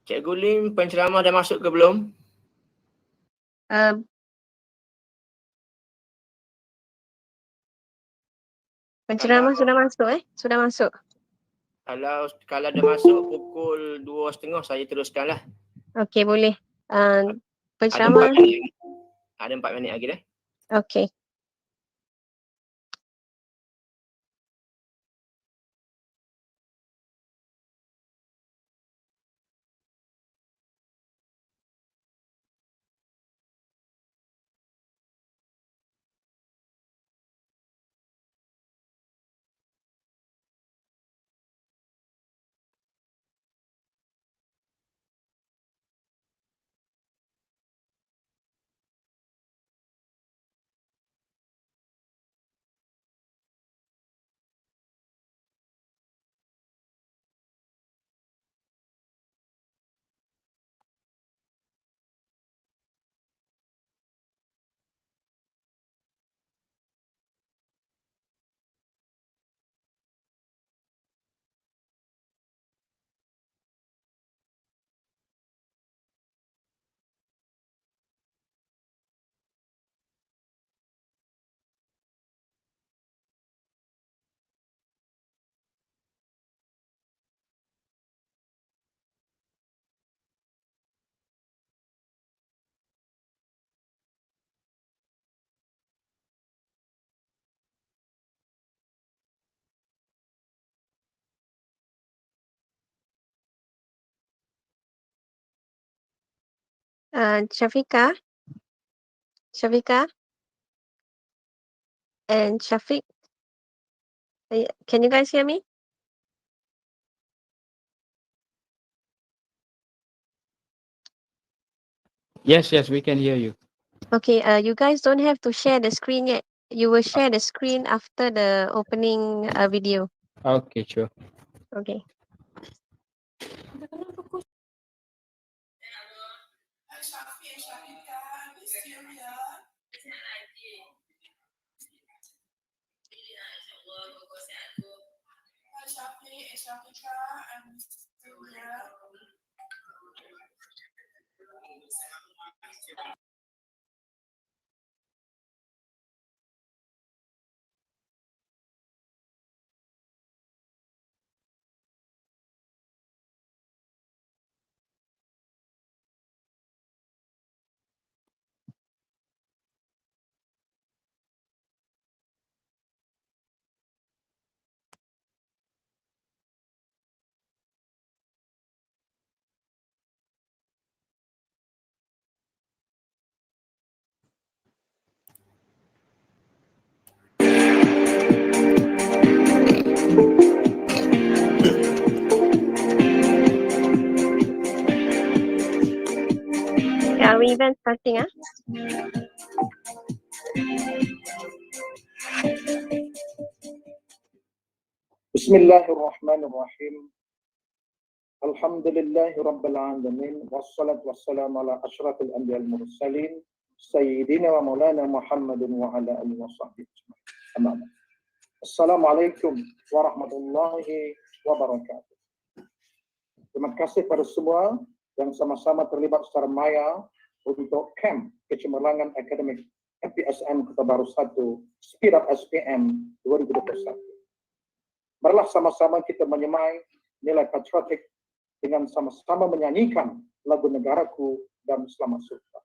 Cikgu Lim, penceramah dah masuk ke belum? Penceramah sudah masuk Sudah masuk. Kalau dah masuk pukul 2.30 saya teruskanlah. Okey, boleh. Ada Penceramah. 4 minit. Ada 4 minit lagi dah. Okey. Syafiqah and Shafiq. Can you guys hear me? Yes, we can hear you. Okay, you guys don't have to share the screen yet. You will share the screen after the opening video. Okay, sure. Okay. Are we even starting? Bismillahirrahmanirrahim. Alhamdulillahi Rabbil Alamin. Wassalatu wassalamu ala ashrafil anbiya wal mursalin. Sayyidina wa maulana Muhammadin wa ala alihi wa sahbihi ajma'in. Assalamualaikum warahmatullahi wabarakatuh. Terima kasih pada semua yang sama-sama terlibat secara maya untuk camp kecemerlangan akademik MPSM Kota Baru 1 Speed Up SPM 2021. Marilah sama-sama kita menyemai nilai patriotik dengan sama-sama menyanyikan lagu Negaraku dan Selamat Sumpah.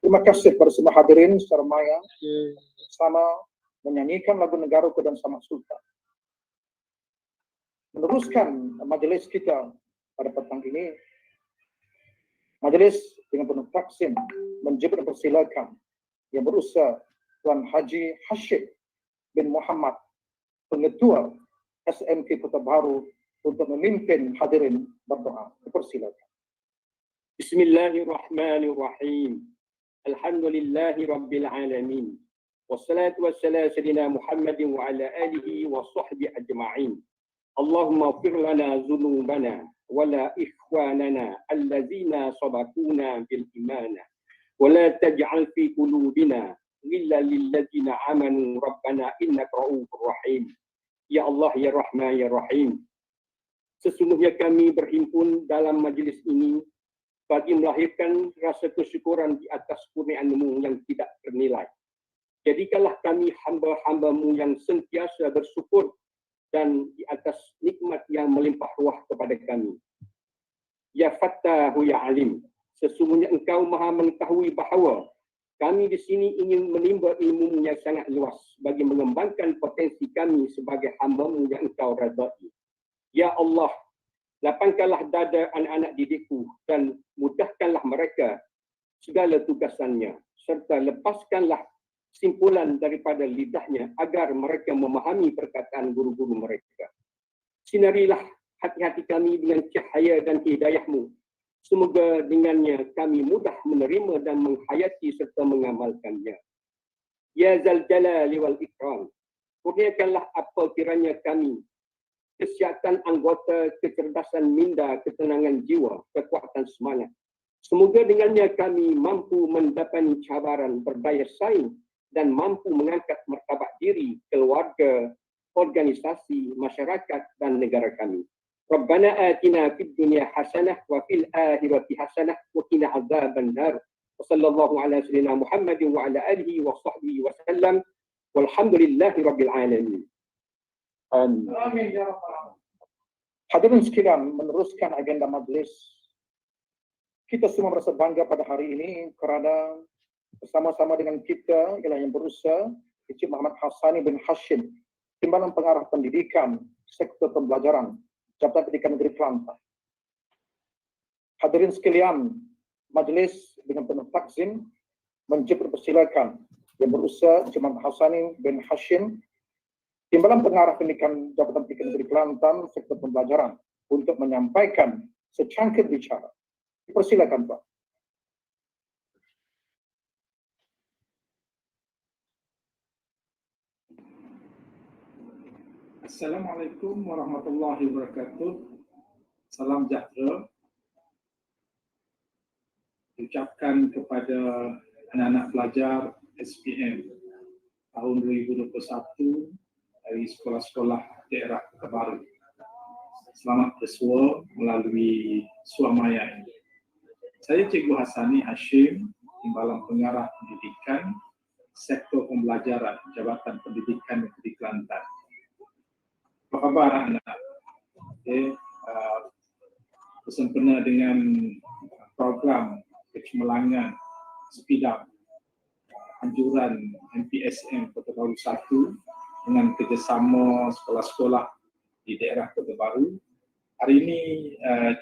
Terima kasih kepada semua hadirin secara maya sama menyanyikan lagu Negaraku dan Sama Sultan. Meneruskan majelis kita pada petang ini, majelis dengan penuh taksim menjemput dan persilakan yang berusaha Tuan Haji Hashim bin Muhammad, Pengetua SMK Kota Baru, untuk memimpin hadirin berdoa. Dipersilakan. Bismillahirrahmanirrahim. Alhamdulillahi Rabbil Alamin. Wassalatu wassalamu sayyidina Muhammadin wa ala alihi wa sahbihi ajma'in. Allahumma ighfir lana dhunubana wa la ikhwanana allazina sabaquna bil imana wa la taj'al fi qulubina ghillan lil ladzina amanu rabbana innaka ra'ufur rahim. Ya Allah, ya Rahman, ya Rahim. Sesungguhnya kami berhimpun dalam majlis ini bagi melahirkan rasa kesyukuran di atas kurnia-Mu yang tidak ternilai. Jadikanlah kami hamba-hamba-Mu yang sentiasa bersyukur dan di atas nikmat yang melimpah ruah kepada kami. Ya Fattahu ya Alim, sesungguhnya Engkau Maha mengetahui bahawa kami di sini ingin menimba ilmu yang sangat luas bagi mengembangkan potensi kami sebagai hamba-Mu yang Engkau radai. Ya Allah, lapangkanlah dada anak-anak didikku dan mudahkanlah mereka segala tugasannya, serta lepaskanlah simpulan daripada lidahnya agar mereka memahami perkataan guru-guru mereka. Sinarilah hati-hati kami dengan cahaya dan hidayah-Mu. Semoga dengannya kami mudah menerima dan menghayati serta mengamalkannya. Ya Zal Jalali wal Ikram, kurniakanlah apa kiranya kami kesihatan anggota, kecerdasan minda, ketenangan jiwa, kekuatan semangat. Semoga dengannya kami mampu mendapat cabaran berdaya saing dan mampu mengangkat martabat diri, keluarga, organisasi, masyarakat dan negara kami. Rabbana atina fid dunya hasanah wa fil akhirati hasanah wa qina adzaban nar. Wa sallallahu ala sayyidina Muhammadin wa ala alihi wa sahbihi wa sallam. Walhamdulillahi rabbil alamin. Amin ya rabbal. Hadirin sekalian, meneruskan agenda majlis. Kita semua merasa bangga pada hari ini kerana bersama-sama dengan kita ialah yang berusaha Encik Muhammad Hassani bin Hashim, Timbalan Pengarah Pendidikan Sektor Pembelajaran Jabatan Pendidikan Negeri Kelantan. Hadirin sekalian, majlis dengan penuh takzim menjemput persilakan yang berusaha Encik Muhammad Hassani bin Hashim, Timbalan Pengarah Pendidikan Jabatan Pendidikan Negeri Kelantan Sektor Pembelajaran untuk menyampaikan secangkir bicara. Dipersilakan, Pak. Assalamualaikum warahmatullahi wabarakatuh. Salam sejahtera. Ucapkan kepada anak-anak pelajar SPM tahun 2021 dari sekolah-sekolah daerah Kota Baru. Selamat bersua melalui suamaya ini. Saya Cikgu Hassani Hashim, Timbalan Pengarah Pendidikan Sektor Pembelajaran Jabatan Pendidikan Negeri Kelantan. Apa khabar anak-anak? Bersempena dengan program kecemerlangan speed up anjuran MPSM Kota Baru 1 dengan kerjasama sekolah-sekolah di daerah Kota Baru. Hari ini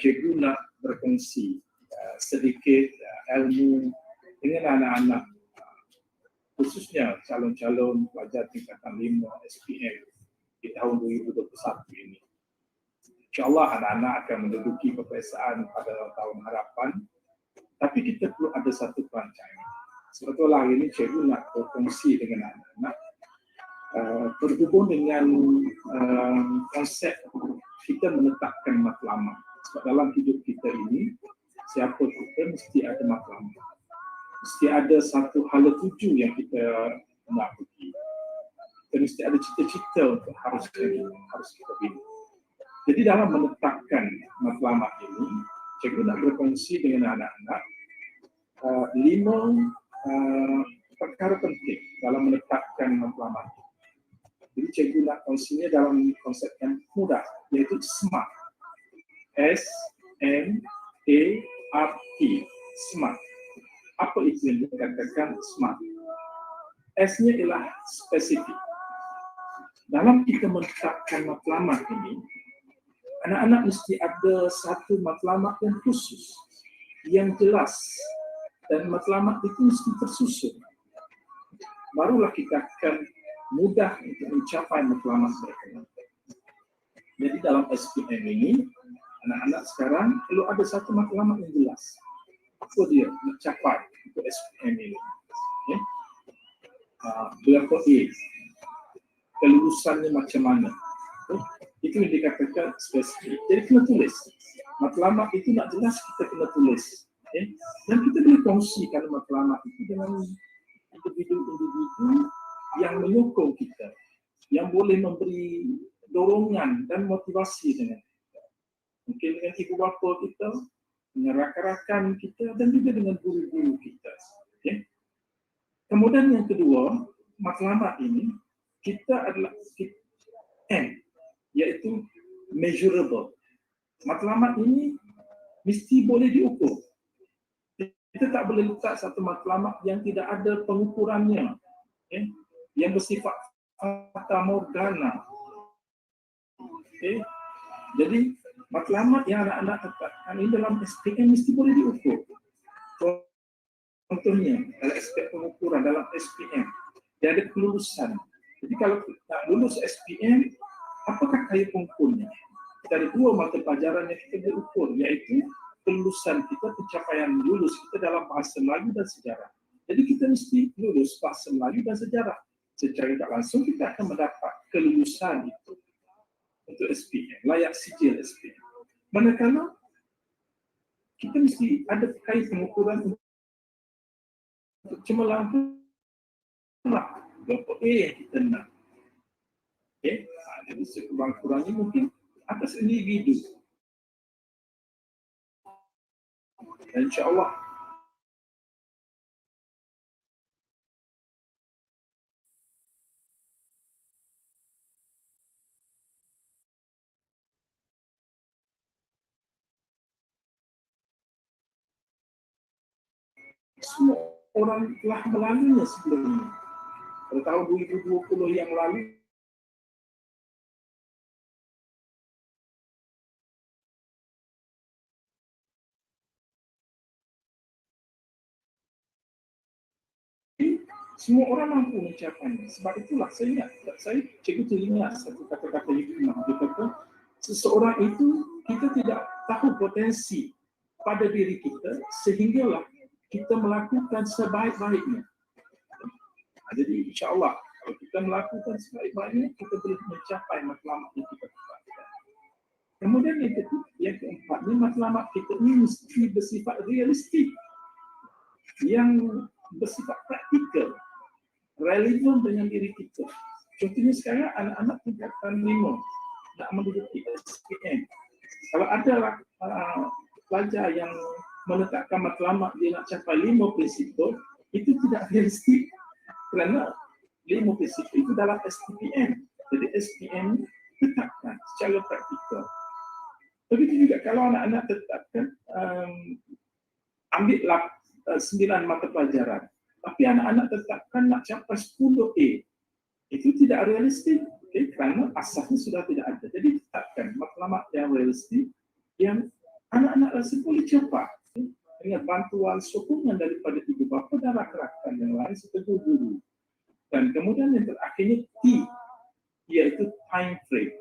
cikgu nak berkongsi sedikit ilmu dengan anak-anak, khususnya calon-calon pelajar tingkatan 5 SPM di tahun 2021 ini. InsyaAllah anak-anak akan menduduki peperiksaan pada tahun harapan, tapi kita perlu ada satu perancangan. Sebetulnya hari ini cikgu nak berkongsi dengan anak-anak berhubung dengan konsep kita menetapkan matlamat. Sebab dalam hidup kita ini, siapa kita mesti ada matlamat. Mesti ada satu hala tuju yang kita nak pergi. Kita mesti ada cita-cita untuk harus kita bina. Jadi dalam menetapkan matlamat ini, cikgu nak berkongsi dengan anak-anak 5 perkara penting dalam menetapkan matlamat. Jadi cikgu nak kongsinya dalam konsep yang mudah, iaitu SMART. S-M-A-R-T. SMART. Apa itu yang dikatakan SMART? S-nya ialah spesifik. Dalam kita menetapkan matlamat ini, anak-anak mesti ada satu matlamat yang khusus, yang jelas, dan matlamat itu mesti tersusun. Barulah kita akan mudah untuk mencapai matlamat mereka. Jadi dalam SPM ini, anak-anak sekarang perlu ada satu matlamat yang jelas. Apa dia mencapai untuk SPM ini? Okay. Berapa A? Kelulusannya macam mana? Itu yang dikatakan spesifik. Jadi kena tulis. Matlamat itu nak jelas, kita kena tulis. Okay. Dan kita boleh kongsikan matlamat itu dengan individu-individu yang menyokong kita, yang boleh memberi dorongan dan motivasi dengan kita. Mungkin dengan ibu bapa kita, dengan rakan-rakan kita, dan juga dengan guru-guru kita. Okay. Kemudian yang kedua, matlamat ini, kita adalah M, iaitu measurable. Matlamat ini mesti boleh diukur. Kita tak boleh letak satu matlamat yang tidak ada pengukurannya, okay, yang bersifat fata morgana. Okay. Jadi matlamat yang anak-anak tetapkan ini dalam SPM mesti boleh diukur. Contohnya dalam aspek pengukuran dalam SPM, dia ada kelulusan. Jadi kalau tak lulus SPM, apakah kaya pengukurnya? Dari 2 mata pelajaran yang kita boleh ukur, iaitu kelulusan kita, pencapaian lulus kita dalam bahasa Melayu dan sejarah. Jadi kita mesti lulus bahasa Melayu dan sejarah. Secara tak langsung kita akan mendapat kelulusan itu untuk SPM, layak sijil SPM. Manakala kita mesti ada kait pengukuran untuk cemerlang berapa A yang kita nak. Okay. Jadi sekurang-kurangnya mungkin atas individu. Dan insyaAllah semua orang telah melaluinya sebelum ini. Pada tahun 2020 yang lalu, semua orang mampu mencapainya. Sebab itulah saya cikgu teringat satu kata-kata hikmah. Dia kata, seseorang itu kita tidak tahu potensi pada diri kita sehinggalah kita melakukan sebaik-baiknya. Jadi insyaAllah kalau kita melakukan sebaik-baiknya, kita boleh mencapai matlamat yang kita tetapkan. Kemudian yang keempat, matlamat kita ini mesti bersifat realistik, yang bersifat praktikal, relevan dengan diri kita. Contohnya sekarang anak-anak tingkatan 5 nak menduduki SPM. Kalau ada pelajar yang menetapkan matlamat dia nak capai 5 prinsipal, itu tidak realistik kerana 5 prinsipal itu dalam SPM. Jadi SPM tetapkan secara praktikal. Begitu juga kalau anak-anak tetapkan ambillah 9 mata pelajaran, tapi anak-anak tetapkan nak capai 10 A. itu tidak realistik, kerana asasnya sudah tidak ada. Jadi tetapkan matlamat yang realistik yang anak-anak rasa boleh capai dengan bantuan sokongan daripada ibu bapa dan rakan-rakan yang lain serta guru. Dan kemudian yang terakhirnya T, iaitu time frame.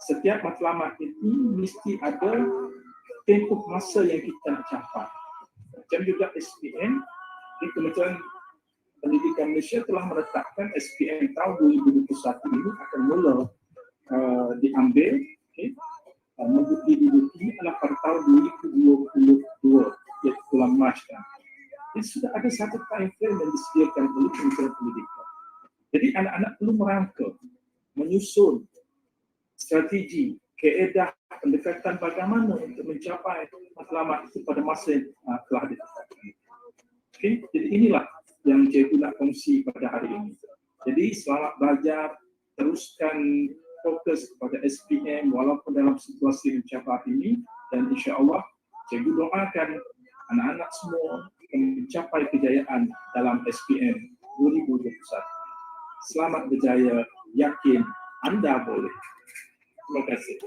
Setiap matlamat itu mesti ada tempoh masa yang kita nak capai. Macam juga SPM, Kementerian Pendidikan Malaysia telah menetapkan SPM tahun 2021 ini akan mula diambil, menduduki adalah pada tahun 2022, iaitu bulan Mac. Jadi sudah ada satu time frame yang disediakan oleh Kementerian Pendidikan. Jadi anak-anak perlu merangka, menyusun strategi, kaedah, pendekatan bagaimana untuk mencapai matlamat itu pada masa yang telah ditetapkan. Jadi inilah yang cikgu nak kongsi pada hari ini. Jadi selamat belajar, teruskan fokus kepada SPM walaupun dalam situasi mencapai ini, dan insya-Allah cikgu doakan anak-anak semua akan mencapai kejayaan dalam SPM 2021. Selamat berjaya, yakin anda boleh. Terima kasih.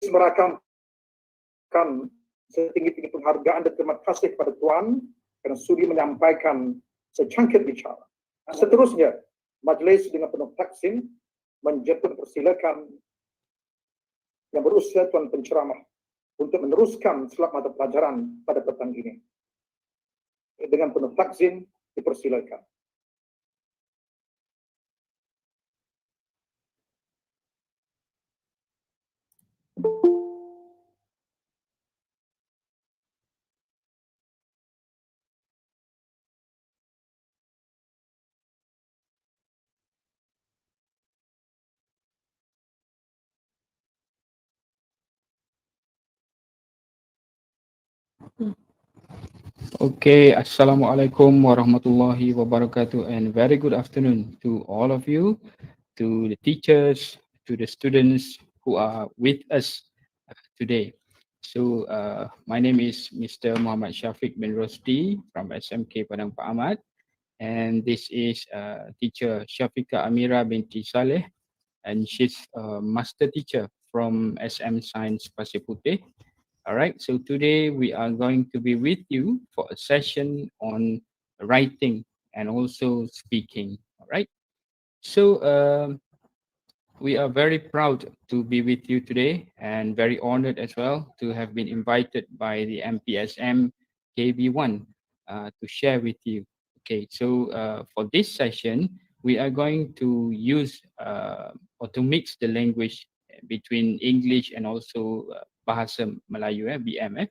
Merakamkan setinggi-tinggi penghargaan dan terima kasih kepada Tuan kerana sudi menyampaikan secangkir bicara. Seterusnya, majlis dengan penuh taksim menjemput persilakan yang berusia Tuan Penceramah untuk meneruskan selap mata pelajaran pada petang ini. Dengan penuh takzim dipersilakan. Okay, Assalamualaikum warahmatullahi wabarakatuh, and very good afternoon to all of you, to the teachers, to the students who are with us today. So my name is Mr. Muhammad Syafiq bin Rosdi from SMK Padang Pak Ahmad, and this is teacher Syafiqah Amira binti Saleh, and she's a master teacher from SM Science Pasir Putih. All right, so today we are going to be with you for a session on writing and also speaking. All right, so we are very proud to be with you today and very honored as well to have been invited by the MPSM KB1 to share with you. Okay, so for this session, we are going to use or to mix the language between English and also Bahasa Melayu, BM,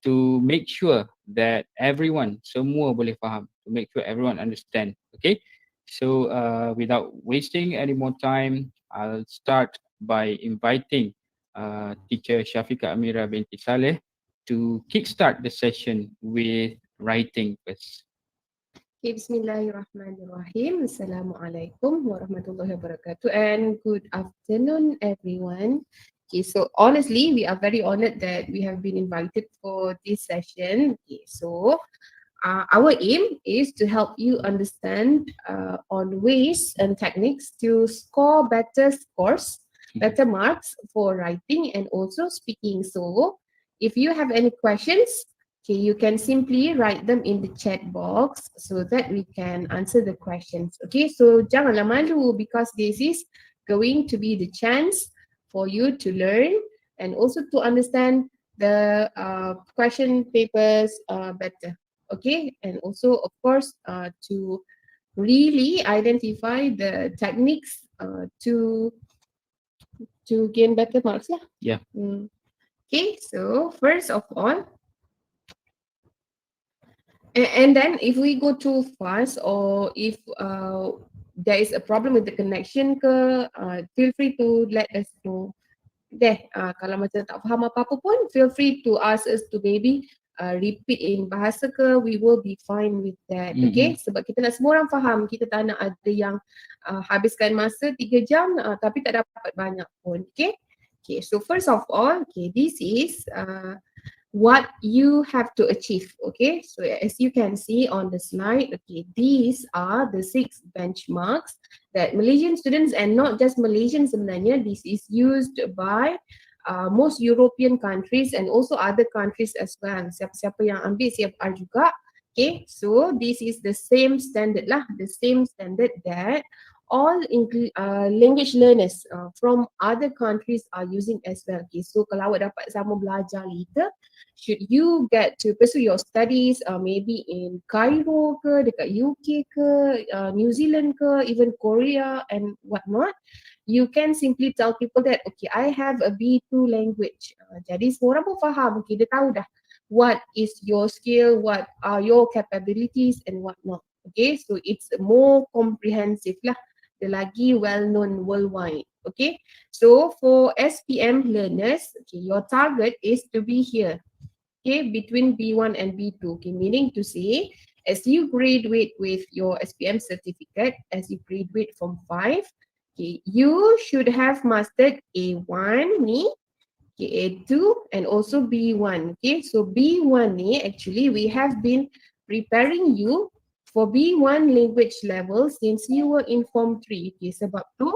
to make sure that everyone, semua boleh faham, to make sure everyone understand. Okay, so without wasting any more time, I'll start by inviting teacher Syafiqah Amira binti Saleh to kickstart the session with writing first. Okay, Bismillahirrahmanirrahim. Assalamualaikum warahmatullahi wabarakatuh, and good afternoon everyone. Okay, so honestly, we are very honored that we have been invited for this session. Okay, so our aim is to help you understand on ways and techniques to score better scores, better marks for writing and also speaking. So if you have any questions, okay, you can simply write them in the chat box so that we can answer the questions. Okay, so janganlah malu, because this is going to be the chance for you to learn and also to understand the question papers better. Okay, and also of course to really identify the techniques to gain better marks. Yeah. Okay, so first of all, and then if we go too fast or if there is a problem with the connection feel free to let us know. Kalau macam tak faham apa-apa pun, feel free to ask us to maybe repeat in bahasa we will be fine with that. Okay, sebab kita nak semua orang faham, kita tak nak ada yang habiskan masa 3 jam tapi tak dapat banyak pun. Okay, Okay, so first of all, okay, this is what you have to achieve. Okay, so as you can see on the slide, okay, these are the 6 benchmarks that Malaysian students, and not just Malaysian sebenarnya, this is used by most European countries and also other countries as well. Siapa-siapa yang ambil CFR juga. Okay, so this is the same standard lah, the same standard that all language learners from other countries are using as well. Okay, so kalau awak dapat sama belajar later, should you get to pursue your studies maybe in Cairo ke, dekat UK ke, New Zealand ke, even Korea and whatnot, you can simply tell people that, okay, I have a B2 language. Jadi semua orang pun faham, okay, dia tahu dah what is your skill, what are your capabilities and whatnot. Okay, so it's more comprehensive lah. Dia lagi well known worldwide. Okay, so for SPM learners, okay, your target is to be here. Okay, between B1 and B2. Okay, meaning to say, as you graduate with your SPM certificate, as you graduate from 5, okay, you should have mastered A1 ni, okay, A2 and also B1. Okay, so B1 ni actually we have been preparing you for B1 language level since you were in Form 3. Okay, sebab tu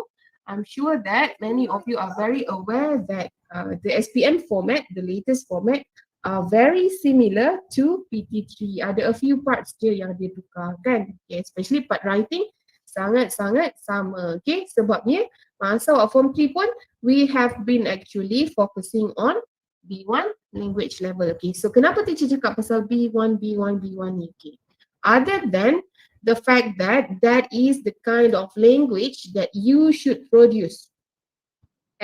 I'm sure that many of you are very aware that the SPM format, the latest format, are very similar to PT3. Ada a few parts je yang dia tukar kan. Okay, especially part writing sangat-sangat sama. Okay, sebabnya masa awak Form 3 pun we have been actually focusing on B1 language level. Okay, so kenapa teacher cakap pasal B1 ni? Okay, other than the fact that that is the kind of language that you should produce,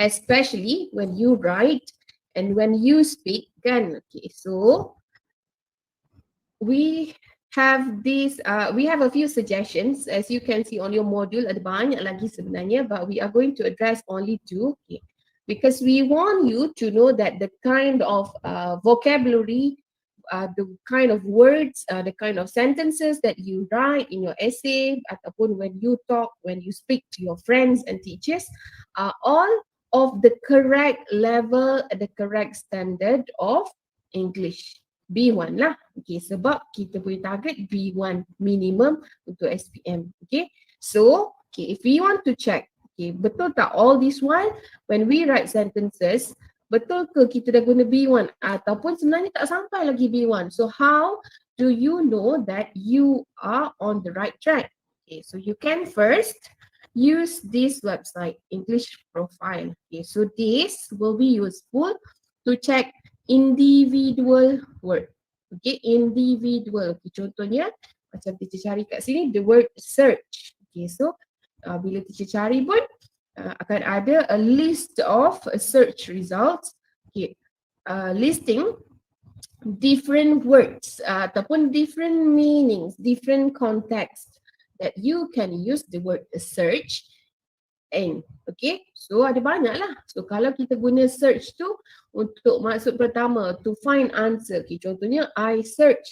especially when you write and when you speak kan. Okay, so we have this, we have a few suggestions. As you can see on your module, ada banyak lagi sebenarnya, but we are going to address only 2. Okay, because we want you to know that the kind of vocabulary, the kind of words, the kind of sentences that you write in your essay ataupun when you talk, when you speak to your friends and teachers are all of the correct level, the correct standard of English. B1 lah. Okay, sebab kita boleh target B1 minimum untuk SPM. Okay, so okay, if we want to check, okay, betul tak all this while when we write sentences, betul ke kita dah guna B1 ataupun sebenarnya tak sampai lagi B1. So how do you know that you are on the right track? Okay, so you can first use this website, English Profile. Okay, so this will be useful to check individual word. Okay, individual. Okay, contohnya macam teacher cari kat sini the word search. Okay, so bila teacher cari pun akan ada a list of search results, okay, listing different words ataupun different meanings, different context that you can use the word search in. Okay, so ada banyak lah. So kalau kita guna search tu untuk maksud pertama, to find answer. Okay, contohnya I search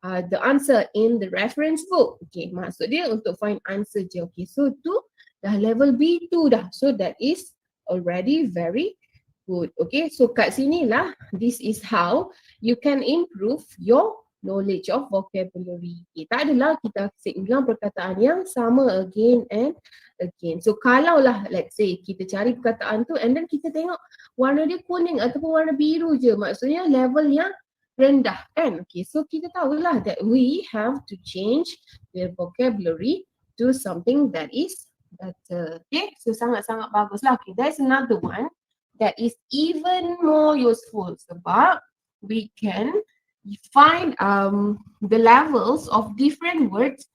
the answer in the reference book. Okay, maksud dia untuk find answer je. Okay, so tu dah level B2 dah. So that is already very good. Okay, so kat sini lah, this is how you can improve your knowledge of vocabulary. Okay, tak adalah kita bilang perkataan yang sama again and again. So kalau lah let's say kita cari perkataan tu and then kita tengok warna dia kuning ataupun warna biru je, maksudnya level yang rendah kan. Okay, so kita tahulah that we have to change the vocabulary to something that is better. Okay, so sangat-sangat bagus lah. Okay, there's another one that is even more useful sebab we can find the levels of different words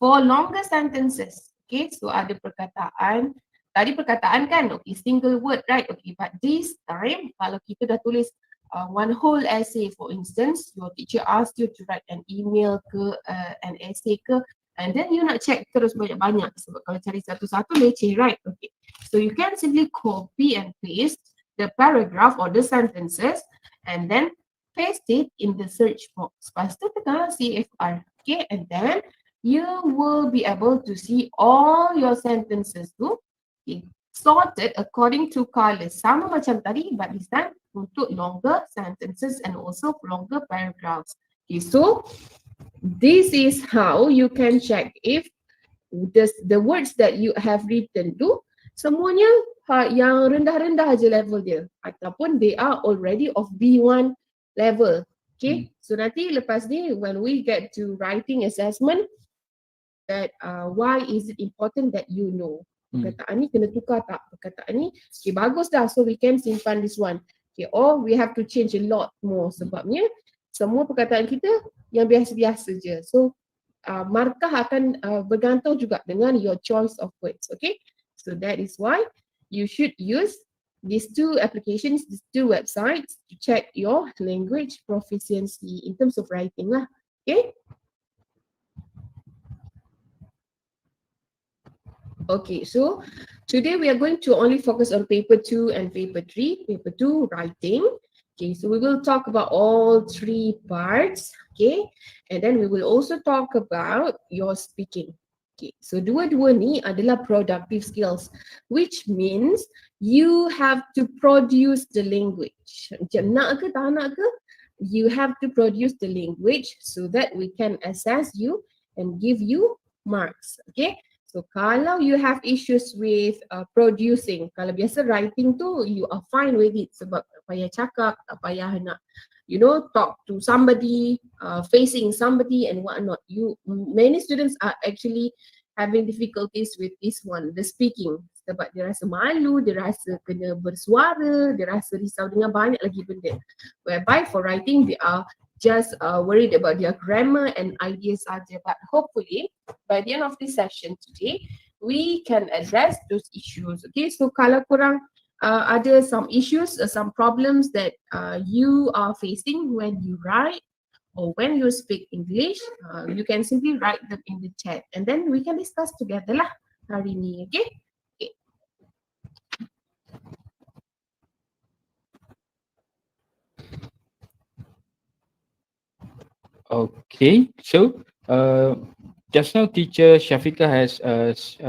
for longer sentences. Okay, so ada perkataan, tadi perkataan kan, okay, single word, right? Okay, but this time kalau kita dah tulis one whole essay, for instance, your teacher asked you to write an email ke, an essay ke, and then you nak check terus banyak-banyak sebab kalau cari satu-satu leceh, right? Okay, so you can simply copy and paste the paragraph or the sentences and then paste it in the search box. Lepas tu tekan CFR. Okay, and then you will be able to see all your sentences tu. Okay, sorted according to color. Sama macam tadi, but this time untuk longer sentences and also longer paragraphs. Okay, so this is how you can check if the words that you have written tu semuanya yang rendah-rendah aja level dia ataupun they are already of B1 level. Okay, so nanti lepas ni when we get to writing assessment, that why is it important that you know perkataan ni kena tukar tak, perkataan ni okay, bagus dah, so we can simpan this one. Okay, or we have to change a lot more sebabnya semua perkataan kita yang biasa-biasa je. So markah akan bergantung juga dengan your choice of words. Okay, so that is why you should use these two applications, these two websites to check your language proficiency in terms of writing lah. Okay. Okay, so today we are going to only focus on paper 2 and paper 3. Paper 2, writing. Okay, so we will talk about all three parts. Okay, and then we will also talk about your speaking. Okay, so dua-dua ni adalah productive skills, which means you have to produce the language. Macam nak ke tak nak ke, you have to produce the language so that we can assess you and give you marks. Okay. So kalau you have issues with producing, kalau biasa writing tu you are fine with it sebab tak payah cakap, tak payah nak talk to somebody, facing somebody and whatnot. Many students are actually having difficulties with this one, the speaking. Sebab dia rasa malu, dia rasa kena bersuara, dia rasa risau dengan banyak lagi benda. Whereby for writing they are just worried about their grammar and ideas saja. But hopefully by the end of this session today, we can address those issues. Okay, so kalau korang ada some issues, some problems that you are facing when you write or when you speak English, you can simply write them in the chat and then we can discuss together lah hari ni. Okay. Okay, so just now teacher Syafiqah has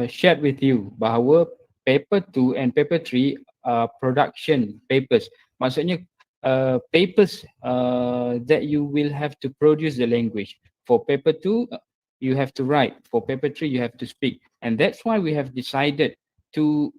shared with you bahawa paper 2 and paper 3 are production papers. Maksudnya papers that you will have to produce the language. For paper 2 you have to write, for paper 3 you have to speak, and that's why we have decided to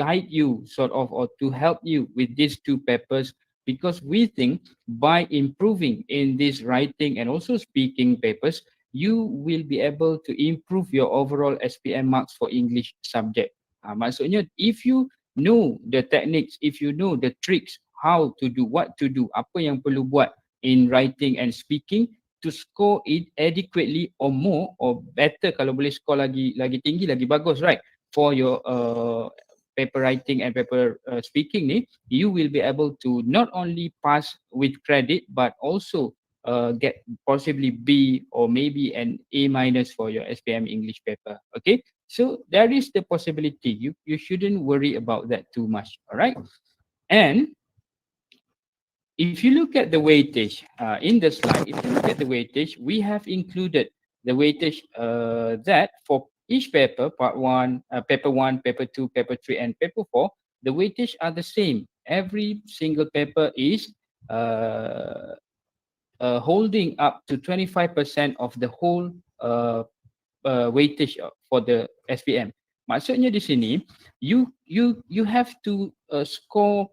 guide you sort of, or to help you with these two papers, because we think by improving in this writing and also speaking papers, you will be able to improve your overall SPM marks for English subject. Maksudnya, if you know the techniques, if you know the tricks, how to do, what to do, apa yang perlu buat in writing and speaking to score it adequately or more or better, kalau boleh score lagi tinggi, lagi bagus, right? For your paper writing and paper speaking ni, you will be able to not only pass with credit but also get possibly B or maybe an A minus for your SPM English paper. Okay, so there is the possibility. You shouldn't worry about that too much. All right, and if you look at the weightage in the slide, if you look at the weightage, we have included the weightage that for each paper, part 1, paper 1, paper 2, paper 3, and paper 4, the weightage are the same. Every single paper is holding up to 25% of the whole weightage for the SPM. Maksudnya di sini, you have to score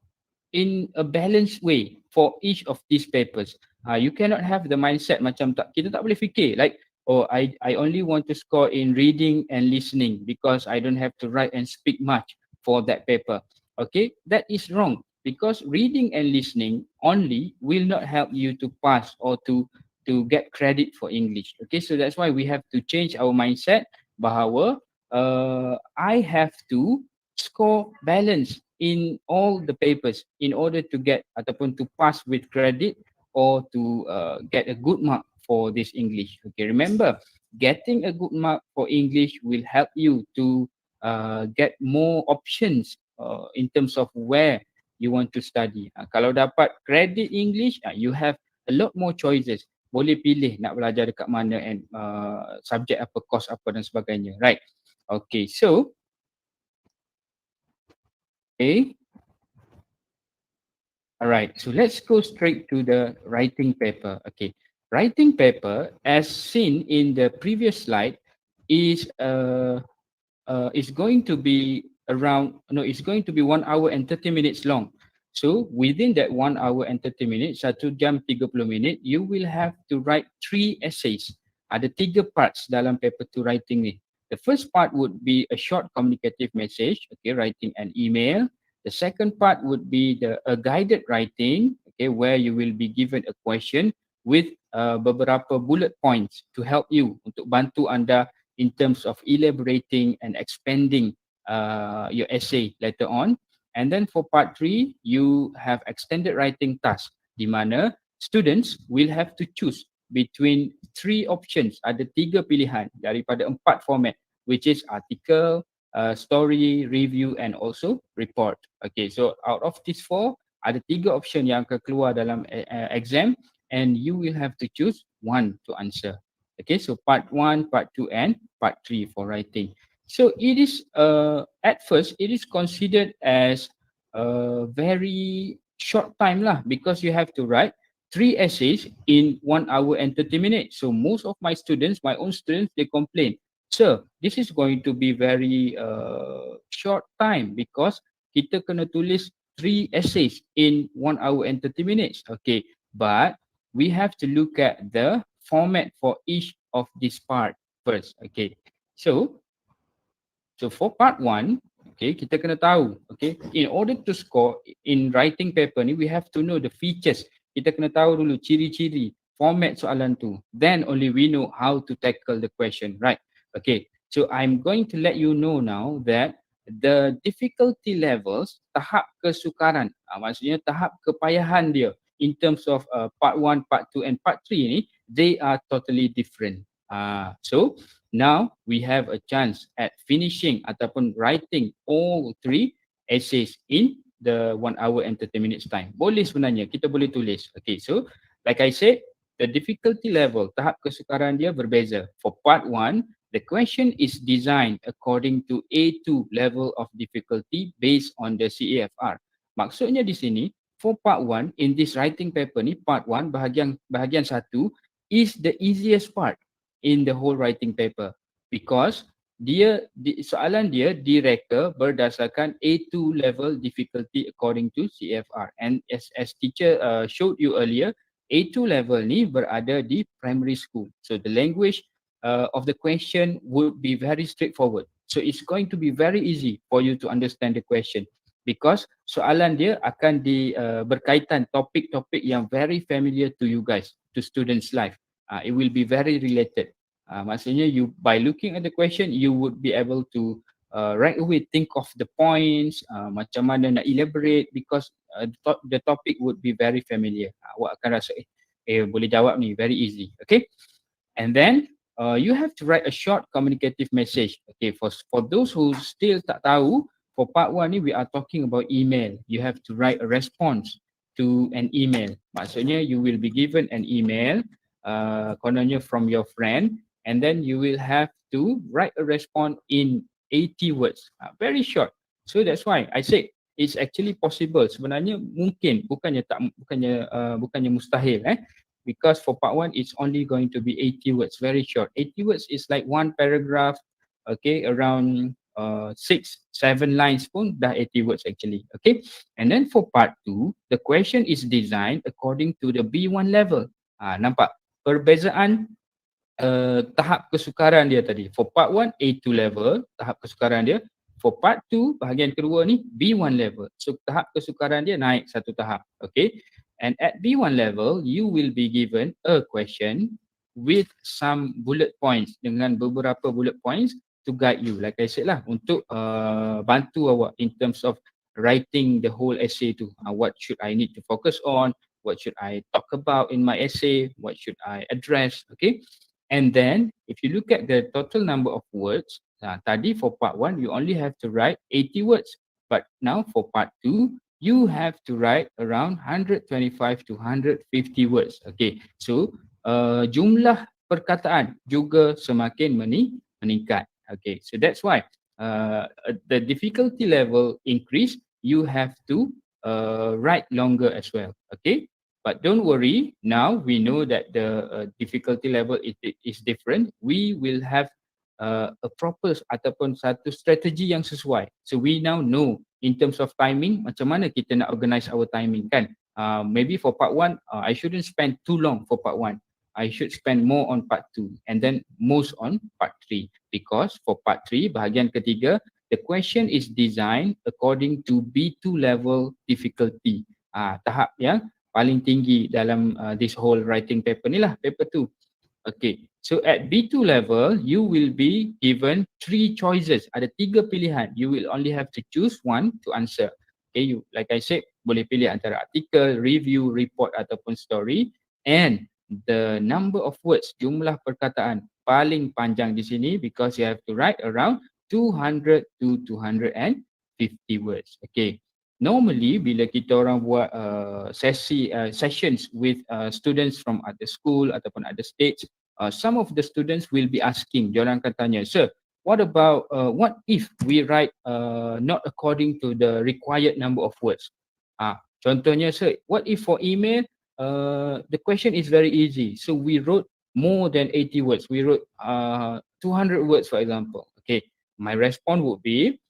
in a balanced way for each of these papers. You cannot have the mindset macam kita tak boleh fikir like, oh, I only want to score in reading and listening because I don't have to write and speak much for that paper. Okay, that is wrong, because reading and listening only will not help you to pass or to get credit for English. Okay, so that's why we have to change our mindset bahawa I have to score balance in all the papers in order to get ataupun to pass with credit or to get a good mark for this English. Okay, remember, getting a good mark for English will help you to get more options in terms of where you want to study. Kalau dapat credit English, you have a lot more choices. Boleh pilih nak belajar dekat mana and subjek apa, course apa dan sebagainya, right? Okay, so Okay. All right, so let's go straight to the writing paper. Okay, writing paper, as seen in the previous slide, is going to be it's going to be 1 hour and 30 minutes long. So within that 1 hour and 30 minutes, 1 jam 30 minit, you will have to write 3 essays. Ada 3 parts dalam paper 2 writing ni. The first part would be a short communicative message, okay, writing an email. The second part would be a guided writing, okay, where you will be given a question with beberapa bullet points to help you, untuk bantu anda in terms of elaborating and expanding your essay later on. And then for part 3, you have extended writing task, di mana students will have to choose between 3 options. Ada 3 pilihan daripada 4 format, which is article, story, review and also report. Okay, so out of these 4, ada 3 option yang akan keluar dalam exam, and you will have to choose one to answer. Okay, so part 1, part 2 and part 3 for writing. So it is at first it is considered as a very short time lah, because you have to write 3 essays in 1 hour and 30 minutes. So most of my students, my own students, they complain, sir, this is going to be very short time because kita kena tulis 3 essays in 1 hour and 30 minutes. Okay, but we have to look at the format for each of this part first. Okay, so for part 1, okay, kita kena tahu, okay, in order to score in writing paper ni, we have to know the features. Kita kena tahu dulu ciri-ciri format soalan tu, then only we know how to tackle the question, right? Okay, so I'm going to let you know now that the difficulty levels, tahap kesukaran, maksudnya tahap kepayahan dia in terms of part 1, part 2 and part 3 ni, they are totally different. So now we have a chance at finishing ataupun writing all 3 essays in the 1 hour and 30 minutes time. Boleh sebenarnya, kita boleh tulis. Okay, so like I said, the difficulty level, tahap kesukaran dia berbeza. For part 1, the question is designed according to A2 level of difficulty based on the CAFR. Maksudnya di sini, for part 1 in this writing paper ni, part 1 bahagian 1 is the easiest part in the whole writing paper, because soalan dia direka berdasarkan A2 level difficulty according to CFR, and as teacher showed you earlier, A2 level ni berada di primary school, so the language of the question would be very straightforward, so it's going to be very easy for you to understand the question, because soalan dia akan berkaitan topik-topik yang very familiar to you guys, to students' life. It will be very related. Maksudnya you, by looking at the question, you would be able to right away think of the points, macam mana nak elaborate, because the topic would be very familiar. Awak akan rasa boleh jawab ni, very easy. Okay, and then you have to write a short communicative message. Okay, for those who still tak tahu, for part 1 ni we are talking about email. You have to write a response to an email. Maksudnya you will be given an email kononnya from your friend, and then you will have to write a response in 80 words, very short. So that's why I said it's actually possible. Sebenarnya mungkin, bukannya mustahil, because for part 1 it's only going to be 80 words, very short. 80 words is like 1 paragraph, okay, around 6-7 lines pun dah 80 words actually. Okay, and then for part 2, the question is designed according to the B1 level. Nampak perbezaan tahap kesukaran dia tadi. For part 1, A2 level, tahap kesukaran dia. For part 2, bahagian kedua ni, B1 level. So tahap kesukaran dia naik 1 tahap. Okay, and at B1 level, you will be given a question with some bullet points, dengan beberapa bullet points to guide you, like I said lah, untuk bantu awak in terms of writing the whole essay tu. What should I need to focus on? What should I talk about in my essay? What should I address? Okay, and then if you look at the total number of words, tadi for part 1 you only have to write 80 words, but now for part 2 you have to write around 125 to 150 words. Okay, so jumlah perkataan juga semakin meningkat. Okay, so that's why the difficulty level increase, you have to write longer as well. Okay, but don't worry, now we know that the difficulty level is different. We will have a proper ataupun satu strategi yang sesuai. So we now know in terms of timing, macam mana kita nak organize our timing kan. Maybe for part 1, I shouldn't spend too long for part 1. I should spend more on part 2 and then most on part 3, because for part 3, bahagian ketiga, the question is designed according to B2 level difficulty. Tahap yang paling tinggi dalam this whole writing paper ni lah, paper 2. Okay, so at B2 level, you will be given 3 choices. Ada 3 pilihan. You will only have to choose one to answer. Okay, you, like I said, boleh pilih antara artikel, review, report ataupun story. And the number of words, jumlah perkataan paling panjang di sini, because you have to write around 200 to 250 words. Okay, normally bila kita orang buat sessions with students from other school ataupun other states, some of the students will be asking, diorang akan tanya, sir, what about what if we write not according to the required number of words? Contohnya, sir, what if for email the question is very easy, so we wrote more than 80 words, we wrote 200 words for example. Okay, my response would be,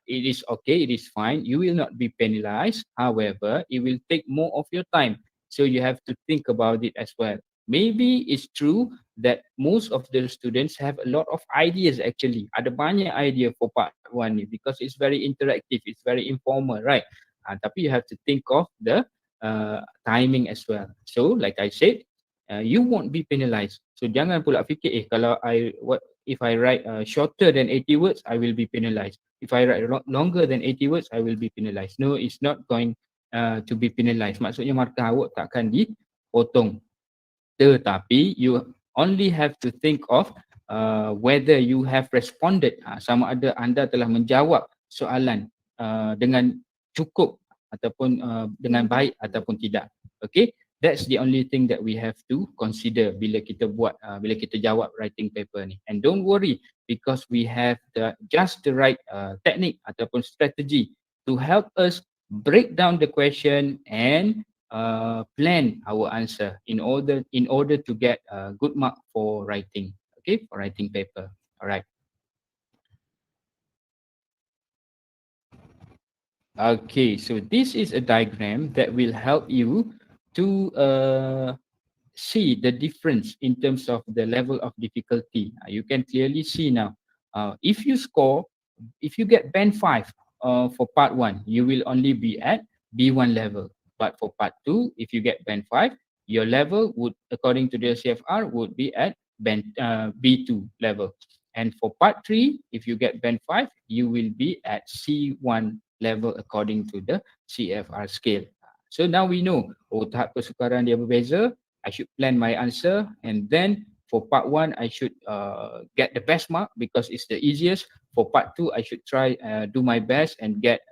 it is okay, it is fine, you will not be penalized. However, it will take more of your time, so you have to think about it as well. Maybe it's true that most of the students have a lot of ideas actually. Ada banyak idea for part 1 ni, because it's very interactive, it's very informal, right? Tapi you have to think of the timing as well. So like I said, you won't be penalized. So jangan pula fikir, kalau if I write shorter than 80 words, I will be penalized. If I write longer than 80 words, I will be penalized. No, it's not going to be penalized. Maksudnya markah awak takkan dipotong. Tetapi you only have to think of whether you have responded, sama ada anda telah menjawab soalan dengan cukup ataupun dengan baik ataupun tidak. Okay, that's the only thing that we have to consider bila kita buat bila kita jawab writing paper ni. And don't worry, because we have just the right technique ataupun strategy to help us break down the question and plan our answer in order to get a good mark for writing. Okay, for writing paper. All right. Okay, so this is a diagram that will help you to see the difference in terms of the level of difficulty. You can clearly see now, if you get band 5 for part 1, you will only be at B1 level. But for part 2, if you get band 5, your level would, according to the CFR, would be at band B2 level. And for part 3, if you get band 5, you will be at C1 level according to the CFR scale. So now we know, tahap kesukaran dia berbeza, I should plan my answer, and then for part 1, I should get the best mark because it's the easiest. For part 2, I should try do my best and get,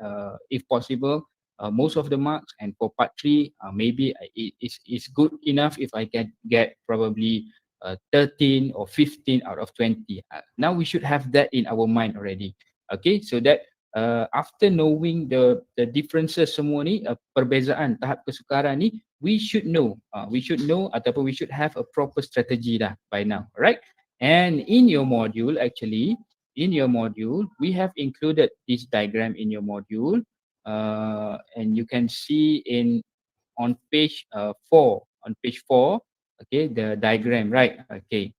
if possible, most of the marks. And for part 3, maybe it's good enough if I can get probably 13 or 15 out of 20. Now we should have that in our mind already. Okay, so that after knowing the differences semua ni, perbezaan tahap kesukaran ni, we should know ataupun we should have a proper strategy dah by now, right? And in your module, actually, we have included this diagram in your module, and you can see on page 4, okay, the diagram, right? Okay,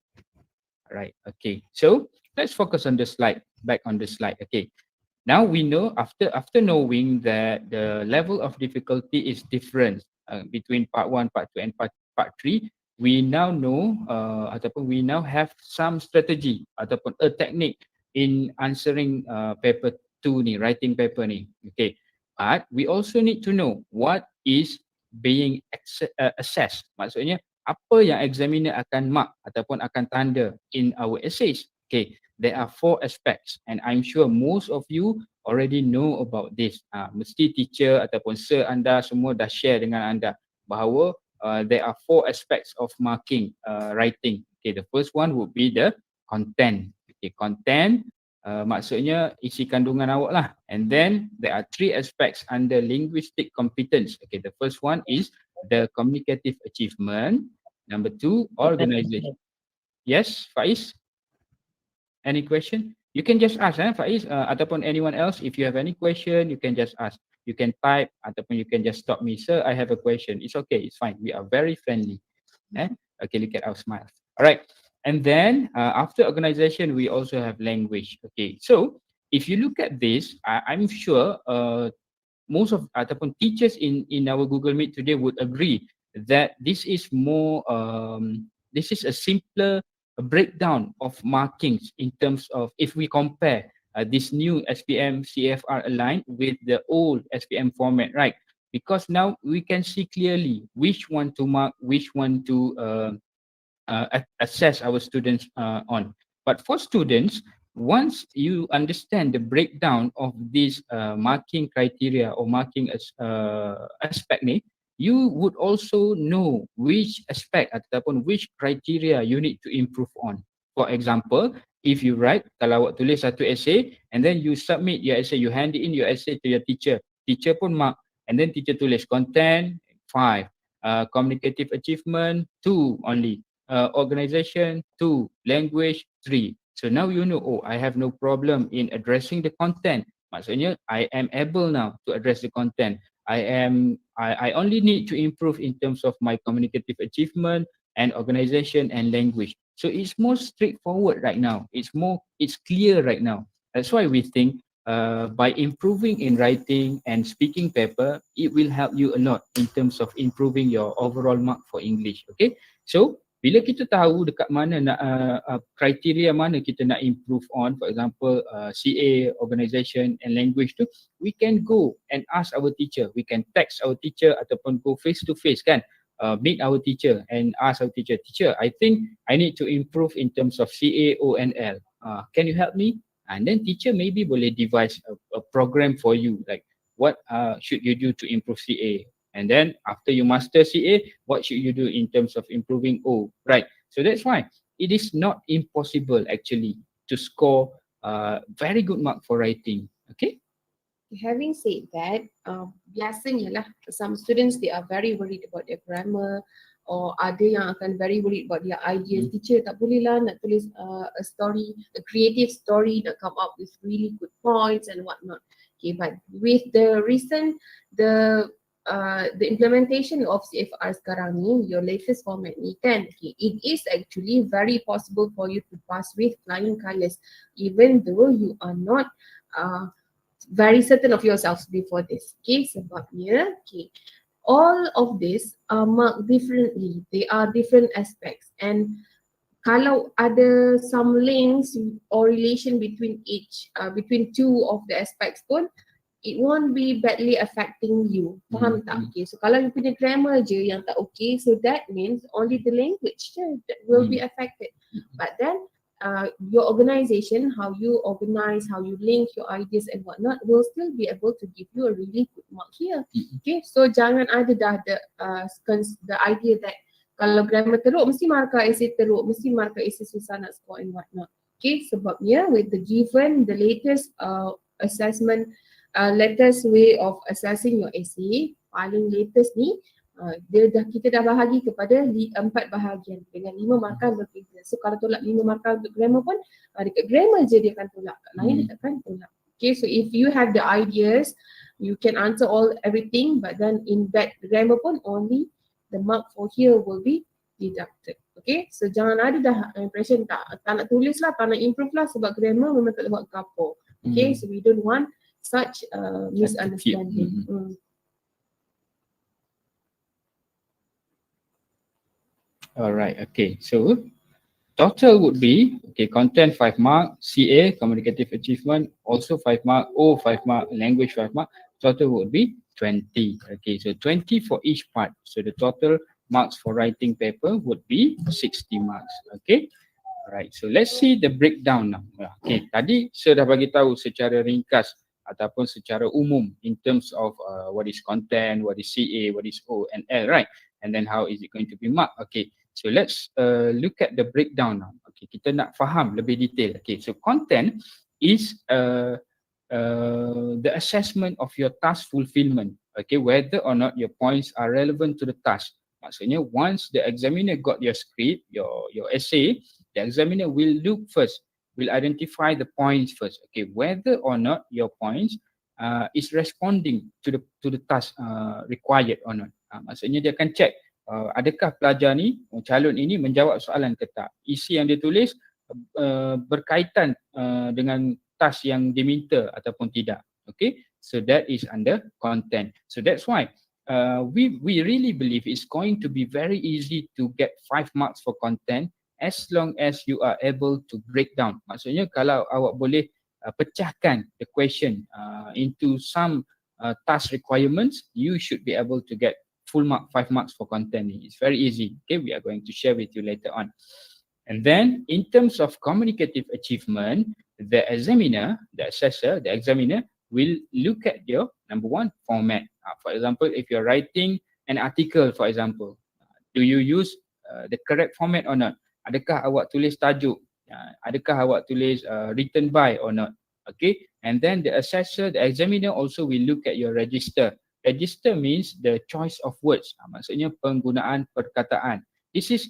right, okay. So let's focus on the slide, back on the slide, okay. Now we know, after knowing that the level of difficulty is different between part 1, part 2 and part 3, we now know ataupun we now have some strategy ataupun a technique in answering paper 2 ni, writing paper ni. Okay, but we also need to know what is being assessed. Maksudnya apa yang examiner akan mark ataupun akan tanda in our essays. Okay, there are 4 aspects, and I'm sure most of you already know about this. Mesti teacher ataupun sir anda semua dah share dengan anda bahawa there are 4 aspects of marking writing. Okay, the first one would be the content. Okay, content Maksudnya isi kandungan awak lah. And then there are 3 aspects under linguistic competence. Okay, the first one is the communicative achievement. Number 2, organization. Yes, Faiz? Any question? You can just ask, Faiz, ataupun anyone else. If you have any question, you can just ask. You can type ataupun you can just stop me. Sir, I have a question. It's okay, it's fine. We are very friendly. Okay, look at our smiles. All right. And then after organization, we also have language. Okay, so if you look at this, I'm sure most of ataupun teachers in our Google Meet today would agree that this is more this is a simpler breakdown of markings in terms of if we compare this new SPM CFR align with the old SPM format, right? Because now we can see clearly which one to mark, which one to assess our students on. But for students, once you understand the breakdown of this marking criteria or marking aspect ni, you would also know which aspect ataupun which criteria you need to improve on. For example, if you write, kalau awak tulis satu essay and then you submit your essay, you hand in your essay to your teacher, teacher pun mark, and then teacher tulis content 5, communicative achievement 2 only, organization 2, language 3. So now you know, oh, I have no problem in addressing the content. Maksudnya, I am able now to address the content. I only need to improve in terms of my communicative achievement and organization and language. So it's more straightforward right now. It's clear right now. That's why we think by improving in writing and speaking paper, it will help you a lot in terms of improving your overall mark for English. Okay, so bila kita tahu dekat mana nak kriteria mana kita nak improve on, for example CA, organization and language tu, we can go and ask our teacher, we can text our teacher ataupun go face to face kan, meet our teacher and ask our teacher, I think I need to improve in terms of CA, O and L. Can you help me? And then teacher maybe boleh devise a program for you, like what should you do to improve CA? And then after you master CA, what should you do in terms of improving O, right? So that's why it is not impossible actually to score very good mark for writing, okay? Having said that, biasanya lah, some students, they are very worried about their grammar, or ada yang akan very worried about their ideas. Teacher, tak boleh lah nak tulis a story, a creative story, nak come up with really good points and whatnot. Okay, but with the recent, the implementation of CFR sekarang ni, your latest format ni kan, okay, it is actually very possible for you to pass with flying colours, even though you are not very certain of yourselves before this. Okay, sebabnya, okay, all of this are marked differently. They are different aspects, and kalau ada some links or relation between each, between two of the aspects pun, it won't be badly affecting you. Faham tak? Okay, so kalau you punya grammar je yang tak okay, so that means only the language je that will be affected. But then your organization, how you organize, how you link your ideas and whatnot, will still be able to give you a really good mark here. Okay, so jangan ada dah the idea that kalau grammar teruk, mesti markah essay teruk, mesti markah essay susah nak score and whatnot. Okay, sebabnya with the given, the latest assessment, latest way of assessing your essay, paling latest ni, kita dah bahagi kepada 4 bahagian dengan 5 markah berbeza. So kalau tolak 5 markah untuk grammar pun, dekat grammar je dia akan tolak, kat lain dia takkan tolak. Okay, so if you have the ideas, you can answer everything, but then in that grammar pun only the mark for here will be deducted. Okay, so jangan ada dah impression tak nak tulis lah, tak nak improve lah sebab grammar memang tak buat kapur. Okay, so we don't want such misunderstanding. Alright, okay, so total would be, okay, content 5 mark, CA, communicative achievement, also 5 mark, O 5 mark, language 5 mark, total would be 20. Okay, so 20 for each part. So the total marks for writing paper would be 60 marks. Okay, alright, so let's see the breakdown now. Okay, tadi saya dah bagi tahu secara ringkas ataupun secara umum in terms of what is content, what is CA, what is O and L, right? And then how is it going to be marked? Okay, so let's look at the breakdown now. Okay, kita nak faham lebih detail. Okay, so content is the assessment of your task fulfillment. Okay, whether or not your points are relevant to the task. Maksudnya, once the examiner got your script, your essay, the examiner will look first, will identify the points first. Okay, whether or not your points is responding to the task required or not. Maksudnya dia akan check adakah pelajar ni, calon ini menjawab soalan ke tak. Isi yang dia tulis berkaitan dengan task yang diminta ataupun tidak. Okay, so that is under content. So that's why we really believe it's going to be very easy to get 5 marks for content as long as you are able to break down. Maksudnya kalau awak boleh pecahkan the question into some task requirements, you should be able to get full mark 5 marks for content. It's very easy. Okay, we are going to share with you later on. And then in terms of communicative achievement, the examiner, the assessor, the examiner will look at your number one format. For example, if you're writing an article, for example, do you use the correct format or not? Adakah awak tulis tajuk? Adakah awak tulis written by or not? Okay, and then the assessor, the examiner also will look at your register. Register means the choice of words. Maksudnya penggunaan perkataan. This is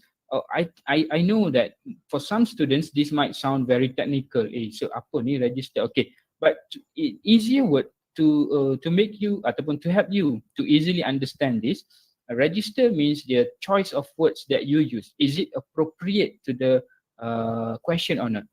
I know that for some students this might sound very technical. So apa ni register? Okay, but easier word to make you ataupun to help you to easily understand this. A register means the choice of words that you use. Is it appropriate to the question or not?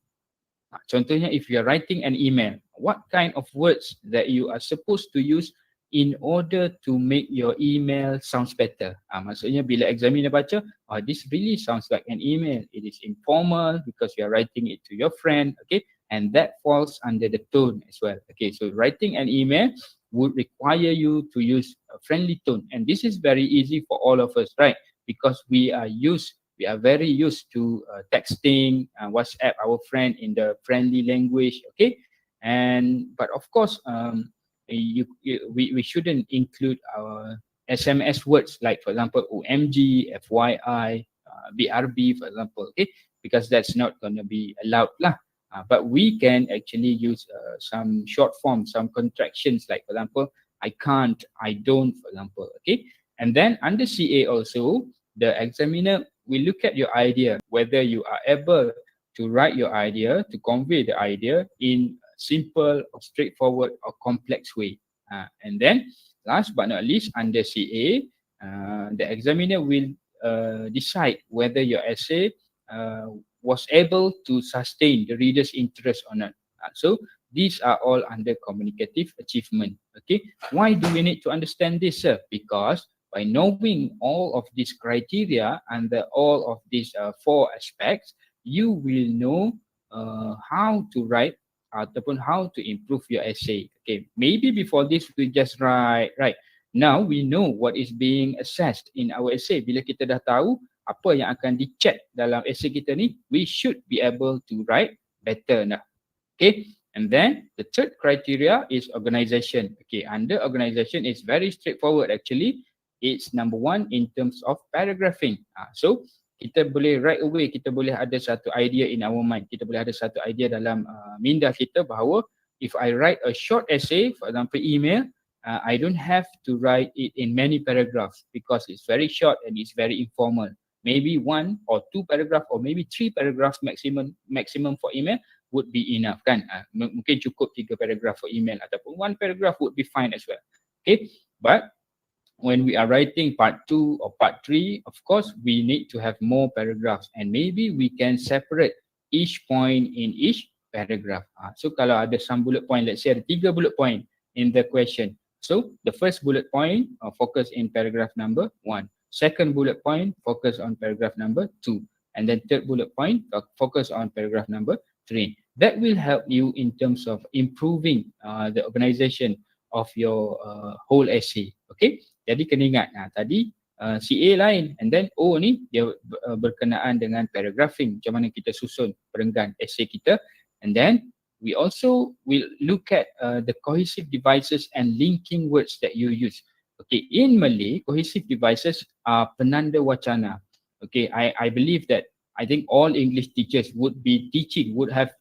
Contohnya, if you are writing an email, what kind of words that you are supposed to use in order to make your email sounds better. Maksudnya bila examiner baca, this really sounds like an email. It is informal because you are writing it to your friend, okay? And that falls under the tone as well. Okay, so writing an email would require you to use a friendly tone. And this is very easy for all of us, right? Because we are very used to texting, WhatsApp our friend in the friendly language, okay? But of course, we shouldn't include our SMS words like, for example, OMG, FYI, BRB, for example, okay? Because that's not going to be allowed lah. But we can actually use some short form, some contractions like, for example, I can't, I don't, for example, okay? And then under CA also, the examiner will look at your idea, whether you are able to write your idea, to convey the idea in simple or straightforward or complex way. And then last but not least, under CA, the examiner will decide whether your essay was able to sustain the reader's interest or not. So these are all under communicative achievement. Okay, why do we need to understand this, sir? Because by knowing all of these criteria and all of these 4 aspects, you will know how to write ataupun how to improve your essay. Okay, maybe before this we just write, right? Now we know what is being assessed in our essay. Bila kita dah tahu apa yang akan dicek dalam essay kita ni, we should be able to write better now. Okay, and then the third criteria is organization. Okay, under organization is very straightforward actually. It's number 1 in terms of paragraphing. So kita boleh right away, kita boleh ada satu idea in our mind. Kita boleh ada satu idea dalam minda kita bahawa if I write a short essay, for example email, I don't have to write it in many paragraphs because it's very short and it's very informal. Maybe 1 or 2 paragraph or maybe 3 paragraphs maximum for email would be enough kan. Mungkin cukup 3 paragraph for email ataupun 1 paragraph would be fine as well. Okay, but when we are writing part 2 or part 3, of course, we need to have more paragraphs and maybe we can separate each point in each paragraph. So kalau ada some bullet point, let's say ada 3 bullet point in the question. So the first bullet point focus in paragraph number 1. Second bullet point focus on paragraph number 2. And then third bullet point focus on paragraph number 3. That will help you in terms of improving the organization of your whole essay. Okay, jadi kena ingat tadi CA lain and then O ni dia berkenaan dengan paragraphing, macam mana kita susun perenggan essay kita. And then we also will look at the cohesive devices and linking words that you use. Okay, in Malay, cohesive devices are penanda wacana. Okay, I believe that I think all English teachers would have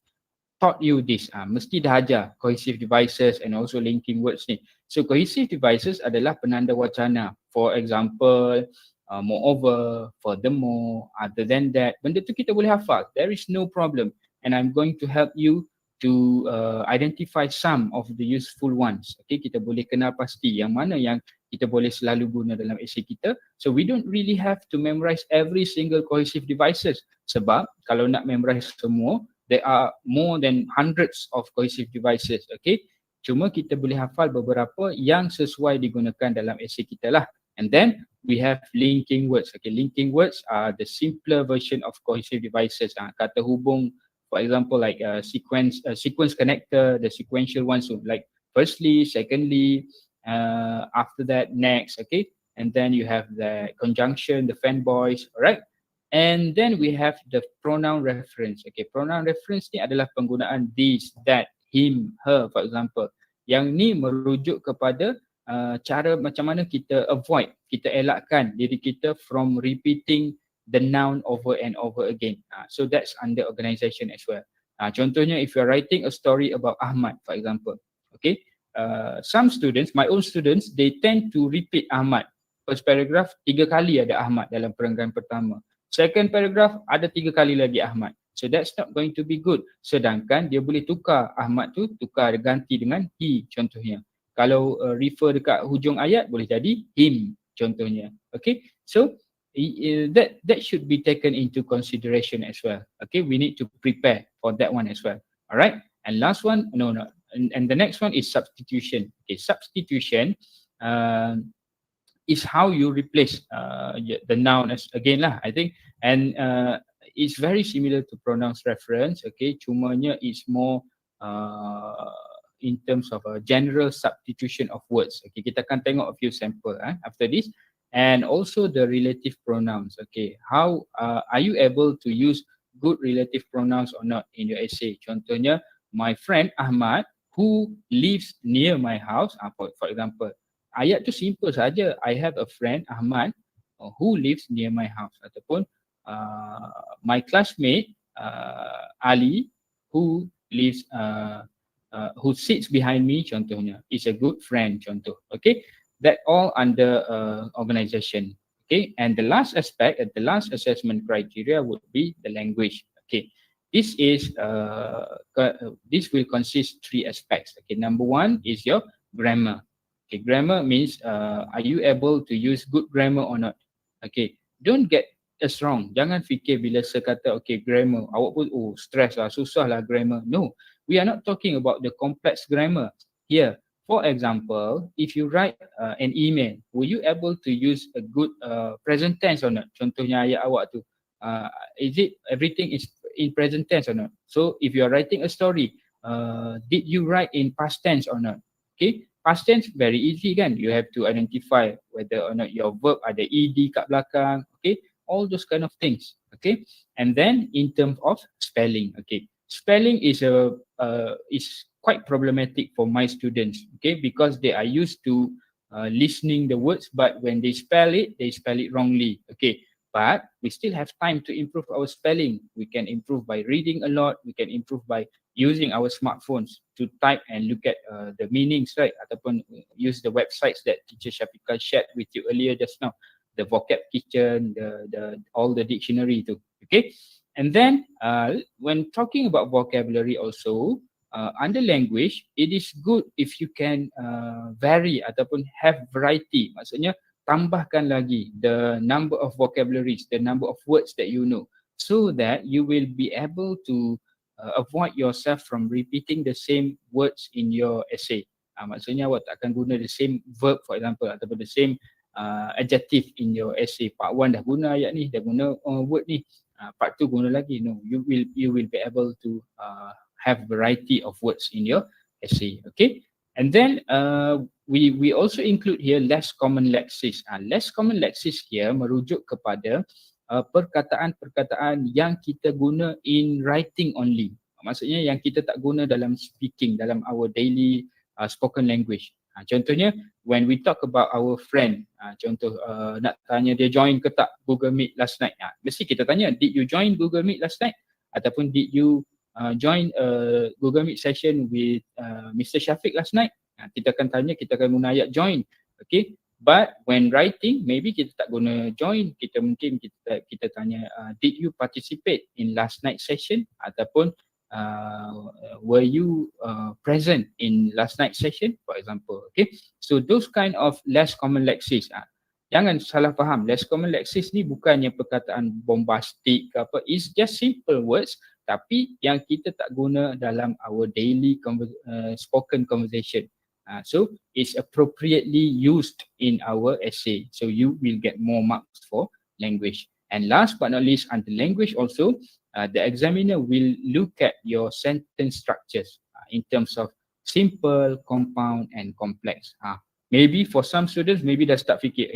taught you this. Mesti dah ajar cohesive devices and also linking words ni. So cohesive devices adalah penanda wacana. For example, moreover, furthermore, other than that. Benda tu kita boleh hafal. There is no problem. And I'm going to help you to identify some of the useful ones. Okay, kita boleh kenal pasti yang mana yang kita boleh selalu guna dalam essay kita. So we don't really have to memorize every single cohesive devices. Sebab kalau nak memorize semua, there are more than hundreds of cohesive devices. Okay, cuma kita boleh hafal beberapa yang sesuai digunakan dalam essay kita lah. And then we have linking words. Okay, linking words are the simpler version of cohesive devices. Kata hubung, for example, like sequence connector, the sequential ones, so like firstly, secondly, after that, next, okay? And then you have the conjunction, the fanboys, alright? And then we have the pronoun reference. Okay, pronoun reference ni adalah penggunaan this, that, him, her, for example. Yang ni merujuk kepada cara macam mana kita avoid, kita elakkan diri kita from repeating the noun over and over again. So that's under organization as well. Contohnya, if you're writing a story about Ahmad, for example, okay, some students, my own students, they tend to repeat Ahmad. First paragraph, 3 kali ada Ahmad dalam perenggan pertama. Second paragraph, ada 3 kali lagi Ahmad. So that's not going to be good. Sedangkan dia boleh tukar Ahmad tu, tukar ganti dengan he contohnya. Kalau refer dekat hujung ayat, boleh jadi him contohnya. Okay, so that should be taken into consideration as well. Okay, we need to prepare for that one as well. All right, and last one, and the next one is substitution. Okay, substitution is how you replace the noun as again lah, I think, and it's very similar to pronoun reference. Okay, cumanya it's more in terms of a general substitution of words. Okay, kita akan tengok a few sample after this. And also the relative pronouns. Okay, how are you able to use good relative pronouns or not in your essay? Contohnya, my friend Ahmad who lives near my house. For example, ayat tu simple saja. I have a friend Ahmad who lives near my house. Ataupun my classmate Ali who lives who sits behind me. Contohnya, is a good friend. Contoh. Okay. That all under organization. Okay, and the last aspect, the last assessment criteria would be the language. Okay, this will consist 3 aspects. Okay, number 1 is your grammar. Okay, grammar means are you able to use good grammar or not? Okay, don't get us wrong. Jangan fikir bila saya kata okay grammar, awak pun stress lah, susah lah grammar. No, we are not talking about the complex grammar here. For example, if you write an email, were you able to use a good present tense or not? Contohnya ayat awak tu, is it everything is in present tense or not? So if you are writing a story, did you write in past tense or not? Okay, past tense very easy kan? You have to identify whether or not your verb ada ed kat belakang. Okay, all those kind of things. Okay, and then in terms of spelling, okay, spelling is quite problematic for my students, okay, because they are used to listening the words, but when they spell it wrongly. Okay, but we still have time to improve our spelling. We can improve by reading a lot. We can improve by using our smartphones to type and look at the meanings, right? Ataupun use the websites that teacher Shafika shared with you earlier just now, the vocab kitchen, the all the dictionary too. Okay, and then when talking about vocabulary also, under language, it is good if you can vary ataupun have variety. Maksudnya tambahkan lagi the number of vocabularies, the number of words that you know, so that you will be able to avoid yourself from repeating the same words in your essay. Maksudnya awak tak akan guna the same verb, for example, ataupun the same adjective in your essay. Part 1 dah guna ayat ni, dah guna word ni. Part 2 guna lagi. No, you will be able to have variety of words in your essay. Okay, and then we also include here less common lexis. Less common lexis here merujuk kepada perkataan-perkataan yang kita guna in writing only. Maksudnya yang kita tak guna dalam speaking, dalam our daily spoken language. Contohnya when we talk about our friend, contoh nak tanya dia join ke tak Google Meet last night, mesti kita tanya, did you join Google Meet last night? Ataupun did you join a Google Meet session with Mr. Shafiq last night. Kita akan tanya, kita akan guna ayat join. Okay. But when writing, maybe kita tak guna join. Kita tanya, did you participate in last night session? Ataupun were you present in last night session, for example. Okay. So those kind of less common lexis. Jangan salah faham, less common lexis ni bukannya perkataan bombastik ke apa. It's just simple words tapi yang kita tak guna dalam our daily spoken conversation. So it's appropriately used in our essay. So you will get more marks for language. And last but not least, under language also, the examiner will look at your sentence structures in terms of simple, compound and complex. Maybe for some students, maybe dah start fikir,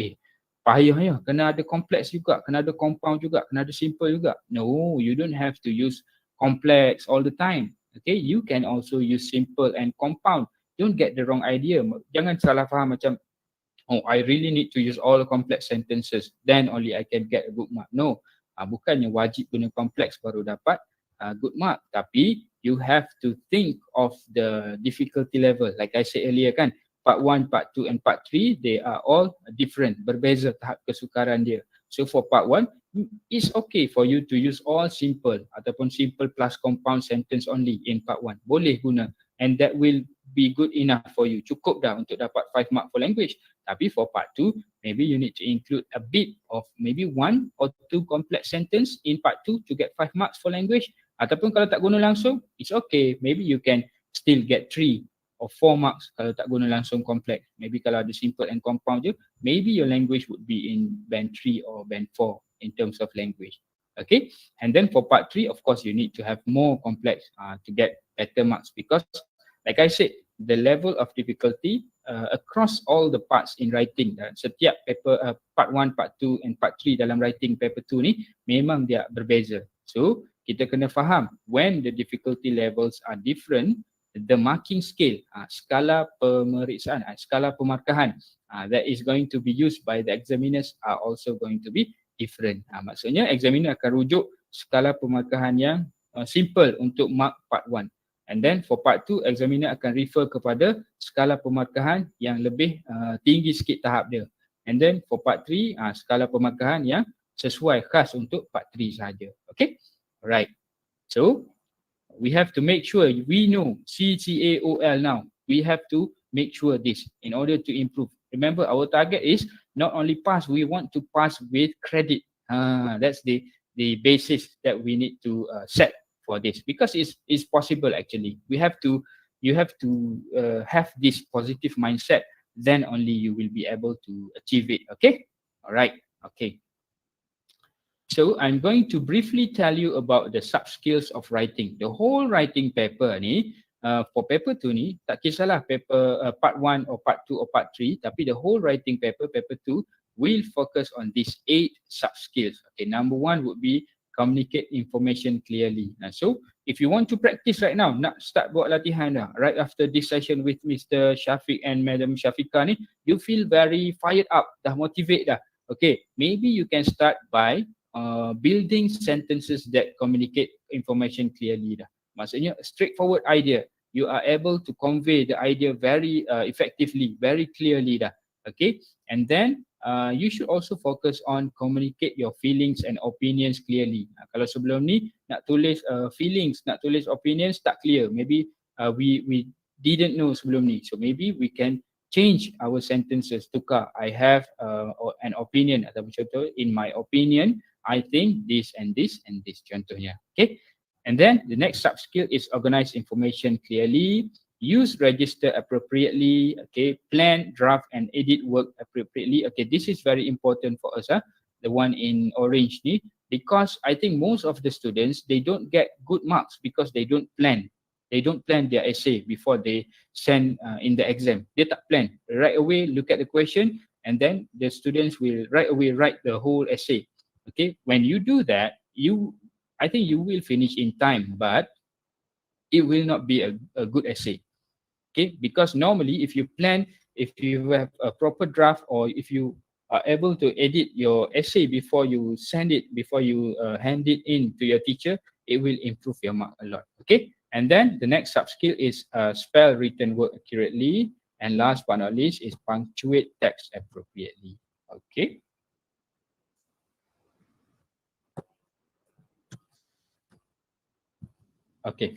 payah ya, kena ada complex juga, kena ada compound juga, kena ada simple juga. No, you don't have to use complex all the time. Okay, you can also use simple and compound. Don't get the wrong idea. Jangan salah faham macam, oh, I really need to use all the complex sentences, then only I can get a good mark. No, bukannya wajib guna complex baru dapat good mark. Tapi you have to think of the difficulty level. Like I said earlier kan, part 1, part 2 and part 3, they are all different, berbeza tahap kesukaran dia. So for part 1, it's okay for you to use all simple ataupun simple plus compound sentence only in part 1. Boleh guna and that will be good enough for you. Cukup dah untuk dapat 5 mark for language. Tapi for part 2, maybe you need to include a bit of maybe 1 or 2 complex sentence in part 2 to get 5 marks for language. Ataupun kalau tak guna langsung, it's okay. Maybe you can still get 3 or 4 marks kalau tak guna langsung complex. Maybe kalau ada simple and compound je, maybe your language would be in band 3 or band 4 in terms of language. Okay, and then for part 3, of course, you need to have more complex to get better marks because like I said, the level of difficulty across all the parts in writing, setiap paper part 1, part 2 and part 3 dalam writing paper 2 ni memang dia berbeza. So, kita kena faham when the difficulty levels are different, the marking scale, skala pemeriksaan, skala pemarkahan that is going to be used by the examiners are also going to be different. Maksudnya examiner akan rujuk skala pemarkahan yang simple untuk mark part 1. And then for part 2, examiner akan refer kepada skala pemarkahan yang lebih tinggi sikit tahap dia. And then for part 3, skala pemarkahan yang sesuai khas untuk part 3 sahaja. Okay, alright. So we have to make sure we know CCAOL now. We have to make sure this in order to improve. Remember, our target is not only pass, we want to pass with credit. That's the basis that we need to set for this because it's possible actually. You have to have this positive mindset, then only you will be able to achieve it. Okay, all right, okay. So I'm going to briefly tell you about the sub-skills of writing. The whole writing paper ni, for paper 2 ni, tak kisahlah paper part 1 or part 2 or part 3, tapi the whole writing paper, paper 2, will focus on these 8 sub-skills. Okay, number 1 would be communicate information clearly. So if you want to practice right now, nak start buat latihan dah, right after this session with Mr. Shafiq and Madam Shafiqah ni, you feel very fired up, dah motivate dah. Okay, maybe you can start by building sentences that communicate information clearly dah. Maksudnya straightforward idea. You are able to convey the idea very effectively, very clearly dah. Okay, and then you should also focus on communicate your feelings and opinions clearly. Kalau sebelum ni nak tulis feelings, nak tulis opinions tak clear. Maybe we didn't know sebelum ni. So maybe we can change our sentences. Tukar, I have an opinion atau contoh, in my opinion, I think this and this and this contohnya. Okay. And then the next sub skill is organize information clearly, use register appropriately, okay, plan, draft and edit work appropriately. Okay, this is very important for us, the one in orange ni, because I think most of the students, they don't get good marks because they don't plan. They don't plan their essay before they send in the exam. They tak plan. Right away look at the question and then the students will right away write the whole essay. Okay, when you do that, I think you will finish in time, but it will not be a good essay. Okay, because normally if you plan, if you have a proper draft or if you are able to edit your essay before you send it, before you hand it in to your teacher, it will improve your mark a lot. Okay, and then the next sub skill is spell written word accurately, and last but not least is punctuate text appropriately. Okay. Okay.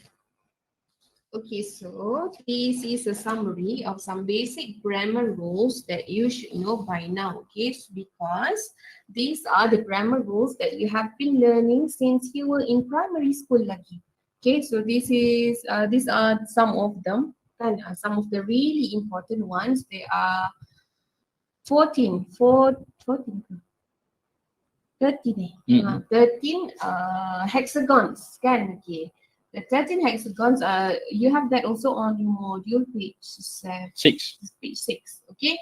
Okay, so this is a summary of some basic grammar rules that you should know by now, okay? Because these are the grammar rules that you have been learning since you were in primary school lagi. Okay, so these are some of them, and some of the really important ones. They are 14 hexagons, kan? Okay. The 13 hexagons, you have that also on your module page 6. Page 6, okay?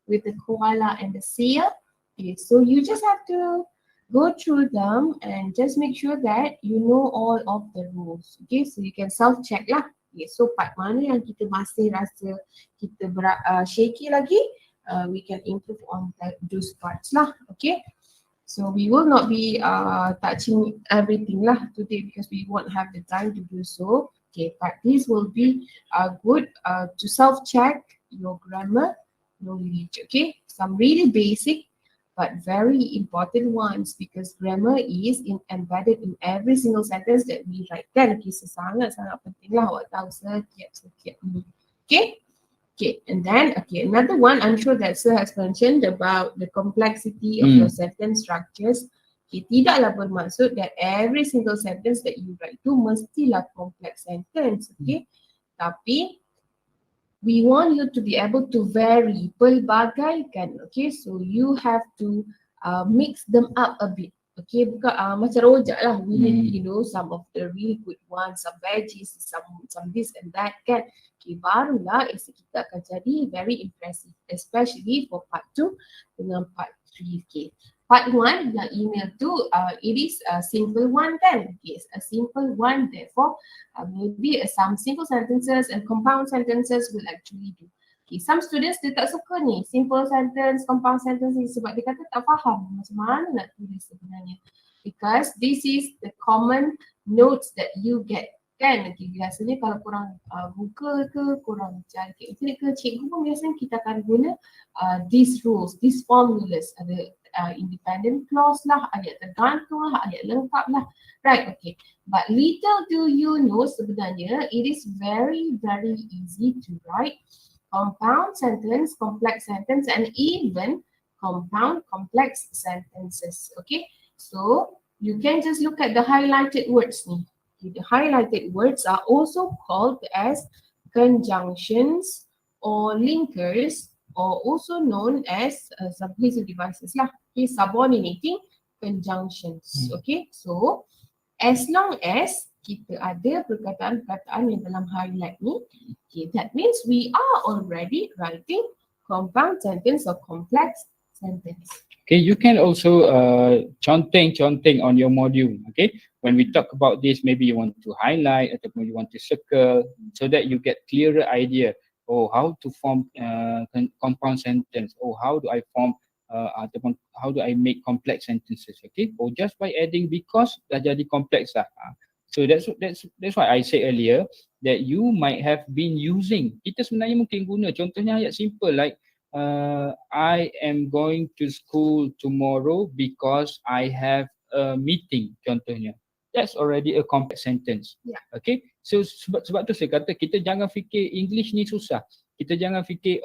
With the koala and the seal. Okay, so you just have to go through them and just make sure that you know all of the rules. Okay, so you can self-check lah. Okay, so part mana yang kita masih rasa kita shaky lagi, we can improve on those parts lah. Okay. So we will not be touching everything lah today because we won't have the time to do so. Okay, but this will be good to self-check your grammar knowledge. Okay, some really basic but very important ones because grammar is embedded in every single sentence that we write. Kan, okay, so sangat-sangat penting lah awak tahu setiap ni. Okay. Okay, and then, okay, another one, I'm sure that Sir has mentioned about the complexity of your sentence structures. Okay, tidaklah bermaksud that every single sentence that you write tu mestilah complex sentence, okay? Tapi, we want you to be able to vary, pelbagaikan, okay? So, you have to mix them up a bit. Okay, bukan macam rojak lah. We need, you know, some of the really good ones, some veggies, some this and that, kan? Okay, barulah essay kita akan jadi very impressive, especially for part 2 dengan part 3. Okay, part 1 yang email tu, it is a simple one, kan? Okay, a simple one. Therefore, maybe some simple sentences and compound sentences will actually do. Okay, some students dia tak suka ni simple sentence, compound sentence ni sebab dia kata tak faham macam mana nak tulis sebenarnya. Because this is the common notes that you get, kan? Okay, biasanya kalau korang buka ke, korang cari ke internet ke, cikgu pun biasanya kita akan guna these rules, these formulas, ada independent clause lah, ayat tergantung lah, ayat lengkap lah, right? Okay, but little do you know sebenarnya it is very easy to write compound sentence, complex sentence, and even compound complex sentences. Okay, so you can just look at the highlighted words. The highlighted words are also called as conjunctions or linkers, or also known as subhasive devices lah. Okay, subordinating conjunctions. Okay, so as long as kita ada perkataan-perkataan yang dalam highlight ni, okay, that means we are already writing compound sentence or complex sentence. Okay, you can also conteng on your module. Okay, when we talk about this, maybe you want to highlight ataupun you want to circle so that you get clearer idea. Oh, how to form compound sentence. Oh, how do I form ataupun how do I make complex sentences? Okay, or just by adding because dah jadi complex lah. So that's why I said earlier that you might have been using. Kita sebenarnya mungkin guna contohnya ayat simple like I am going to school tomorrow because I have a meeting contohnya. That's already a complex sentence. Yeah. Okay. So sebab tu saya kata kita jangan fikir English ni susah. Kita jangan fikir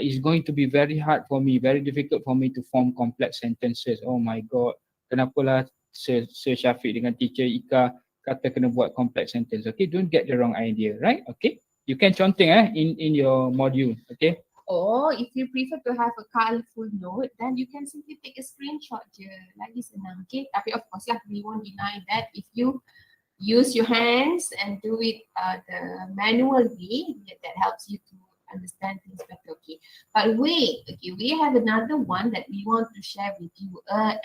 it's going to be very hard for me, very difficult for me to form complex sentences. Oh my God, kenapalah Sir Syafiq dengan teacher Ika kata kena buat complex sentence. Okay, don't get the wrong idea, right? Okay, you can conteng in your module. Okay. Or if you prefer to have a colorful note, then you can simply take a screenshot je. Lagi senang. Okay, tapi of course lah, we won't deny that if you use your hands and do it the manual way, that helps you to understand things better. Okay, but wait, okay, we have another one that we want to share with you,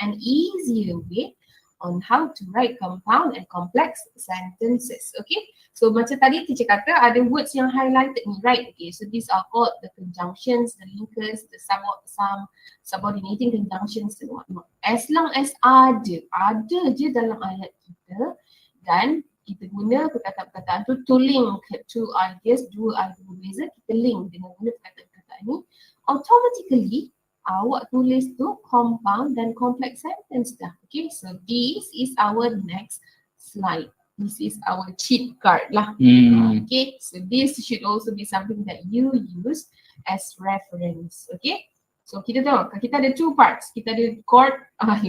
an easier way on how to write compound and complex sentences. Okay, so macam tadi teacher kata ada words yang highlighted ni, right? Okay, so these are called the conjunctions, the linkers, the subordinating conjunctions and whatnot. As long as ada je dalam ayat kita, Dan kita guna perkataan-perkataan tu to link two ideas, dua idea berbeza, kita link dengan guna perkataan-perkataan ni. Automatically, awak tulis tu compound dan complex sentence dah. Okay, so this is our next slide. This is our cheat card lah. Okay, so this should also be something that you use as reference. Okay, so kita tengok, kita ada two parts. Kita ada chord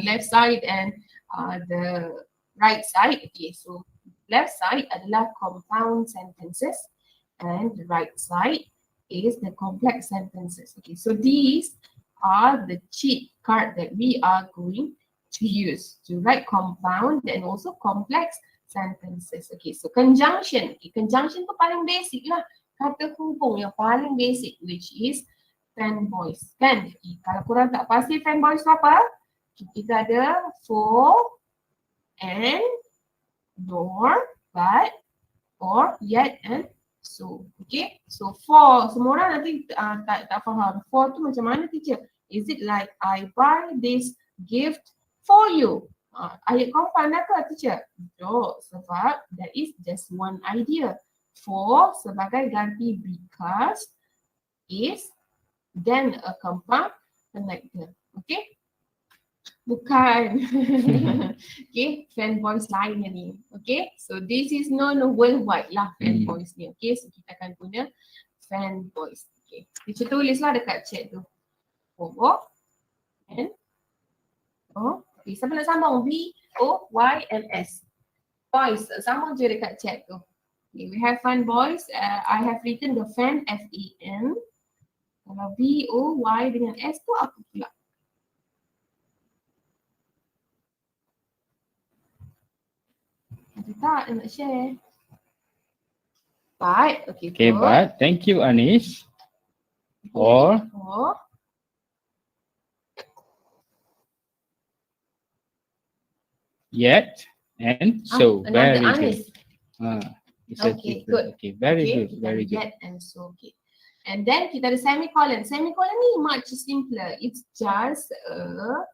left side and the right side. Okay, so left side adalah compound sentences and the right side is the complex sentences. Okay, so these are the cheat card that we are going to use to write compound and also complex sentences. Okay, so conjunction. Okay, conjunction tu paling basic lah. Kata hubung yang paling basic, which is fanboys. Kan? Okay, kalau korang tak pasti fanboys apa? Kita ada for, and, nor, but, or, yet, and so. Okay, so for, semua orang nanti tak faham. For tu macam mana, teacher? Is it like I buy this gift for you? Ayat compound ke, teacher? No, sebab that is just one idea. For sebagai ganti because is, then a compound connector. Okay? Bukan. Okay, fanboys lain ni. Okay, so this is known worldwide lah, fanboys ni. Okay, so kita akan guna fanboys. Okay, teacher tulislah dekat chat tu. O, N, O. Okay, siapa nak sambung? V, O, Y, and S. Boys, sambung je dekat chat tu. Okay, we have fun boys. I have written the fan, F-E-N. Kalau V, O, Y dengan S tu apa pula? Ada tak nak share? But, okay, Okay, but thank you Anis for yet and so. Very good. Okay, good. Okay, very good, very good. Yet and so, okay. And then kita ada semicolon. Semicolon ni much simpler. It's just a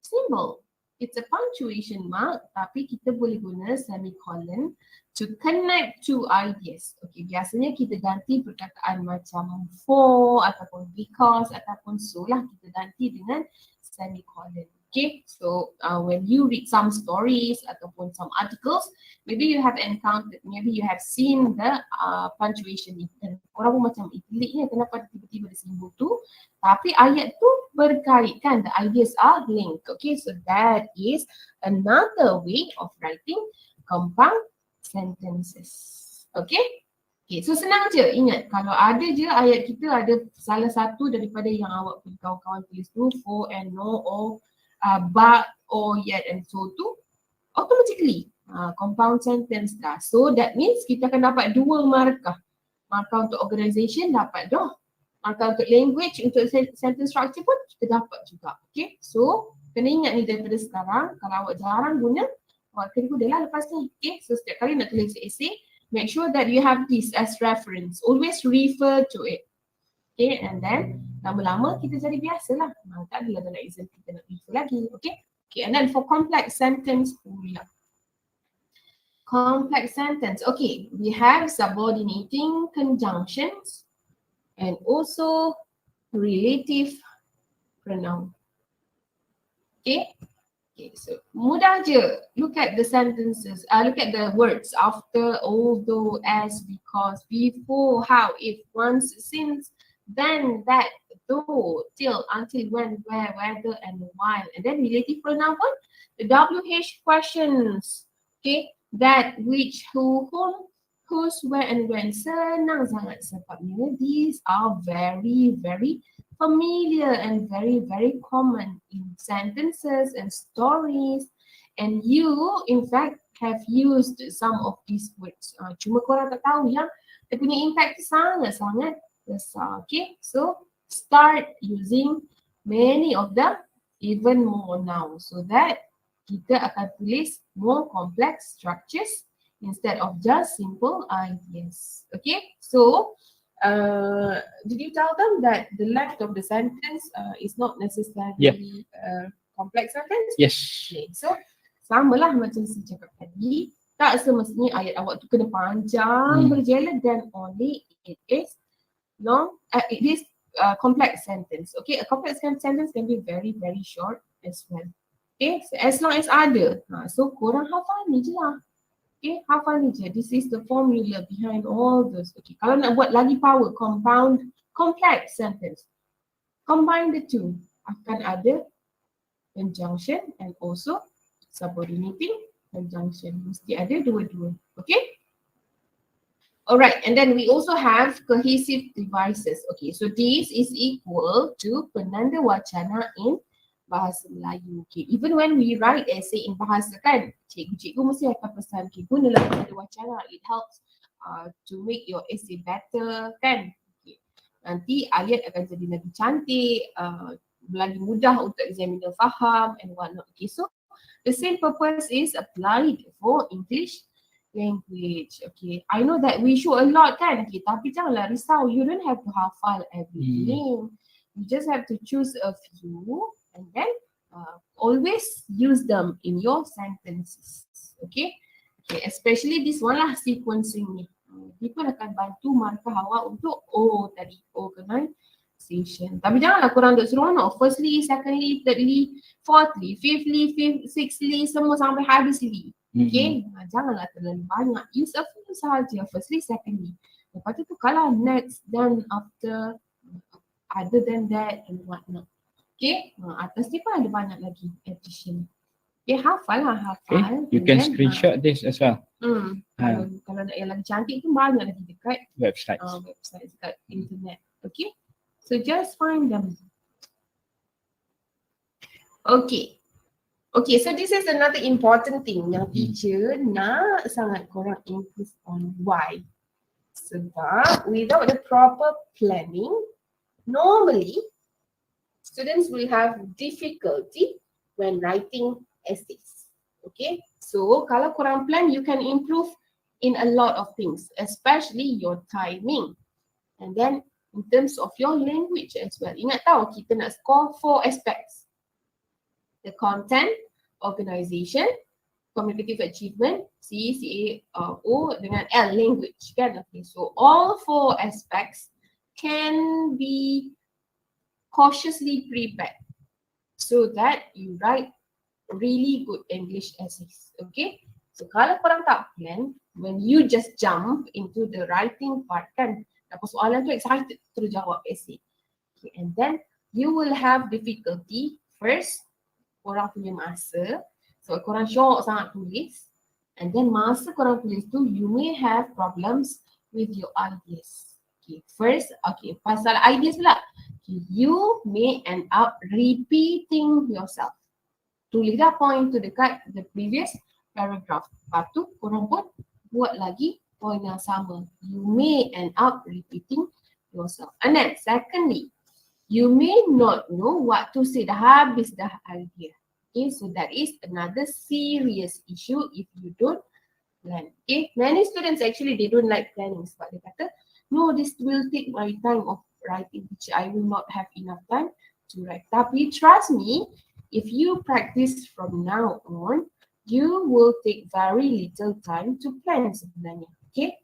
symbol. It's a punctuation mark, tapi kita boleh guna semicolon to connect two ideas. Okay, biasanya kita ganti perkataan macam for ataupun because ataupun so lah, kita ganti dengan semicolon. Okay, so when you read some stories ataupun some articles, maybe you have encountered, maybe you have seen the punctuation ni. Dan korang pun macam, peliknya kenapa tiba-tiba ada simbol tu. Tapi ayat tu berkaitan, the ideas are linked. Okay, so that is another way of writing compound sentences. Okay? Okay, so senang je. Ingat, kalau ada je ayat kita ada salah satu daripada yang awak punya kawan-kawan tulis tu, for and no, or but, or yet and so tu, automatically compound sentence dah. So that means kita akan dapat dua markah. Markah untuk organisation dapat dah. Markah untuk language, untuk sentence structure pun kita dapat juga. Okay, so kena ingat ni daripada sekarang. Kalau awak jarang guna, awak kena guna lah lepas ni. Okay, so setiap kali nak tulis essay, make sure that you have this as reference. Always refer to it. Okay, and then lama-lama kita jadi biasa lah. Tak adalah dalam exam kita nak refer lagi. Okay, okay, and then for complex sentence pula. Complex sentence. Okay, we have subordinating conjunctions and also relative pronoun. Okay, okay, so mudah je. Look at the sentences, look at the words after, although, as, because, before, how, if, once, since, then, that, though, till, until, when, where, whether, and while. And then relative pronoun pun, the WH questions. Okay, that, which, who, whom, whose, where, and when. Senang sangat sebabnya these are very, very familiar and very, very common in sentences and stories. And you, in fact, have used some of these words. Cuma korang tak tahu yang dia punya impact sangat-sangat besar. Okay, so start using many of them, even more now, so that kita akan tulis more complex structures instead of just simple ideas. Okay, so did you tell them that the length of the sentence is not necessarily complex sentence? Yes. Okay, so samalah macam saya cakap tadi, Tak semestinya ayat awak tu kena panjang berjela, then only it is long, it is complex sentence. Okay, a complex sentence can be very very short as well. Okay, so as long as ada, so korang hafal ni je lah. Okay, hafal ni je. This is the formula behind all those. Okay, kalau nak buat lagi power, compound complex sentence, combine the two, akan ada conjunction and also subordinating conjunction. Mesti ada dua-dua. Okay. Alright, and then we also have cohesive devices. Okay, so this is equal to penanda wacana in bahasa Melayu. Okay, even when we write essay in bahasa kan, cikgu mesti akan pesan, okay, gunalah penanda wacana. It helps to make your essay better kan. Okay. Nanti ayat akan jadi lebih cantik, lagi mudah untuk examiner faham and whatnot. Okay, so the same purpose is applied for English language. Okay, I know that we show a lot kan. Okay, tapi janganlah risau. You don't have to hafal everything. You just have to choose a few and then always use them in your sentences. Okay, okay, especially this one lah, sequencing ni. People akan bantu markah awak untuk tadi organization. Tapi janganlah korang duk suruh no, firstly, secondly, thirdly, fourthly, fifthly, sixthly, semua sampai habisly. Okay, janganlah terlalu banyak. Use a few sahaja, firstly, secondly. Lepas tu kalau next, then after, other than that and whatnot. Okay, atas ni pun ada banyak lagi addition. Okay, hafal lah, hafal. Okay, you can screenshot this as well. Kalau nak yang lagi cantik tu banyak lagi dekat website dekat internet. Okay, so just find them. Okay. Okay, so this is another important thing yang teacher nak sangat korang insist on. Why? Sebab without the proper planning, normally students will have difficulty when writing essays. Okay, so kalau korang plan, you can improve in a lot of things, especially your timing. And then in terms of your language as well. Ingat tau, kita nak score 4 aspects. The content, organization, communicative achievement, C, O dengan L, language kan. Okay, so all 4 aspects can be cautiously prepared so that you write really good English essays. Okay, so kalau korang tak plan, when you just jump into the writing part kan, dapat soalan tu excited terus jawab essay. Okay, and then you will have difficulty first. Korang punya masa, so korang syok sangat tulis, and then masa korang tulis tu, you may have problems with your ideas. Okay, first, okay, pasal ideas pula, okay, you may end up repeating yourself. Tulislah point tu dekat the previous paragraph, lepas tu korang pun buat lagi point yang sama. You may end up repeating yourself. And then secondly, you may not know what to say. Dah habis dah idea. Okay, so that is another serious issue if you don't plan. Okay, many students actually they don't like planning sebab dia kata, no, this will take my time of writing which I will not have enough time to write. Tapi trust me, if you practice from now on, you will take very little time to plan sebenarnya. Okay,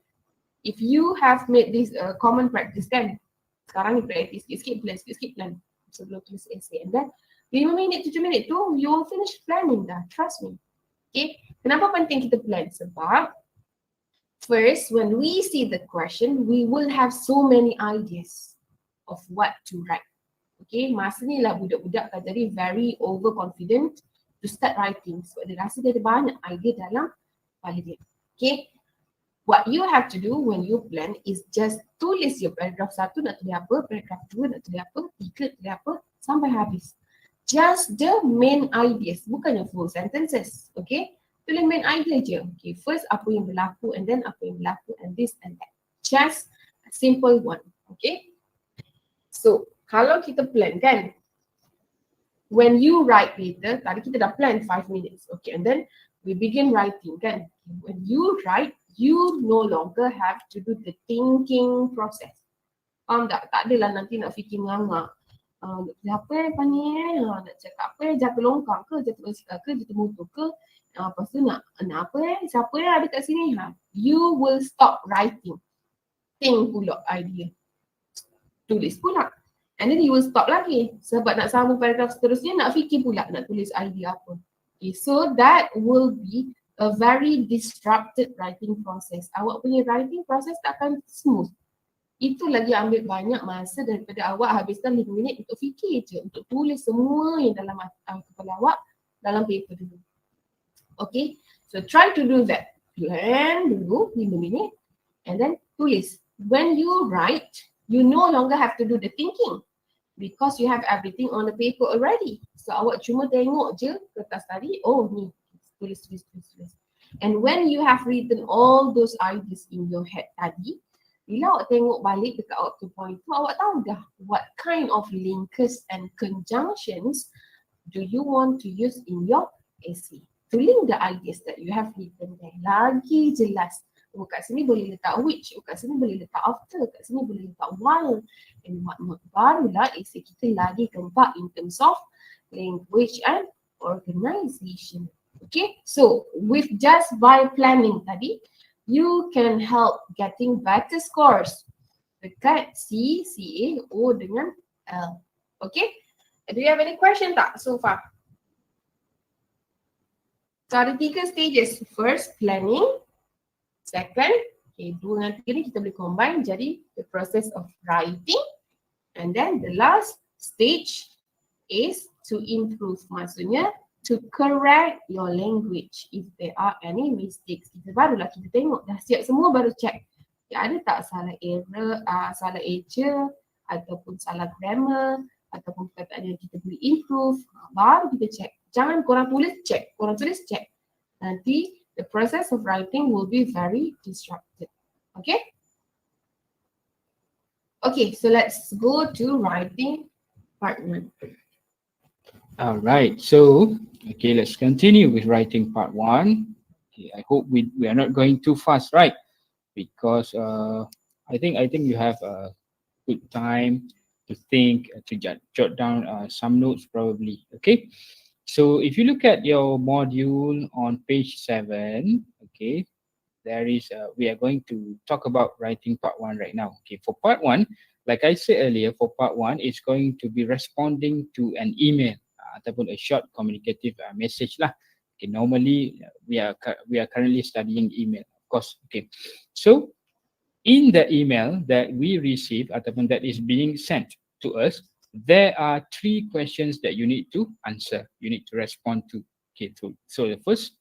if you have made this common practice kan, sekarang ni practice sikit-sikit plan sebelum tulis essay, and then 5 minit, 7 minit tu you will finish planning dah, trust me. Okay, kenapa penting kita plan? Sebab first, when we see the question, we will have so many ideas of what to write. Okay, masa ni lah budak-budak kan jadi very overconfident to start writing sebab dia rasa dia ada banyak idea dalam kepala dia. Okay, what you have to do when you plan is just tulis your paragraph 1 nak tulis apa, paragraph 2 nak tulis apa, 3 tulis apa, sampai habis. Just the main ideas, bukannya full sentences. Okay, tulis main idea je. Okay, first apa yang berlaku and then apa yang berlaku and this and that. Just a simple one. Okay, so kalau kita plan kan, when you write later, tadi kita dah plan 5 minutes. Okay, and then we begin writing kan. When you write, you no longer have to do the thinking process. Faham tak? Tak adalah nanti nak fikir nganga. Nak apa panggil nak cakap apa, jatuh longkang ke, jatuh basikal ke, jatuh motor ke, Lepas tu nak apa siapa yang ada kat sini, you will stop writing, think pula idea, tulis pula, and then you will stop lagi sebab nak sambung paragraf seterusnya, nak fikir pula nak tulis idea apa. Okay, so that will be a very disrupted writing process. Awak punya writing process takkan smooth. Itu lagi ambil banyak masa daripada awak habiskan 5 minit untuk fikir je, untuk tulis semua yang dalam kepala awak dalam paper dulu. Okay, so try to do that. Plan dulu 5 minit and then tulis. When you write, you no longer have to do the thinking because you have everything on the paper already. So awak cuma tengok je kertas tadi, oh ni, tulis. And when you have written all those ideas in your head tadi, bila awak tengok balik dekat awak tu point tu, awak tahu dah what kind of linkers and conjunctions do you want to use in your essay to link the ideas that you have written there. Lagi jelas. Oh, kat sini boleh letak which, kat sini boleh letak after, kat sini boleh letak while, and whatnot. Barulah essay kita lagi keempat in terms of language and organization. Okay, so with just by planning tadi, you can help getting better scores dekat C, CA, O dengan L. Okay, do you have any question tak so far? So ada 3 stages. First, planning. Second, okay, 2 dengan 3 ni kita boleh combine jadi the process of writing. And then the last stage is to improve. Maksudnya to correct your language if there are any mistakes. Kita barulah kita tengok dah siap semua, baru check. Ya, ada tak salah error, salah eja ataupun salah grammar ataupun perkataan yang kita boleh improve. Baru kita check. Jangan korang tulis check, korang tulis check. Nanti the process of writing will be very disrupted. Okay? Okay, so let's go to writing part 1. All right, so okay, let's continue with writing part 1. Okay, I hope we are not going too fast, right? Because I think you have a good time to think, to jot down some notes probably. Okay, so if you look at your module on page 7, okay, there is we are going to talk about writing part 1 right now. Okay, for part 1, like I said earlier, for part 1 it's going to be responding to an email ataupun a short communicative message lah. Okay, normally we are currently studying email, of course. Okay, so in the email that we receive ataupun that is being sent to us, there are 3 questions that you need to answer. You need to respond to. Okay, so the first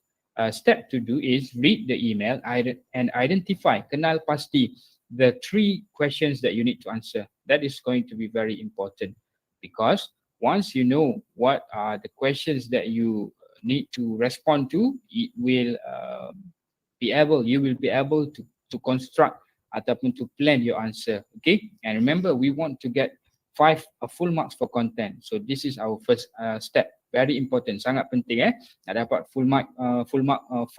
step to do is read the email and identify, kenal pasti the 3 questions that you need to answer. That is going to be very important because once you know what are the questions that you need to respond to, it will you will be able to construct ataupun to plan your answer. Okay, and remember we want to get 5 full marks for content. So this is our first step. Very important, sangat penting nak dapat full mark 5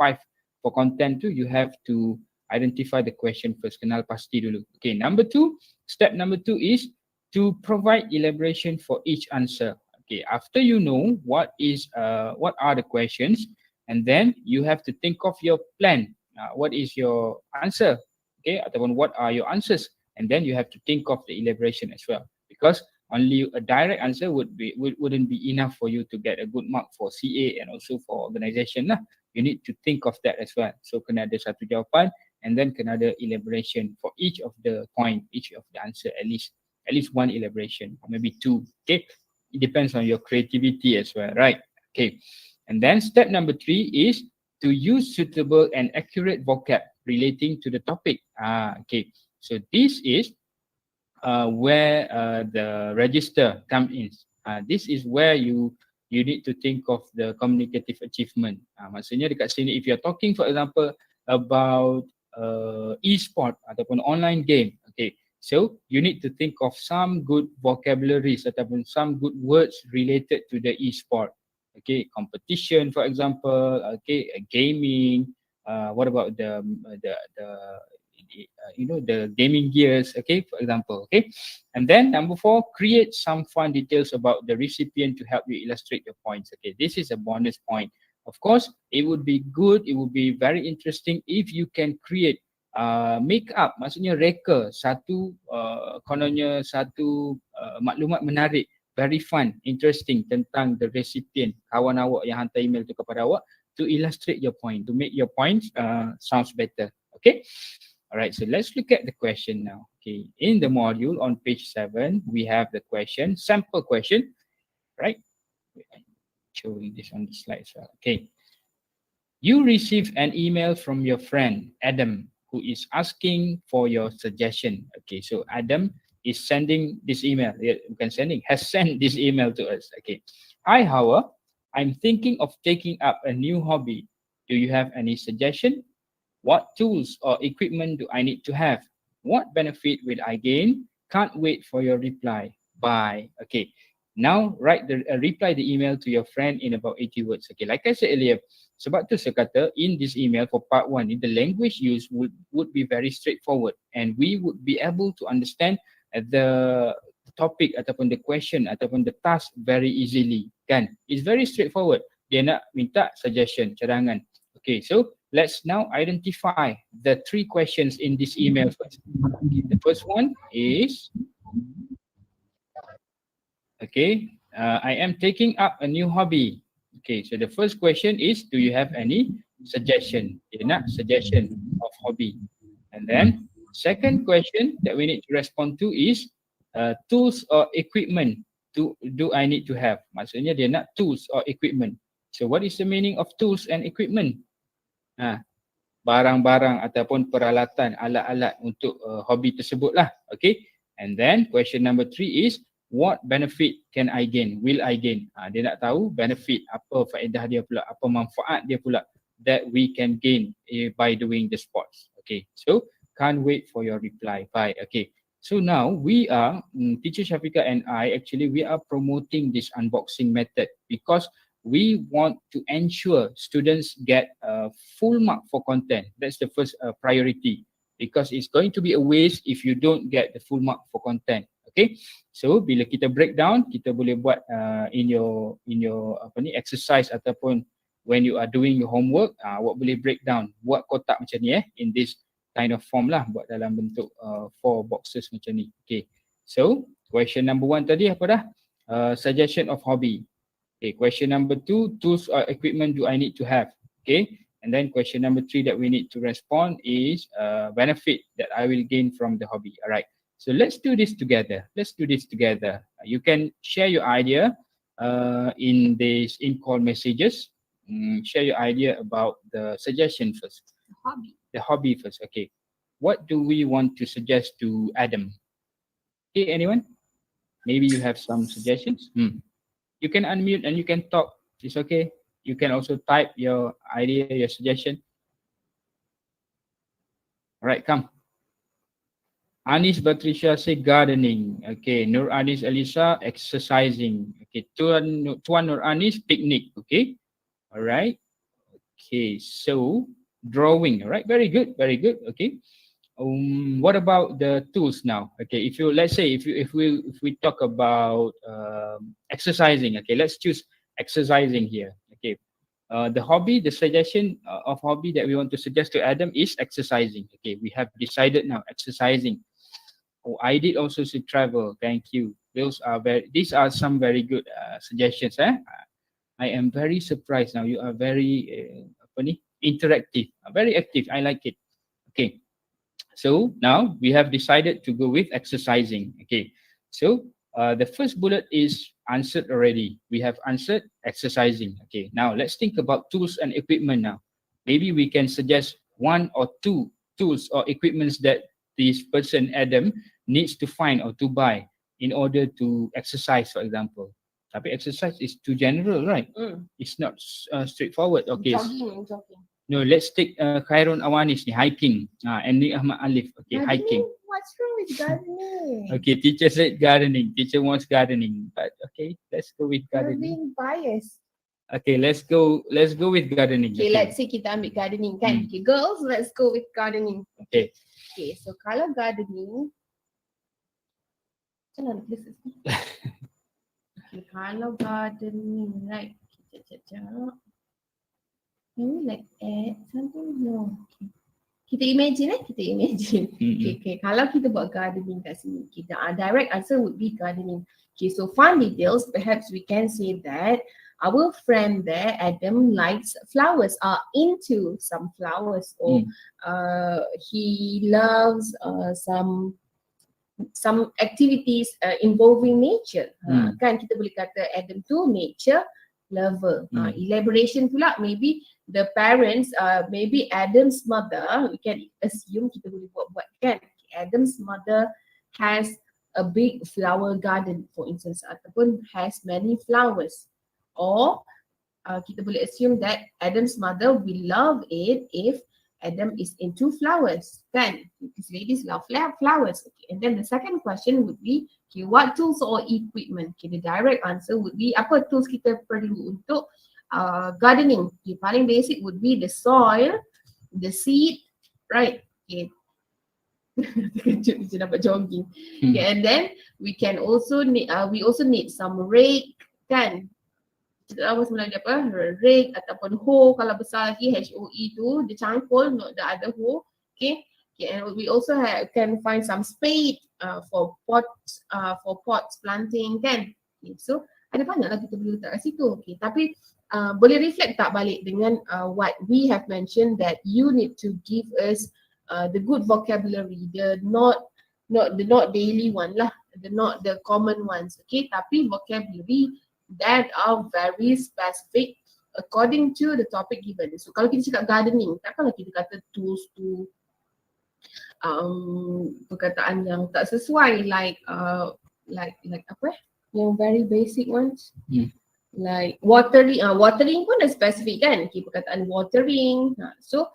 for content tu, you have to identify the question first, kenal pasti dulu. Okay, step number 2 is to provide elaboration for each answer. Okay, after you know what are the questions, and then you have to think of your plan. What is your answer? Okay, ataupun what are your answers? And then you have to think of the elaboration as well, because only a direct answer wouldn't be enough for you to get a good mark for CA and also for organization lah. You need to think of that as well. So kena ada satu jawapan and then kena ada elaboration for each of the point, each of the answer, at least 1 elaboration or maybe 2. Okay, it depends on your creativity as well, right? Okay, and then step number 3 is to use suitable and accurate vocab relating to the topic. Okay, so this is where the register comes in. This is where you need to think of the communicative achievement. Maksudnya dekat sini, if you're talking for example about e-sport ataupun online game, okay, so you need to think of some good vocabularies ataupun some good words related to the e-sport. Okay, competition for example, okay, gaming, what about the gaming gears, okay, for example. Okay, and then number 4, create some fun details about the recipient to help you illustrate your points. Okay, this is a bonus point. Of course, it would be good, it would be very interesting if you can create make up, maksudnya reka satu kononnya satu maklumat menarik, very fun, interesting tentang the recipient, kawan awak yang hantar email tu kepada awak, to illustrate your point, to make your points sounds better. Okay. Alright, so let's look at the question now. Okay, in the module on page 7, we have the question, sample question, right? I'm showing this on the slide as well. Okay. You receive an email from your friend, Adam, who is asking for your suggestion. Okay, so Adam is sending this email. Has sent this email to us. Okay. Hi, Hawa. I'm thinking of taking up a new hobby. Do you have any suggestion? What tools or equipment do I need to have? What benefit will I gain? Can't wait for your reply. Bye. Okay. Now reply the email to your friend in about 80 words. Okay. Like I said earlier, sebab tu saya kata in this email for part 1, the language used would be very straightforward, and we would be able to understand the topic ataupun the question ataupun the task very easily. Kan? It's very straightforward. Dia nak minta suggestion, cadangan. Okay, so let's now identify the 3 questions in this email first. Okay, the first one is, okay, I am taking up a new hobby. Okay, so the first question is, do you have any suggestion? Dia nak suggestion of hobby. And then second question that we need to respond to is tools or equipment do I need to have? Maksudnya dia nak tools or equipment. So what is the meaning of tools and equipment? Barang-barang ataupun peralatan, alat-alat untuk hobi tersebut lah. Okay. And then question number 3 is, what benefit can I gain? Will I gain? Dia nak tahu benefit, apa faedah dia pula, apa manfaat dia pula that we can gain by doing the sports. Okay. So can't wait for your reply. Bye. Okay. So now we are, Teacher Shafiqah and I, actually we are promoting this unboxing method because we want to ensure students get a full mark for content. That's the first priority, because it's going to be a waste if you don't get the full mark for content. Okay, so bila kita break down, kita boleh buat in your apa ni exercise ataupun when you are doing your homework, awak boleh break down, buat kotak macam ni in this kind of form lah, buat dalam bentuk 4 boxes macam ni. Okay, so question number 1 tadi apa dah? Suggestion of hobby. Okay, question number 2, tools or equipment do I need to have? Okay, and then question number 3 that we need to respond is benefit that I will gain from the hobby. All right, so let's do this together. You can share your idea in this in-call messages. Share your idea about the suggestion first. The hobby first. Okay, what do we want to suggest to Adam? Okay, anyone? Maybe you have some suggestions. You can unmute and you can talk. It's okay. You can also type your idea, your suggestion. All right, come. Anis Batrisha say gardening. Okay, Nur Anis Elisa exercising. Okay, Tuan Nur Anis picnic. Okay, all right. Okay, so drawing. All right, very good, very good. Okay. What about the tools now? Okay, if you let's say if we talk about exercising, okay, let's choose exercising here. Okay, the hobby, the suggestion of hobby that we want to suggest to Adam is exercising. Okay, we have decided now exercising. Oh, I did also say travel. Thank you. These are some very good suggestions. I am very surprised now. You are very interactive, very active. I like it. Okay. So now we have decided to go with exercising. Okay, so the first bullet is answered already. We have answered exercising. Okay, now let's think about tools and equipment now. Maybe we can suggest 1 or 2 tools or equipments that this person, Adam, needs to find or to buy in order to exercise, for example. Tapi exercise is too general, right? It's not straightforward. Okay. Jogging. No, let's take Khairun Awanis ni, hiking. And ni Ahmad Alif. Okay, hiking. What's wrong with gardening? Okay, teacher said gardening. Teacher wants gardening. But okay, let's go with gardening. You're being biased. Okay, let's go with gardening. Okay, let's say kita ambil gardening kan. Okay, girls, let's go with gardening. Okay. Okay, so kalau gardening, macam mana places ni? Okay, kalau gardening, right. Sekejap. Can we like add something? No. Okay. Kita imagine kita imagine. Okay, kalau kita buat gardening kat sini, kita direct answer would be gardening. Okay, so fun details, perhaps we can say that our friend there, Adam, likes flowers, are into some flowers, or he loves some activities involving nature. Kan kita boleh kata Adam tu nature lover. Elaboration pula, maybe the parents, maybe Adam's mother, we can assume, kita boleh buat kan, Adam's mother has a big flower garden, for instance, ataupun has many flowers, or kita boleh assume that Adam's mother will love it if Adam is into flowers, kan? Because ladies love flowers. Okay. And then the second question would be, okay, what tools or equipment? Okay, the direct answer would be, apa tools kita perlu untuk gardening? Okay, paling basic would be the soil, the seed, right? Okay. Dia dapat jogging. Okay, and then we can also need, we also need some rake, kan? Apa sebenarnya apa? Rake ataupun hoe kalau besar lagi, HOE tu, the cangkul, not the other hoe. Okay. Okay, and we also can find some spade for pots planting, kan? Okay, so ada banyak lah kita boleh letak kat situ. Okay, tapi boleh reflect tak balik dengan what we have mentioned, that you need to give us the good vocabulary, the not daily one lah, not the common ones. Okay, tapi vocabulary that are very specific according to the topic given. So kalau kita cakap gardening, takkanlah kita kata tools to perkataan yang tak sesuai, like apa yang very basic ones, like watering. Watering pun dah specific kan, okay, perkataan watering. So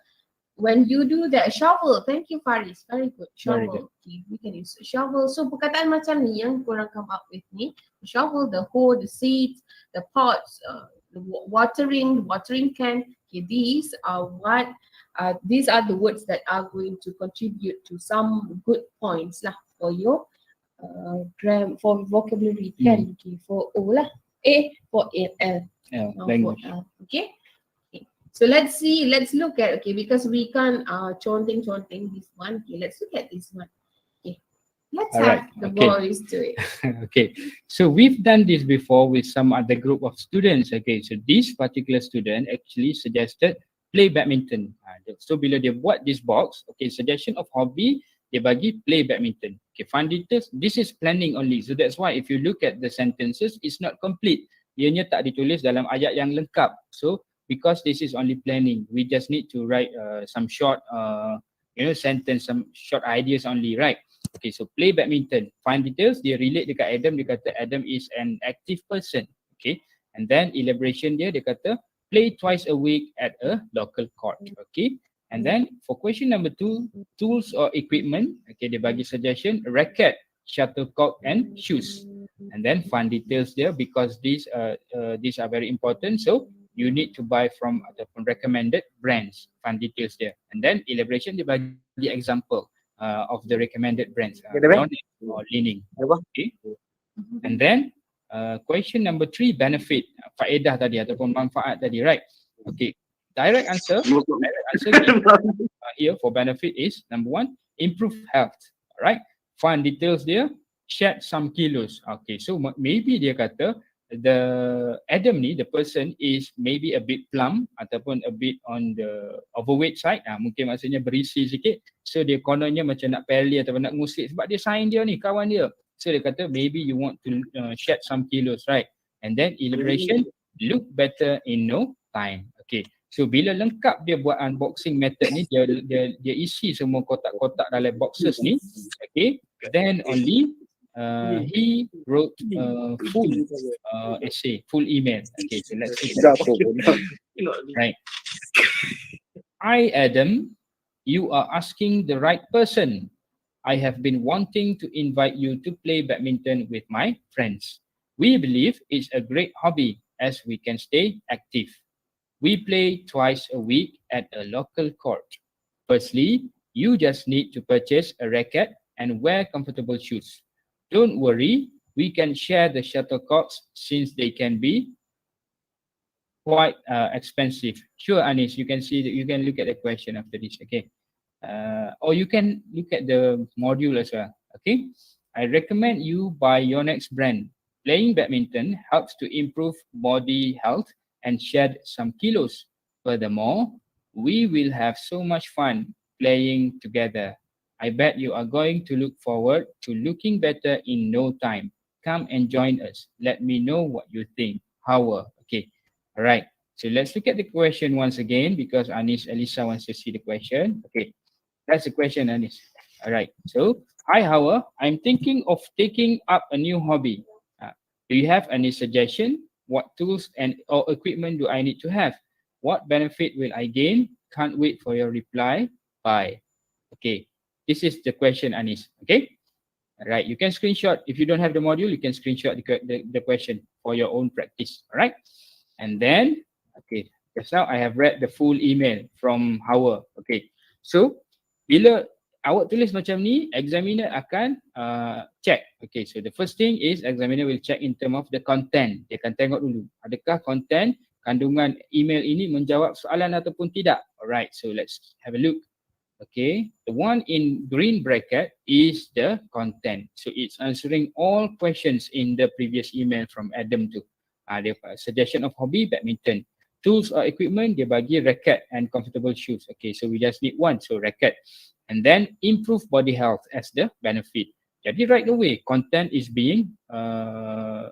when you do that, shovel, thank you Faris, very good, shovel. Okay, we can use shovel. So perkataan macam ni yang korang come up with ni, the shovel, the hoe, the seeds, the pots, the watering can. Okay, these are the words that are going to contribute to some good points lah for your for vocabulary kan. Okay, for O lah, A for L, language. Okay. So let's look at, okay, because we can't chonting this one. Okay, let's look at this one. Okay, let's have the boys do it. Okay, so we've done this before with some other group of students. Okay, so this particular student actually suggested play badminton. So bila dia buat this box, okay, suggestion of hobby, dia bagi play badminton. Okay, fun details, this is planning only. So that's why if you look at the sentences, it's not complete. Ianya tak ditulis dalam ayat yang lengkap. So because this is only planning, we just need to write some short sentence, some short ideas only, right? Okay, so play badminton. Fun details, dia relate dekat Adam, dia kata Adam is an active person. Okay, and then elaboration dia kata play twice a week at a local court. Okay, and then for question number 2, tools or equipment, okay, dia bagi suggestion racket, shuttlecock and shoes. And then fun details there, because these are very important, so you need to buy from ataupun recommended brands. Fun details there. And then elaboration, dia bagi example of the recommended brands, or leaning. Okay. And then question number 3, benefit, faedah tadi ataupun manfaat tadi, right? Okay, direct answer here for benefit is number 1, improve health. Alright, fun details there, shed some kilos. Okay, so maybe dia kata the Adam ni, the person is maybe a bit plump ataupun a bit on the overweight side, mungkin maksudnya berisi sikit, so dia kononnya macam nak pelly ataupun nak ngusik sebab dia sign dia ni, kawan dia, so dia kata maybe you want to shed some kilos, right? And then elaboration, look better in no time. Okay, so bila lengkap dia buat unboxing method ni, dia isi semua kotak-kotak dalam boxes ni, okay, then only he wrote full essay, full email. Okay, so let's see. Right. Hi Adam, you are asking the right person. I have been wanting to invite you to play badminton with my friends. We believe it's a great hobby as we can stay active. We play twice a week at a local court. Firstly, you just need to purchase a racket and wear comfortable shoes. Don't worry, we can share the shuttlecocks since they can be quite expensive. Sure, Anis, you can see that you can look at the question after this. Okay. Or you can look at the module as well. Okay. I recommend you buy your next brand. Playing badminton helps to improve body health and shed some kilos. Furthermore, we will have so much fun playing together. I bet you are going to look forward to looking better in no time. Come and join us. Let me know what you think. How? Okay. All right. So let's look at the question once again because Anis Elisa wants to see the question. Okay. That's the question, Anis. All right. So, hi, Hawa. I'm thinking of taking up a new hobby. Do you have any suggestion? What tools and or equipment do I need to have? What benefit will I gain? Can't wait for your reply. Bye. Okay. This is the question, Anis. Okay. All right. You can screenshot. If you don't have the module, you can screenshot the question for your own practice. All right. And then, okay. Just now I have read the full email from Hawa. Okay. So, bila awak tulis macam ni, examiner akan check. Okay, so the first thing is examiner will check in term of the content. Dia akan tengok dulu, adakah content kandungan email ini menjawab soalan ataupun tidak. Alright, so let's have a look. Okay, the one in green bracket is the content. So it's answering all questions in the previous email from Adam tu. Dia suggestion of hobby, badminton. Tools or equipment, dia bagi racket and comfortable shoes. Okay, so we just need one, so racket. And then improve body health as the benefit. Jadi right away, content is being, the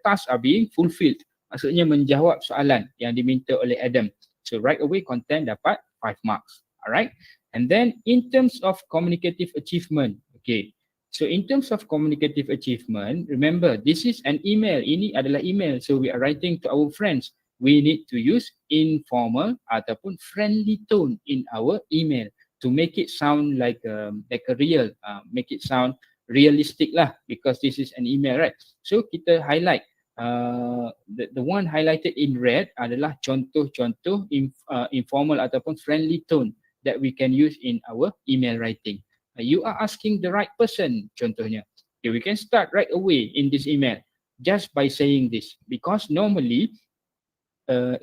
tasks are being fulfilled. Maksudnya menjawab soalan yang diminta oleh Adam. So right away, content dapat 5 marks. Alright. And then in terms of communicative achievement, okay. So in terms of communicative achievement, remember this is an email. Ini adalah email. So we are writing to our friends. We need to use informal ataupun friendly tone in our email to make it sound like a real, make it sound realistic lah because this is an email, right? So kita highlight the one highlighted in red adalah contoh-contoh informal ataupun friendly tone that we can use in our email writing. You are asking the right person, contohnya. Okay, we can start right away in this email just by saying this because normally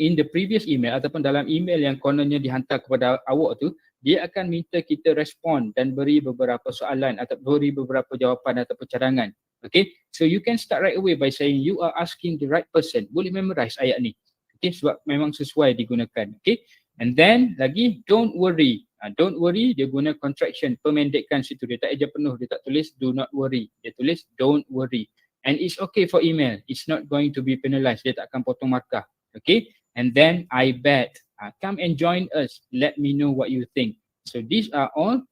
in the previous email ataupun dalam email yang kononnya dihantar kepada awak tu, dia akan minta kita respon dan beri beberapa soalan atau beri beberapa jawapan ataupun cadangan. Okay, so you can start right away by saying you are asking the right person. Boleh memorize ayat ni. Okay, sebab memang sesuai digunakan. Okay, and then lagi don't worry. Don't worry, dia guna contraction, pemendekan situ. Dia tak eja penuh, dia tak tulis do not worry. Dia tulis don't worry. And it's okay for email. It's not going to be penalized. Dia tak akan potong markah. Okay, and then I bet. Come and join us. Let me know what you think. So these are all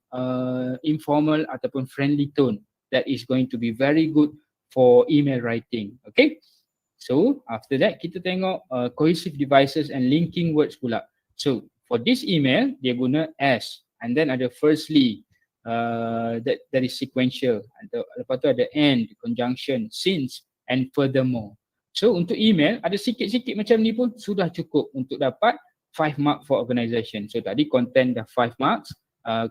informal ataupun friendly tone that is going to be very good for email writing. Okay, so after that kita tengok cohesive devices and linking words pula. So for this email dia guna as and then ada firstly that is sequential. Lepas tu ada and, conjunction, since and furthermore. So untuk email ada sikit-sikit macam ni pun sudah cukup untuk dapat 5 mark for organisation. So tadi content dah 5 marks,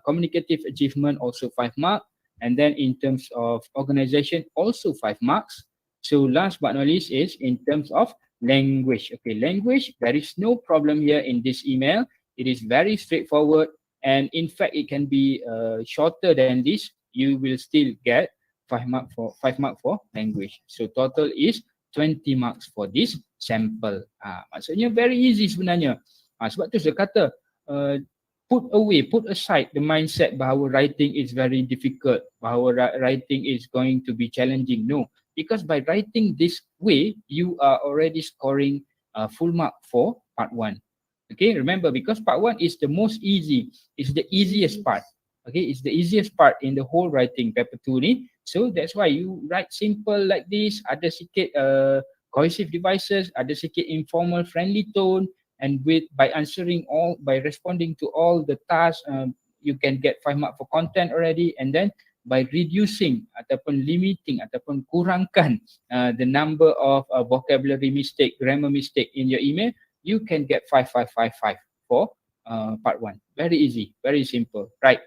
communicative achievement also 5 mark, and then in terms of organisation also 5 marks. So last but not least is in terms of language. Okay, language, there is no problem here in this email. It is very straightforward and in fact it can be shorter than this. You will still get 5 mark for language. So total is 20 marks for this sample. Maksudnya very easy sebenarnya. Sebab tu saya kata put aside the mindset bahawa writing is very difficult, bahawa writing is going to be challenging. No, because by writing this way, you are already scoring full mark for part 1. Okay, remember because part 1 is the most easy, it's the easiest part. Okay, it's the easiest part in the whole writing paper 2 ni. So that's why you write simple like this, ada sikit cohesive devices, ada sikit informal friendly tone, and by responding to all the tasks, you can get 5 mark for content already, and then by reducing ataupun limiting ataupun kurangkan the number of vocabulary mistake, grammar mistake in your email, you can get 5 for part 1. Very easy, very simple, right?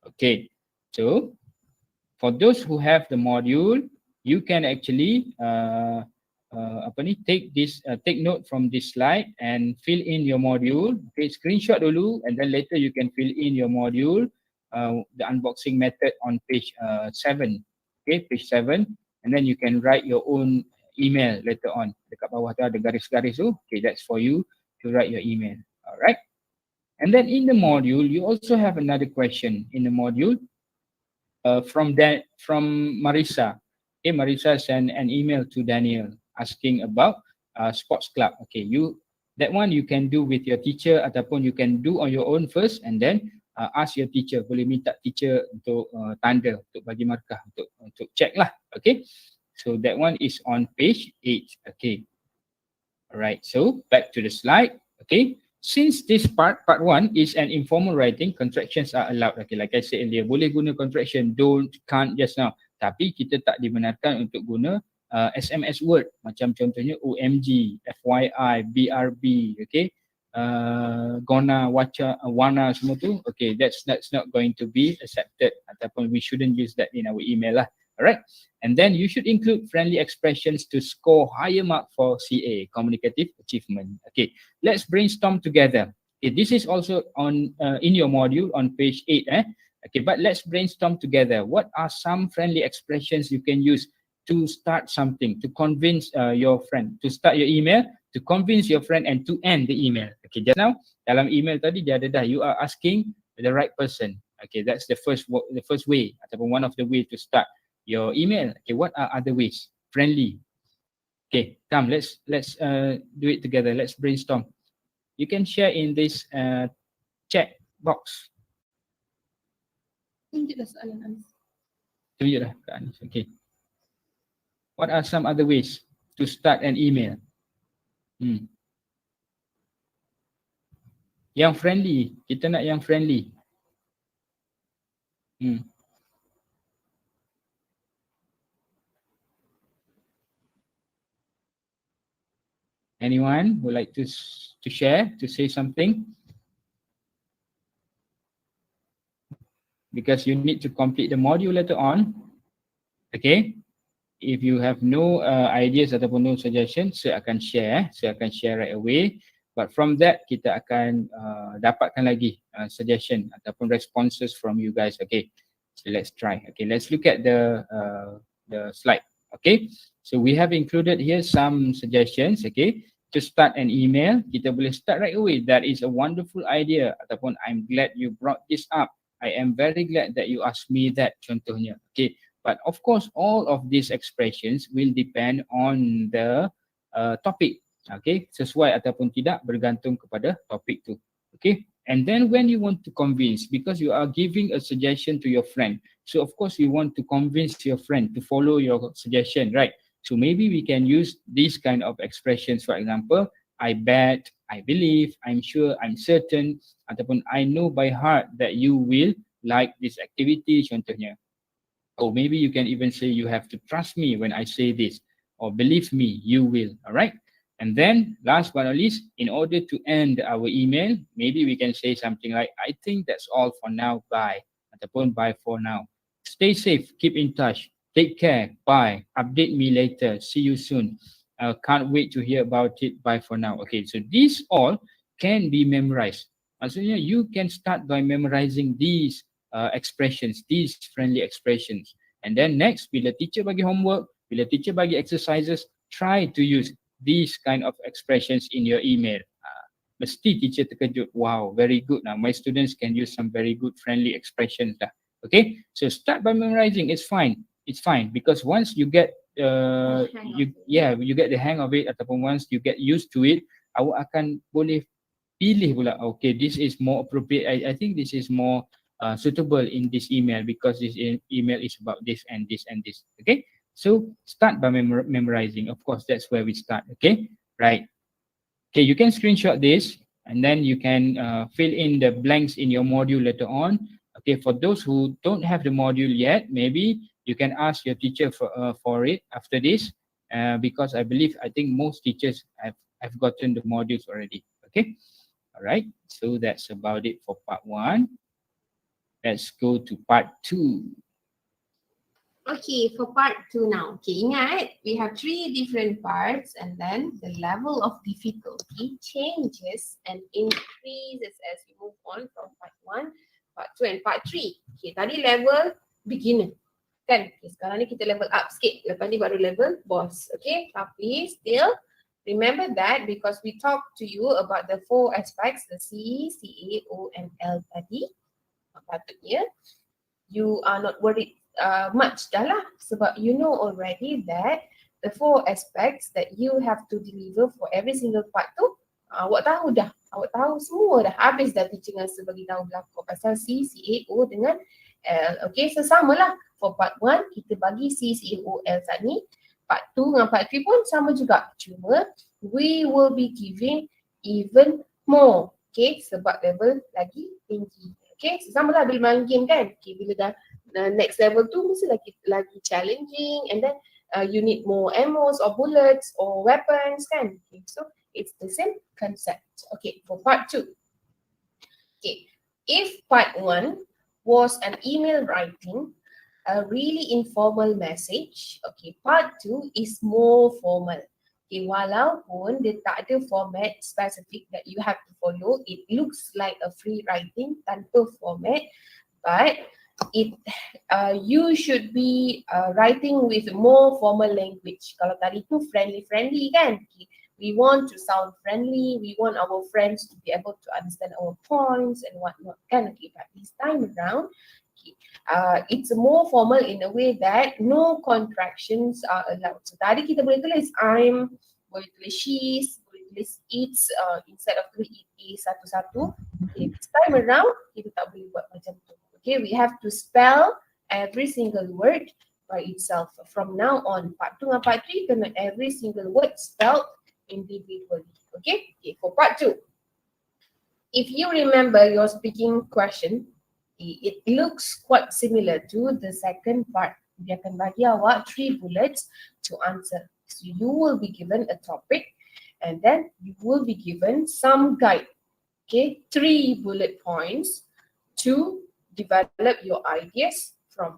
Okay, so for those who have the module, you can actually take note from this slide and fill in your module. Okay, screenshot dulu, and then later you can fill in your module, the unboxing method on page 7. Okay, page 7, and then you can write your own email later on. Dekat bawah tu ada garis-garis tu. Okay, that's for you to write your email. Alright. And then in the module, you also have another question in the module from Marisa. Okay, Marisa sent an email to Daniel asking about sports club. Okay, that one you can do with your teacher ataupun you can do on your own first and then ask your teacher. Boleh minta teacher untuk tanda, untuk bagi markah, untuk check lah. Okay, so that one is on page 8. Okay, alright, so back to the slide. Okay, since this part 1 is an informal writing, contractions are allowed. Okay, like I said earlier, boleh guna contraction, don't, can't just now. Tapi kita tak dibenarkan untuk guna SMS word macam contohnya OMG, FYI, BRB, okay, gonna, wacha, wana semua tu. Okay, that's not going to be accepted ataupun we shouldn't use that in our email lah. Alright, and then you should include friendly expressions to score higher mark for CA, Communicative Achievement. Okay, let's brainstorm together. Okay, this is also on in your module on page 8. Okay, but let's brainstorm together. What are some friendly expressions you can use to start something, to convince your friend, to start your email, to convince your friend, and to end the email? Okay, just now dalam email tadi dia ada dah, you are asking the right person. Okay, that's the first way ataupun one of the way to start your email. Okay, what are other ways? Friendly. Okay, come, let's do it together. Let's brainstorm. You can share in this chat box. Tunjuklah soalan Anis. Tunjuklah ke Anis. Okay. What are some other ways to start an email? Yang friendly. Kita nak yang friendly. Anyone would like to share, to say something? Because you need to complete the module later on. Okay. If you have no ideas ataupun no suggestions, saya akan share right away. But from that, kita akan dapatkan lagi suggestion ataupun responses from you guys. Okay. So let's try. Okay, let's look at the slide. Okay. So we have included here some suggestions. Okay. To start an email, kita boleh start right away. That is a wonderful idea. Ataupun I'm glad you brought this up. I am very glad that you asked me that, contohnya. Okay, but of course, all of these expressions will depend on the topic. Okay, sesuai ataupun tidak bergantung kepada topik tu. Okay, and then when you want to convince, because you are giving a suggestion to your friend, so of course you want to convince your friend to follow your suggestion, right? So maybe we can use these kind of expressions. For example, I bet, I believe, I'm sure, I'm certain, ataupun I know by heart that you will like this activity, contohnya. Or maybe you can even say you have to trust me when I say this, or believe me, you will. All right. And then last but not least, in order to end our email, maybe we can say something like, I think that's all for now, bye. Ataupun bye for now. Stay safe, keep in touch, take care, bye, update me later, see you soon. Can't wait to hear about it, bye for now. Okay, so these all can be memorized. Maksudnya you can start by memorizing these expressions, these friendly expressions. And then next, bila teacher bagi homework, bila teacher bagi exercises, try to use these kind of expressions in your email. Mesti teacher terkejut. Wow, very good. Now my students can use some very good friendly expressions. Okay, so start by memorizing. It's fine. It's fine because once you get you get the hang of it ataupun once you get used to it, awak akan boleh pilih pula. Okay, this is more appropriate. I think this is more suitable in this email because this email is about this and this and this. Okay, so start by memorizing. Of course, that's where we start. Okay, right. Okay, you can screenshot this and then you can fill in the blanks in your module later on. Okay, for those who don't have the module yet, maybe you can ask your teacher for it after this because I think most teachers have gotten the modules already. Okay, all right, so that's about it for part 1. Let's go to part 2. Okay, for part 2 now. Okay, ingat, we have 3 different parts and then the level of difficulty changes and increases as we move on from part 1, part 2 and part 3. Okay, tadi level beginner. Kan? Okay, sekarang ni kita level up sikit. Lepas ni baru level boss. Okay, tapi still remember that because we talked to you about the 4 aspects, the C, CA, O and L tadi. Patutnya you are not worried much dah lah sebab you know already that the 4 aspects that you have to deliver for every single part tu awak tahu dah, awak tahu semua dah, habis dah teaching rasa bagi tahu berlaku pasal C, CA, O dengan L. Okay, so samalah for part 1 kita bagi C, CA, O, L saat ni, part 2 dengan part 3 pun sama juga, cuma we will be giving even more, okay, sebab level lagi tinggi. Okay, so samalah bila main game kan, okay, bila dah next level tu mesti lagi challenging and then you need more ammos or bullets or weapons kan. Okay, so it's the same concept. Okay, for part 2. Okay, if part 1 was an email writing, a really informal message, okay, part 2 is more formal. Okay, walaupun dia tak ada format specific that you have to follow, it looks like a free writing tanpa format, but you should be writing with more formal language. Kalau tadi tu friendly kan, okay. We want to sound friendly, we want our friends to be able to understand our points and whatnot kan. Okay, but this time around, okay, it's more formal in a way that no contractions are allowed. So tadi kita boleh tulis I'm, boleh tulis she's, boleh tulis it's instead of tulis it is satu-satu. Okay, this time around kita tak boleh buat macam tu. Okay, we have to spell every single word by itself. From now on, part 2 dan part 3 kena every single word spelled individually. Okay, okay, for part 2. If you remember your speaking question, it looks quite similar to the second part. Dia akan bagi awak 3 bullets to answer. So you will be given a topic and then you will be given some guide. Okay, 3 bullet points to develop your ideas from.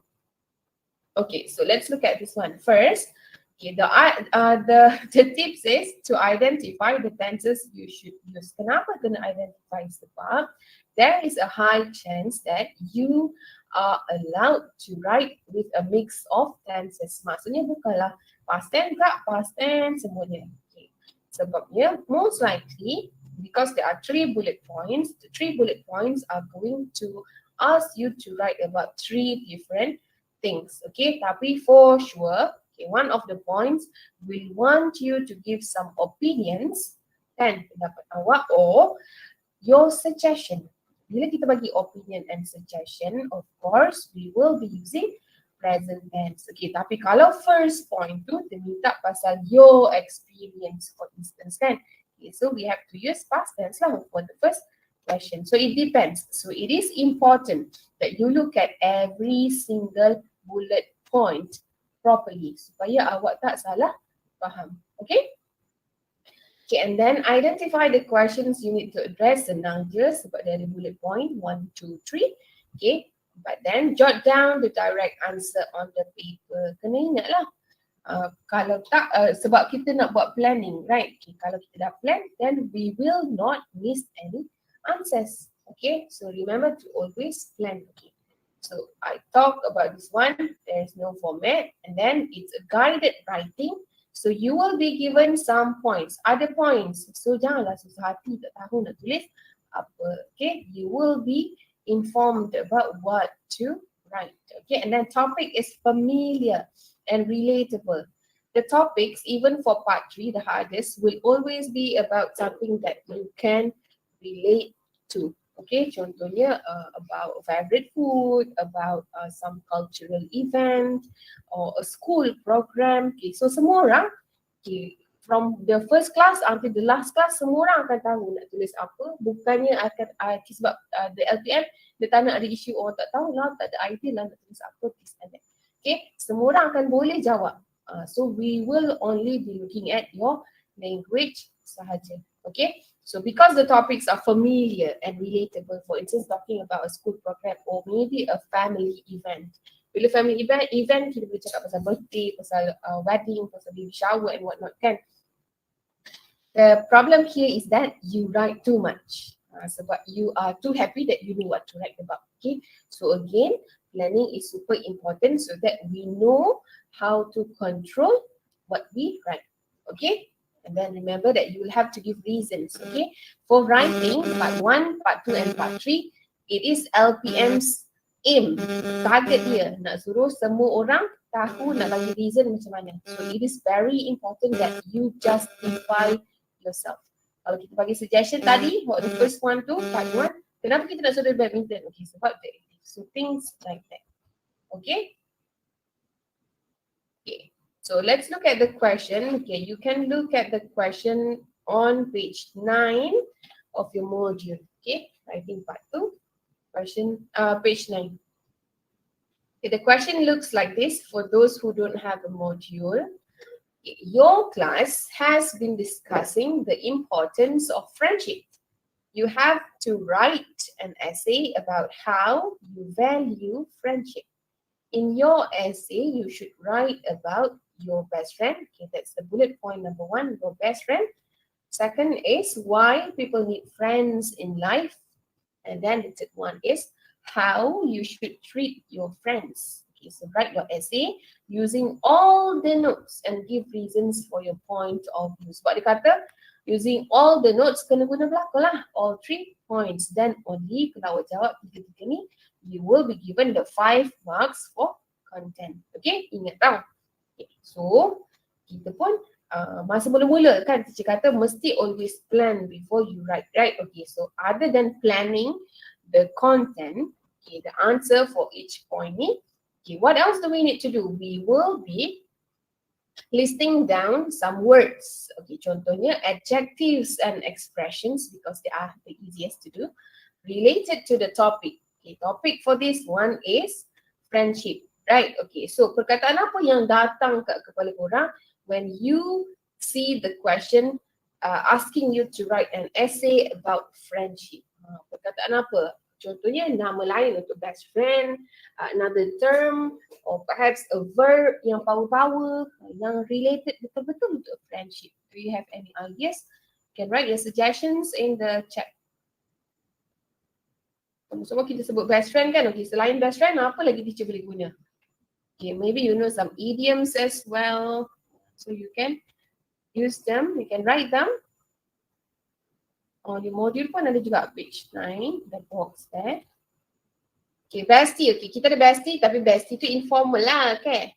Okay, so let's look at this one first. Okay, the tips is to identify the tenses you should use. Kenapa kena identify? Sebab there is a high chance that you are allowed to write with a mix of tenses. Maksudnya bukanlah past tense tak, past tense semuanya. Okay. Sebabnya most likely because there are 3 bullet points, the 3 bullet points are going to ask you to write about 3 different things. Okay, tapi for sure, okay, one of the points will want you to give some opinions kan, pendapat awak or your suggestion. Bila kita bagi opinion and suggestion, of course, we will be using present tense. Okay, tapi kalau first point tu dia minta pasal your experience, for instance kan. Okay, so we have to use past tense lah for the first question. So it depends. So it is important that you look at every single bullet point properly supaya awak tak salah faham. Okay? Okay, and then identify the questions you need to address. Senang je sebab dari bullet point 1, 2, 3. Okay, but then jot down the direct answer on the paper. Kena ingat lah. Kalau tak, sebab kita nak buat planning, right? Okay, kalau kita dah plan, then we will not miss any answers. Okay, so remember to always plan. Okay, so I talked about this one. There is no format, and then it's a guided writing. So you will be given some points, other points. So janganlah susah hati tak tahu nak tulis apa. Okay, you will be informed about what to write. Okay, and then topic is familiar and relatable. The topics, even for part 3, the hardest, will always be about something that you can relate to. Okay, contohnya about favorite food, about some cultural event or a school program. Okay, so semua orang, okay, from the first class until the last class, semua orang akan tahu nak tulis apa. Bukannya akan sebab the LPM dia tak nak ada isu orang tak tahu lah, tak ada idea lah nak tulis apa, this and that. Okay, semua orang akan boleh jawab. So we will only be looking at your language sahaja. Okay, so because the topics are familiar and relatable, for instance, talking about a school program or maybe a family event. Bila family event kita boleh cakap pasal birthday, pasal wedding, pasal baby shower and whatnot kan. The problem here is that you write too much. Sebab you are too happy that you know what to write about. Okay, so again, planning is super important so that we know how to control what we write. Okay, and then remember that you will have to give reasons. Okay, for writing part 1, part 2 and part 3, it is LPM's aim, target dia nak suruh semua orang tahu nak bagi reason macam mana. So it is very important that you justify yourself. Kalau kita bagi suggestion tadi, what the first one tu, part 1, kenapa kita nak suruh badminton? Okay, sebab the so things like that. Okay? Okay, so let's look at the question. Okay, you can look at the question on page 9 of your module. Okay, writing part 2, question, page 9. Okay, the question looks like this for those who don't have a module. Your class has been discussing the importance of friendship. You have to write an essay about how you value friendship. In your essay, you should write about your best friend. Okay, that's the bullet point number 1, your best friend. Second is why people need friends in life. And then the third one is how you should treat your friends. Okay, so write your essay using all the notes and give reasons for your point of view. Sebab dia kata, using all the notes, kena guna belakang lah, all 3 points. Then only kalau awak jawab 3 ni, you will be given the 5 marks for content. Okay, ingat tau. Okay, so, kita pun masa mula-mula kan, teacher kata mesti always plan before you write, right? Okay, so other than planning the content, okay, the answer for each point ni, okay, what else do we need to do? We will be listing down some words. Okay, contohnya adjectives and expressions because they are the easiest to do related to the topic. Okay, topic for this one is friendship, right? Okay, so perkataan apa yang datang ke kepala korang when you see the question asking you to write an essay about friendship? Perkataan apa? Contohnya nama lain untuk best friend, another term, or perhaps a verb yang power-power, yang related betul-betul untuk friendship. Do you have any ideas? You can write your suggestions in the chat. Semua kita sebut best friend kan? Okay, selain best friend, apa lagi teacher boleh guna? Okay, maybe you know some idioms as well. So you can use them, you can write them. On your module pun ada juga page 9, the box there. Okay, bestie. Okay, kita ada bestie tapi bestie tu informal lah, okay?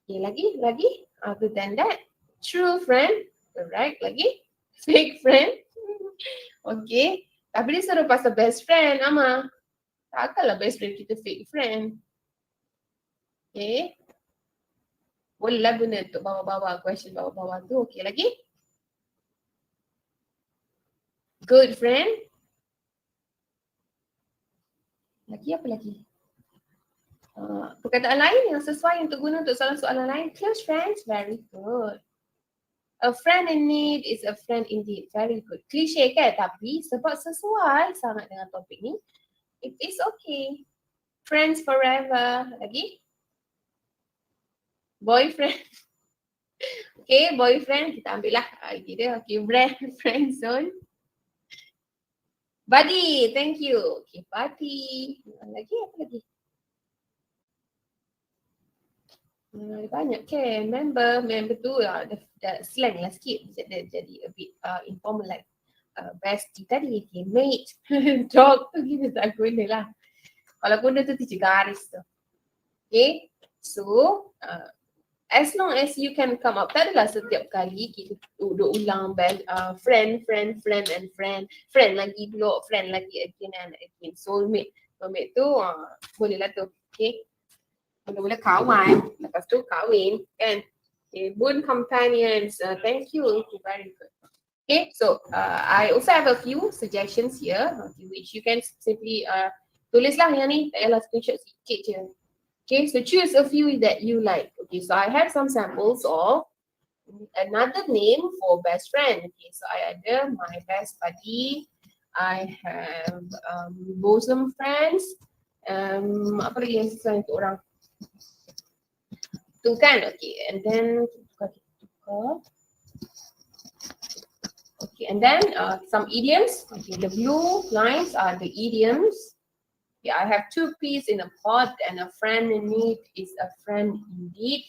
Okay, lagi. Other than that, true friend, correct, lagi. Fake friend. Okay, tapi dia suruh pasal best friend, Ama. Takkanlah best friend kita fake friend. Okay. Bolehlah guna untuk bawa-bawa question bawa-bawa tu. Okay, lagi. Good friend. Lagi apa lagi? Perkataan lain yang sesuai untuk guna untuk soalan-soalan lain. Close friends, very good. A friend in need is a friend indeed, very good. Cliche kan? Tapi sebab sesuai sangat dengan topik ni, it is okay. Friends forever. Lagi? Boyfriend. Okay, boyfriend. Kita ambil lah. Dia. Okay, friend zone. Buddy, thank you. Okay, buddy. Lagi apa lagi? Banyak kan. Member tu dah slang lah sikit. Jadi a bit informal like bestie tadi. Okay, mate. Dog tu kita tak guna lah. Kalau guna tu teacher garis tu. Okay, so as long as you can come up, tak adalah setiap kali kita duduk ulang friend and friend lagi pula, friend lagi again and again. Soulmate tu boleh lah tu, okay. Mula-mula kawan, lepas tu kahwin kan. Okay, boon companions, thank you, okay, very good. Okay, so I also have a few suggestions here, okay, which you can simply tulis lah yang ni, tak payahlah screenshot sikit je. Okay, so choose a few that you like. Okay, so I have some samples of another name for best friend. Okay, so I ada my best buddy. I have bosom friends. Apa lagi yang sesuai untuk orang? Tu kan? Okay, and then tukar. Okay, and then some idioms. Okay, the blue lines are the idioms. Yeah, I have 2 peas in a pot and a friend in need is a friend indeed.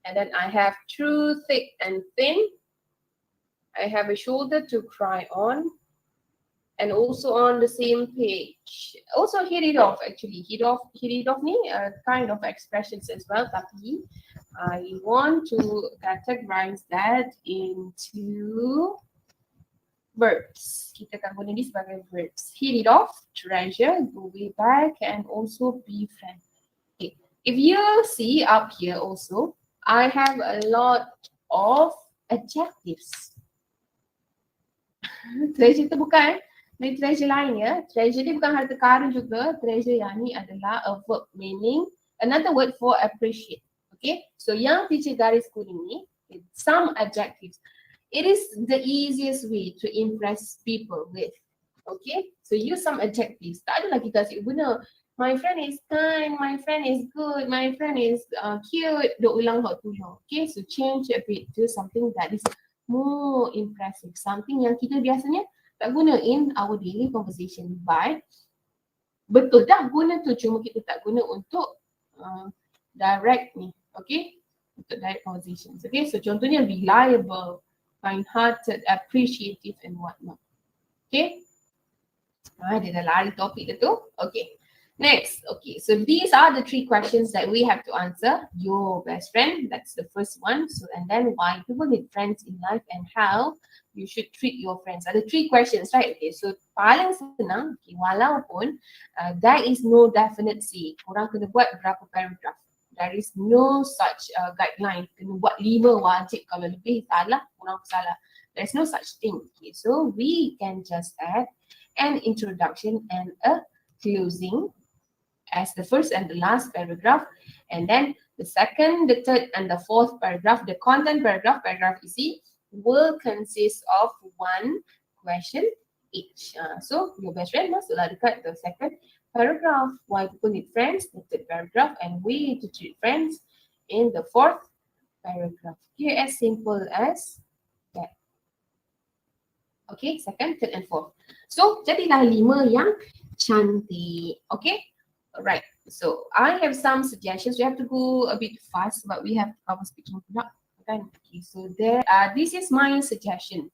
And then I have true, thick and thin. I have a shoulder to cry on. And also on the same page. Also hit it off actually. Hit it off ni kind of expressions as well. Tapi I want to categorize that into verbs. Kita akan guna ni sebagai verbs. Hit it off, treasure, go way back, and also befriend. Okay. If you see up here also, I have a lot of adjectives. Treasure tu bukan ni treasure lain ya. Treasure ni bukan harta karun juga. Treasure yang ni adalah a verb meaning another word for appreciate. Okay. So yang teacher garis kuning ni, some adjectives. It is the easiest way to impress people with. Okay. So use some adjectives. Tak adalah kita asyik guna my friend is kind, my friend is good, my friend is cute. Duk ulang hak tu. Okay. So change a bit to something that is more impressive. Something yang kita biasanya tak guna in our daily conversation, but betul dah guna tu, cuma kita tak guna untuk direct ni, okay, untuk direct conversations. Okay, so contohnya reliable, kind-hearted, appreciative and whatnot. Okay, dia dah lari topik dia tu. Okay, next. Okay, so these are the 3 questions that we have to answer. Your best friend, that's the first one. So and then why people need friends in life and how you should treat your friends. Ada 3 questions, right? Okay, so paling senang, okay, walaupun there is no definite say, korang kena buat berapa paragraph. There is no such guideline. Kena buat 5 wajib, kalau lebih salah, korang salah. There's no such thing. Okay, so we can just add an introduction and a closing as the first and the last paragraph, and then the second, the third and the fourth paragraph, the content paragraph isi, will consist of 1 question each. So your best friend masuklah dekat the second paragraph. Why people need friends, the third paragraph, and way to treat friends in the 4th paragraph. Okay, as simple as that. Okay, second, third and fourth. So jadilah 5 yang cantik. Okay. Alright, so I have some suggestions. We have to go a bit fast, but we have our speaking product. Okay, so this is my suggestion.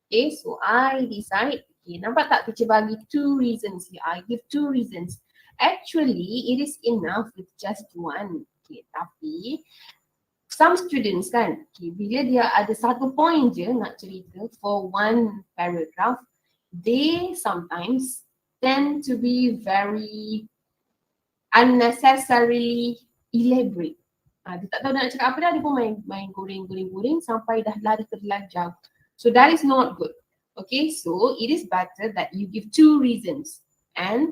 Okay, so I decide. Okay, nampak tak teacher bagi 2 reasons here. I give 2 reasons. Actually, it is enough with just 1. Okay, tapi some students kan, okay, bila dia ada 1 point je nak cerita for 1 paragraph, they sometimes tend to be very unnecessarily elaborate. Dia tak tahu nak cakap apa dah, dia pun main goreng sampai dah lari terlajak. So that is not good. Okay, so it is better that you give 2 reasons. And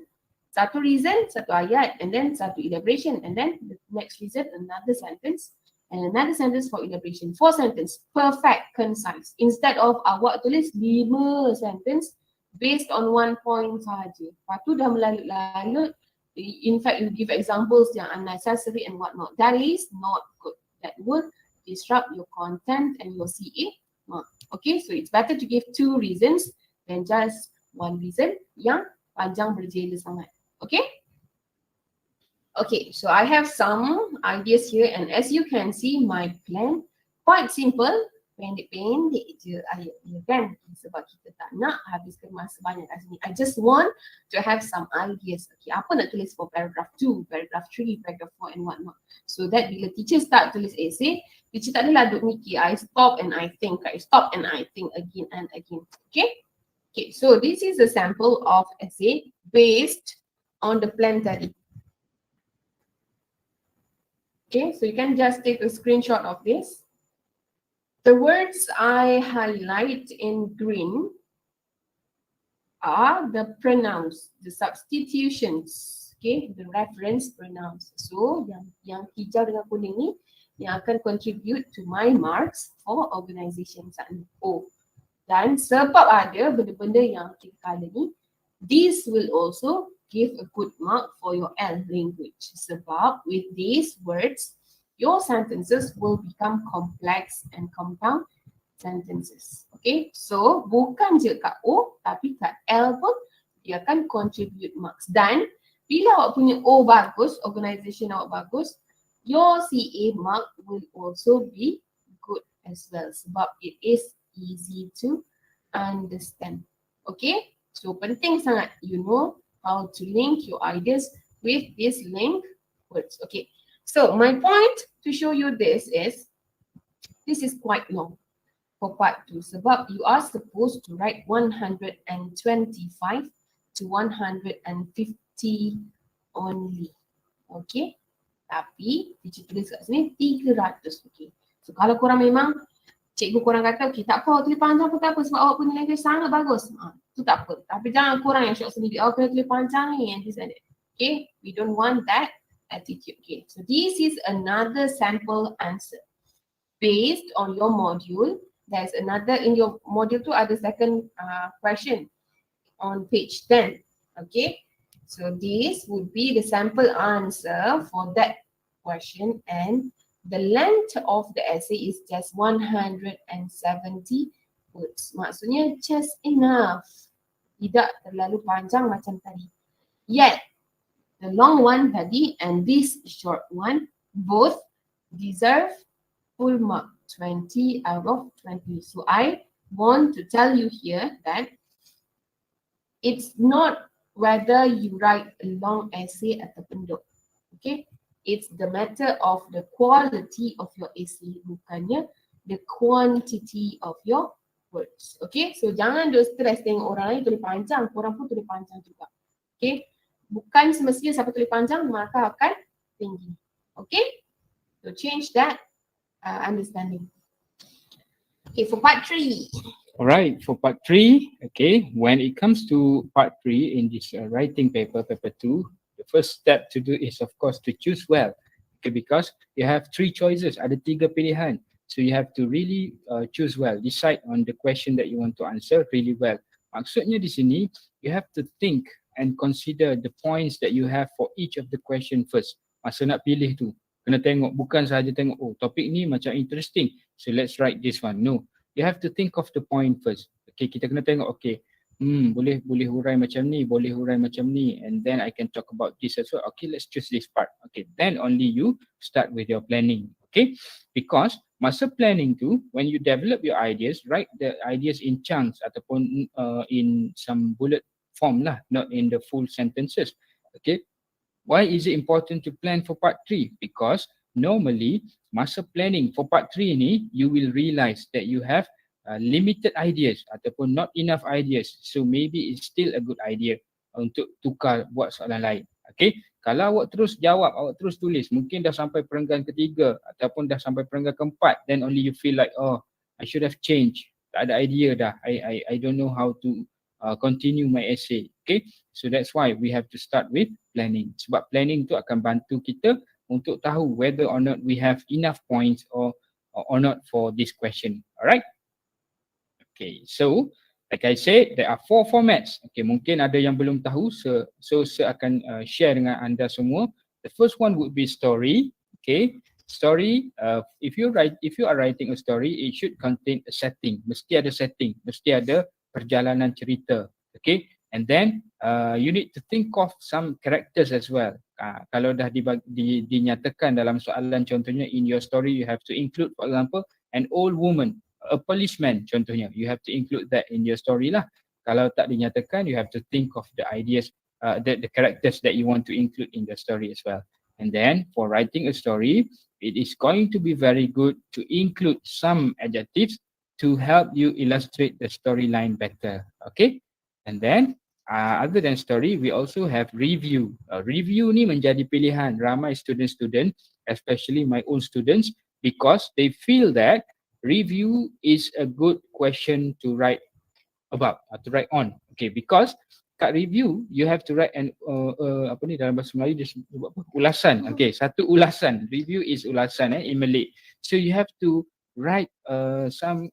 1 reason, 1 ayat, and then 1 elaboration, and then the next reason, another sentence, and another sentence for elaboration. 4 sentence, perfect, concise. Instead of awak tulis 5 sentence based on 1 point sahaja. Lepas tu dah melalut-lalut. In fact, you give examples yang unnecessary and whatnot. That is not good. That would disrupt your content and your CA mark. Okay, so it's better to give 2 reasons than just 1 reason yang panjang berjela sangat. Okay? Okay, so I have some ideas here, and as you can see, my plan quite simple. Pendek-pendek je ayat dia kan, sebab kita tak nak habiskan masa banyak kat sini. I just want to have some ideas. Okay, apa nak tulis for paragraph 2, paragraph 3, paragraph 4 and whatnot. So that bila teacher start tulis essay, teacher tak adalah duk mikir, I stop and I think, I stop and I think again and again. Okay? Okay, so this is a sample of essay based on the plan tadi. Okay, so you can just take a screenshot of this. The words I highlight in green are the pronouns, the substitutions, okay, the reference pronouns. So yang hijau dengan kuning ni yang akan contribute to my marks for organisation ni. Oh, dan sebab ada benda-benda yang kita colour ni, these will also give a good mark for your L language. Sebab with these words, your sentences will become complex and compound sentences. Okay, so bukan je kat O, tapi kat L pun dia akan contribute marks. Dan bila awak punya O bagus, organisation awak bagus, your CA mark will also be good as well sebab it is easy to understand. Okay, so penting sangat you know how to link your ideas with these link words. Okay, so my point to show you this is quite long for part 2 sebab you are supposed to write 125 to 150 only. Okay, tapi teacher tulis kat sini 300. Okay, so kalau korang memang cikgu korang kata okay tak apa tulis panjang pun tak apa sebab awak punya language sangat bagus, tu tak apa, tapi jangan korang yang syok sendiri awak kena tulis panjang ni and this and that. Okay, we don't want that attitude. Okay, so this is another sample answer based on your module. There's another in your module 2 ada second question on page 10. Okay, so this would be the sample answer for that question and the length of the essay is just 170 words. Maksudnya just enough. Tidak terlalu panjang macam tadi. Yet, the long one tadi and this short one both deserve full mark, 20 out of 20. So I want to tell you here that it's not whether you write a long essay atau pendek. Okay, it's the matter of the quality of your essay, bukannya the quantity of your words. Okay, so jangan duk stress tengok orang lain tulis panjang, korang pun tulis panjang juga. Okay, bukan semestinya siapa tulis panjang maka akan tinggi. Okay, so change that understanding. Okay, for part 3. Alright, for part 3, okay, when it comes to part 3 in this writing paper 2, the first step to do is of course to choose well. Okay, because you have 3 choices, ada 3 pilihan. So you have to really choose well, decide on the question that you want to answer really well. Maksudnya di sini, you have to think and consider the points that you have for each of the question first. Masa nak pilih tu, kena tengok, bukan sahaja tengok, oh topik ni macam interesting, so let's write this one. No, you have to think of the point first. Okay, kita kena tengok, okay, boleh hurai macam ni, boleh hurai macam ni, and then I can talk about this as well. Okay, let's choose this part. Okay, then only you start with your planning. Okay, because masa planning tu, when you develop your ideas, write the ideas in chunks ataupun in some bullet form lah, not in the full sentences. Okay, why is it important to plan for part 3? Because normally masa planning for part 3 ni, you will realize that you have limited ideas ataupun not enough ideas. So maybe it's still a good idea untuk tukar buat soalan lain. Okay, kalau awak terus jawab, awak terus tulis, mungkin dah sampai perenggan ketiga ataupun dah sampai perenggan keempat, then only you feel like, oh, I should have changed. Tak ada idea dah. I don't know how to continue my essay. Okay, so that's why we have to start with planning. Sebab planning tu akan bantu kita untuk tahu whether or not we have enough points or not for this question. Alright. Okay, so like I said, there are 4 formats. Okay, mungkin ada yang belum tahu, so saya akan share dengan anda semua. The first one would be story. Okay, story. If you are writing a story, it should contain a setting. Mesti ada setting. Mesti ada perjalanan cerita. Okay, and then you need to think of some characters as well. Kalau dah dinyatakan dalam soalan, contohnya in your story you have to include, for example, an old woman, a policeman contohnya, you have to include that in your story lah. Kalau tak dinyatakan, you have to think of the ideas, the characters that you want to include in the story as well. And then for writing a story, it is going to be very good to include some adjectives to help you illustrate the storyline better. Okay, and then other than story, we also have review. Review ni menjadi pilihan ramai student, especially my own students, because they feel that review is a good question to write about, to write on. Okay, because kat review you have to write an apa ni dalam bahasa Melayu dia sebut apa? Ulasan. Okay, satu ulasan. Review is ulasan in Malay. So you have to write some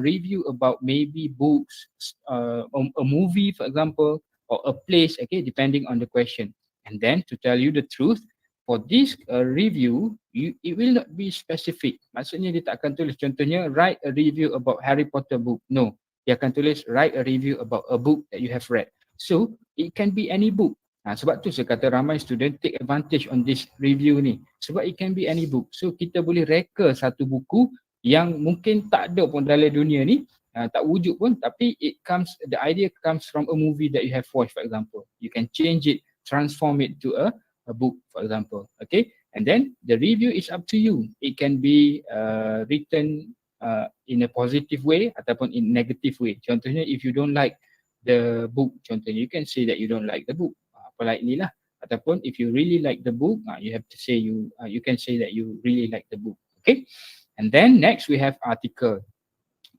review about maybe books, a movie for example, or a place, okay, depending on the question. And then to tell you the truth, for this review, it will not be specific. Maksudnya dia tak akan tulis contohnya write a review about Harry Potter book. No, dia akan tulis write a review about a book that you have read. So it can be any book. Sebab tu saya kata ramai student take advantage on this review ni. Sebab it can be any book. So kita boleh reka satu buku yang mungkin tak ada pun dalam dunia ni, tak wujud pun, tapi the idea comes from a movie that you have watched, for example. You can change it, transform it to a book, for example. Okay, and then the review is up to you. It can be written in a positive way ataupun in negative way. Contohnya, if you don't like the book, contohnya you can say that you don't like the book, politely lah. Ataupun if you really like the book, you have to say you can say that you really like the book. Okay, and then next we have article.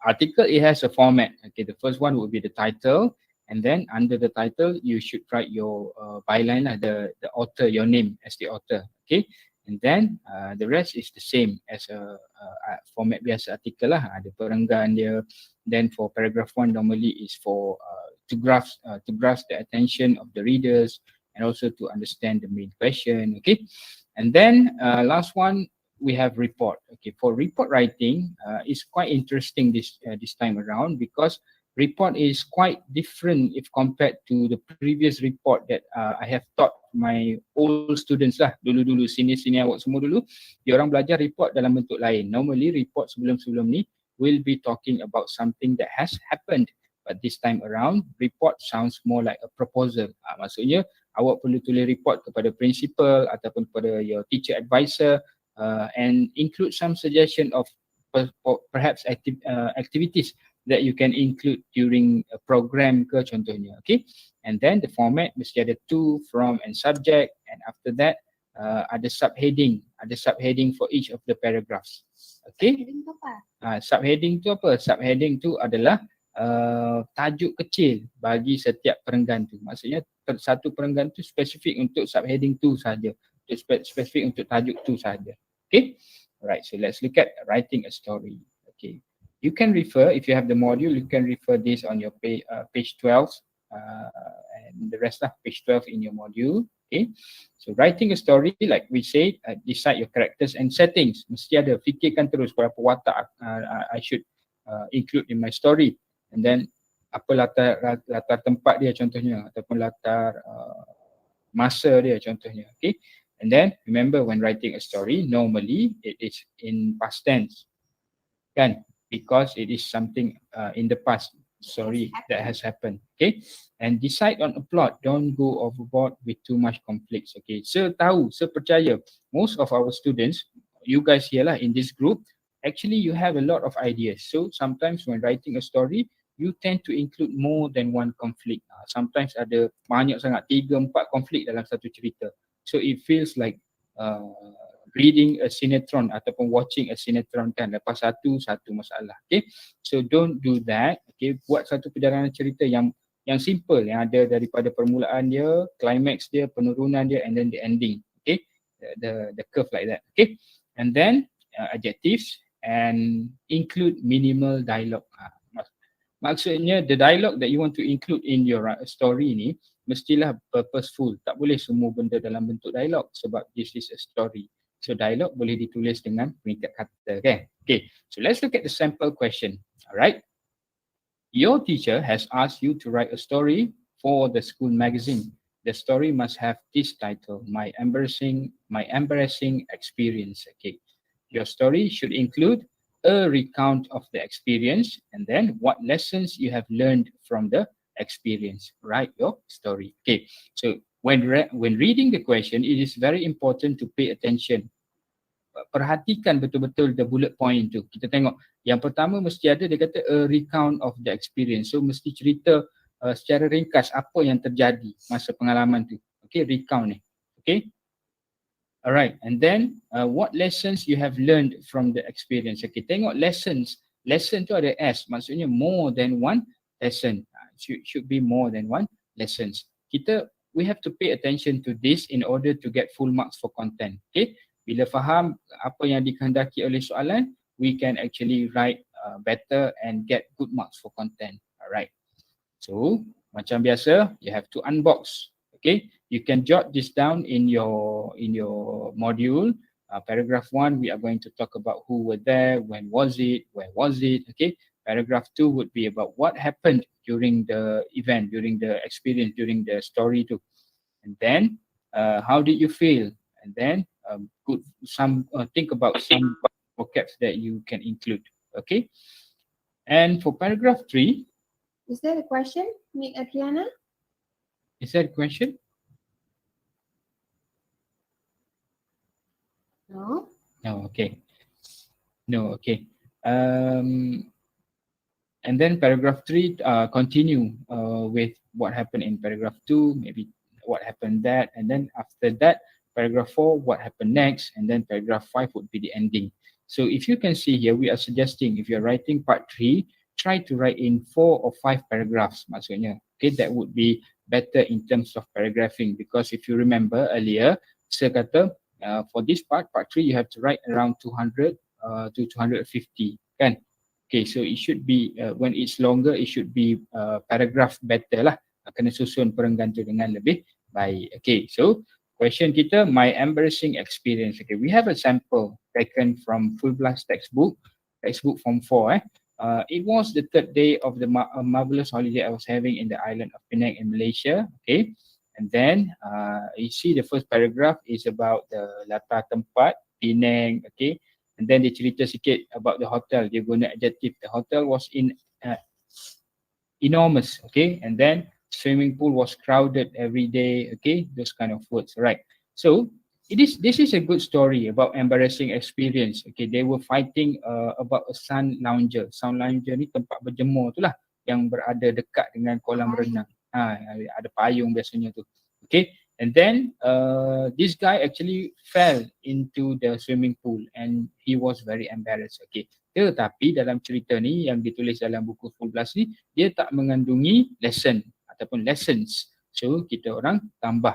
Article, it has a format. Okay, the first one would be the title, and then under the title you should write your byline, the author, your name as the author. Okay, and then the rest is the same as a format biasa artikel lah. Ada perenggan dia. Then for paragraph 1 normally is for to grasp the attention of the readers and also to understand the main question. Okay, and then last one we have report. Okay, for report writing, it's quite interesting this time around, because report is quite different if compared to the previous report that I have taught my old students lah. Dulu senior awak semua dulu, diorang belajar report dalam bentuk lain. Normally report sebelum-sebelum ni will be talking about something that has happened, but this time around report sounds more like a proposal. Maksudnya awak perlu tulis report kepada principal ataupun kepada your teacher advisor, and include some suggestion of perhaps activities that you can include during a program ke contohnya. Okay, and then the format mesti ada to, from and subject, and after that ada subheading for each of the paragraphs. Okay, subheading tu apa? Subheading tu adalah tajuk kecil bagi setiap perenggan tu. Maksudnya satu perenggan tu spesifik untuk subheading tu saja, spesifik untuk tajuk tu saja. Okay, alright, so let's look at writing a story. Okay, you can refer, if you have the module, you can refer this on your page 12 and the rest of page 12 in your module. Okay, so writing a story, like we said, decide your characters and settings. Mesti ada, fikirkan terus berapa watak I should include in my story, and then apa latar tempat dia contohnya, ataupun latar masa dia contohnya. Okay, and then remember, when writing a story, normally it is in past tense, kan? Because it is something in the past, that has happened. Okay, and decide on a plot. Don't go overboard with too much conflicts. Okay, percaya, most of our students, you guys here lah in this group, actually you have a lot of ideas. So sometimes when writing a story, you tend to include more than one conflict. Sometimes ada banyak sangat, 3-4 konflik dalam satu cerita. So it feels like reading a sinetron ataupun watching a sinetron kan, lepas satu masalah. Okay, so don't do that. Okay, buat satu perjalanan cerita yang simple, yang ada daripada permulaan dia, climax dia, penurunan dia, and then the ending. Okay, the curve like that. Okay, and then adjectives, and include minimal dialogue. Maksudnya the dialogue that you want to include in your story ni mestilah purposeful. Tak boleh semua benda dalam bentuk dialog, sebab this is a story. So dialog boleh ditulis dengan peringkat kata, kan? Okay, so let's look at the sample question. Alright, your teacher has asked you to write a story for the school magazine. The story must have this title: my embarrassing experience. Okay, your story should include a recount of the experience, and then what lessons you have learned from the experience. Write your story. Okay, so when reading the question, it is very important to pay attention. Perhatikan betul-betul the bullet point tu. Kita tengok yang pertama mesti ada, dia kata a recount of the experience. So mesti cerita secara ringkas apa yang terjadi masa pengalaman tu. Okay, recount ni. Okay, alright, and then what lessons you have learned from the experience. Okay, tengok lessons. Lesson tu ada S, maksudnya more than one lesson. Should be more than one lessons. We have to pay attention to this in order to get full marks for content. Okay, bila faham apa yang dikehendaki oleh soalan, we can actually write better and get good marks for content. Alright, so Macam biasa, you have to unbox. Okay, you can jot this down in your module. Paragraph 1, we are going to talk about who were there, when was it, where was it. Okay, paragraph 2 would be about what happened during the event, during the experience, during the story too. And then how did you feel? And then think about some vocabs that you can include. Okay, and for paragraph 3, Is there a question, Mick Adriana? is that a question? No. No, okay. No, okay. And then paragraph 3, continue with what happened in paragraph 2, maybe what happened that, and then after that, paragraph 4, what happened next, and then paragraph 5 would be the ending. So if you can see here, we are suggesting if you're writing part 3, try to write in 4 or 5 paragraphs maksudnya. Okay, that would be better in terms of paragraphing, because if you remember earlier, saya kata for this part 3, you have to write around 200 to 250, kan? Okay, so it should be when it's longer, it should be paragraph better lah. Kena susun perenggan tu dengan lebih baik. Okay, so question kita, my embarrassing experience. Okay, we have a sample taken from Full Blast textbook form 4. It was the 3rd day of the marvelous holiday I was having in the island of Penang in Malaysia. Okay, and then you see the first paragraph is about the latar tempat Penang. Okay, and then dia cerita sikit about the hotel. Dia guna adjective. The hotel was enormous. Okay, and then swimming pool was crowded every day. Okay, those kind of words. Right. So this is a good story about embarrassing experience. Okay, they were fighting about a sun lounger. Sun lounger ni tempat berjemur tu lah yang berada dekat dengan kolam renang. Ada payung biasanya tu. Okay, and then this guy actually fell into the swimming pool and he was very embarrassed. Okay, tetapi dalam cerita ni yang ditulis dalam buku Full Blast ni, dia tak mengandungi lesson ataupun lessons. So kita orang tambah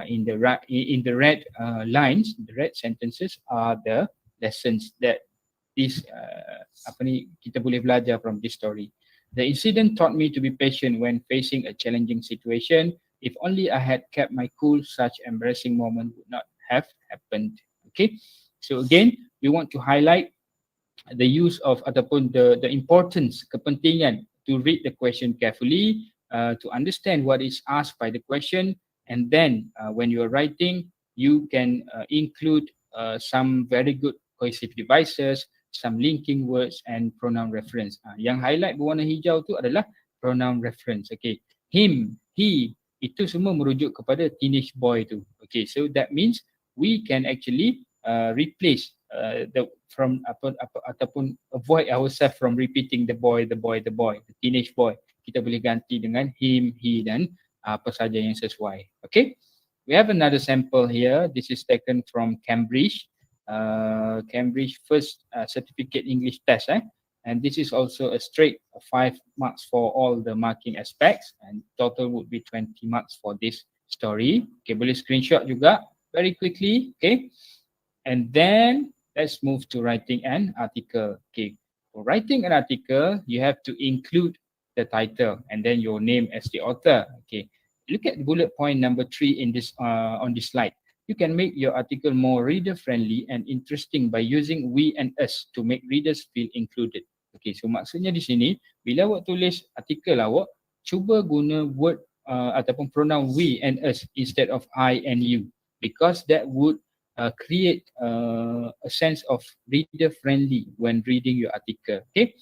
in the red lines, the red sentences are the lessons that kita boleh belajar from this story. The incident taught me to be patient when facing a challenging situation. If only I had kept my cool, such embarrassing moment would not have happened. Okay, so again, we want to highlight the use of ataupun the importance, kepentingan to read the question carefully, to understand what is asked by the question, and then when you are writing, you can include some very good cohesive devices, some linking words, and pronoun reference. Yang highlight berwarna hijau tu adalah pronoun reference. Okay, him, he, itu semua merujuk kepada teenage boy tu. Okay, so that means we can actually replace ataupun avoid ourselves from repeating the teenage boy. Kita boleh ganti dengan him, he, dan apa saja yang sesuai. Okay, we have another sample here. This is taken from Cambridge first certificate English test. And this is also a straight 5 marks for all the marking aspects, and total would be 20 marks for this story. Okay, boleh screenshot juga very quickly. Okay, and then let's move to writing an article. Okay, for writing an article, you have to include the title and then your name as the author. Okay, look at bullet point number 3 in this on this slide. You can make your article more reader friendly and interesting by using we and us to make readers feel included. Okay, so maksudnya di sini, bila awak tulis artikel awak, cuba guna word ataupun pronoun we and us instead of I and you, because that would create a sense of reader friendly when reading your article. Okay,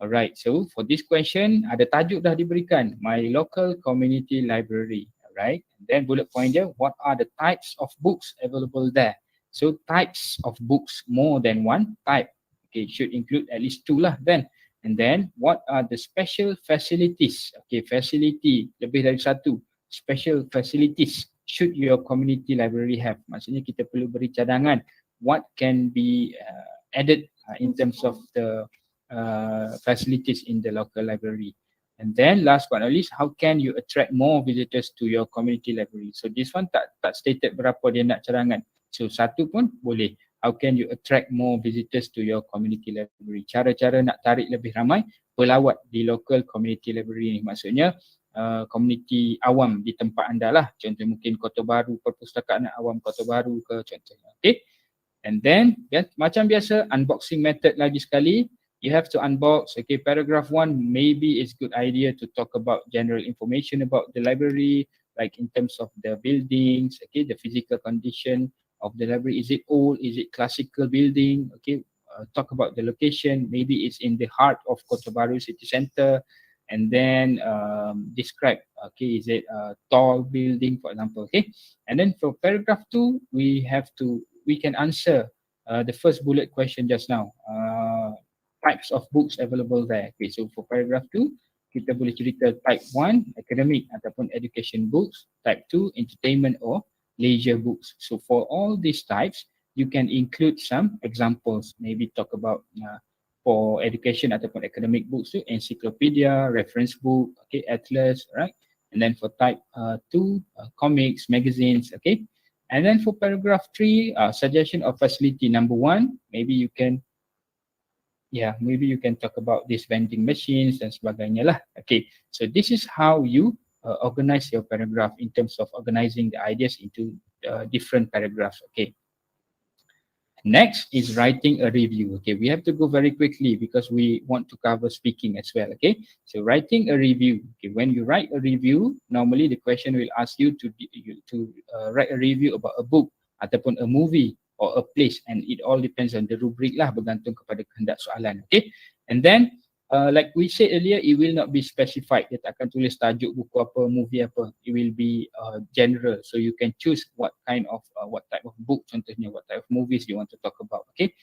alright, so for this question, ada tajuk dah diberikan, my local community library. Alright, and then bullet point dia, what are the types of books available there? So types of books, more than one type. Okay, should include at least 2 lah then. And then what are the special facilities? Okay, facility lebih dari 1. Special facilities should your community library have? Maksudnya kita perlu beri cadangan what can be added in terms of the facilities in the local library. And then last but not least, how can you attract more visitors to your community library? So this one tak stated berapa dia nak cadangan. So 1 pun boleh. How can you attract more visitors to your community library? Cara-cara nak tarik lebih ramai pelawat di local community library ni. Maksudnya komuniti awam di tempat anda lah. Contoh mungkin Kota Baru, Perpustakaan Awam Kota Baru ke contohnya. Okay. And then macam biasa unboxing method lagi sekali. You have to unbox. Okay, paragraph 1 maybe it's good idea to talk about general information about the library, like in terms of the buildings, okay, the physical condition of the library. Is it old? Is it classical building? Okay, talk about the location. Maybe it's in the heart of Kota Baru city center. And then describe, okay, is it a tall building, for example, okay. And then for paragraph 2, we can answer the first bullet question just now. Types of books available there. Okay, so for paragraph 2, kita boleh cerita type 1, academic ataupun education books, type 2, entertainment or leisure books. So for all these types, you can include some examples, maybe talk about for education ataupun academic books, so encyclopedia, reference book, okay, atlas, right? And then for type 2, comics, magazines, okay? And then for paragraph 3, suggestion of facility number 1, maybe you can talk about these vending machines dan sebagainya lah. Okay, so this is how you organize your paragraph in terms of organizing the ideas into different paragraphs. Okay. Next is writing a review. Okay, we have to go very quickly because we want to cover speaking as well. Okay, so writing a review. Okay, when you write a review, normally the question will ask you to write a review about a book ataupun a movie or a place, and it all depends on the rubric lah, bergantung kepada kehendak soalan. Okay, and then like we said earlier, it will not be specified. Dia tak akan tulis tajuk buku apa, movie apa. It will be general, so you can choose what kind of what type of book, contohnya what type of movies you want to talk about. Okay,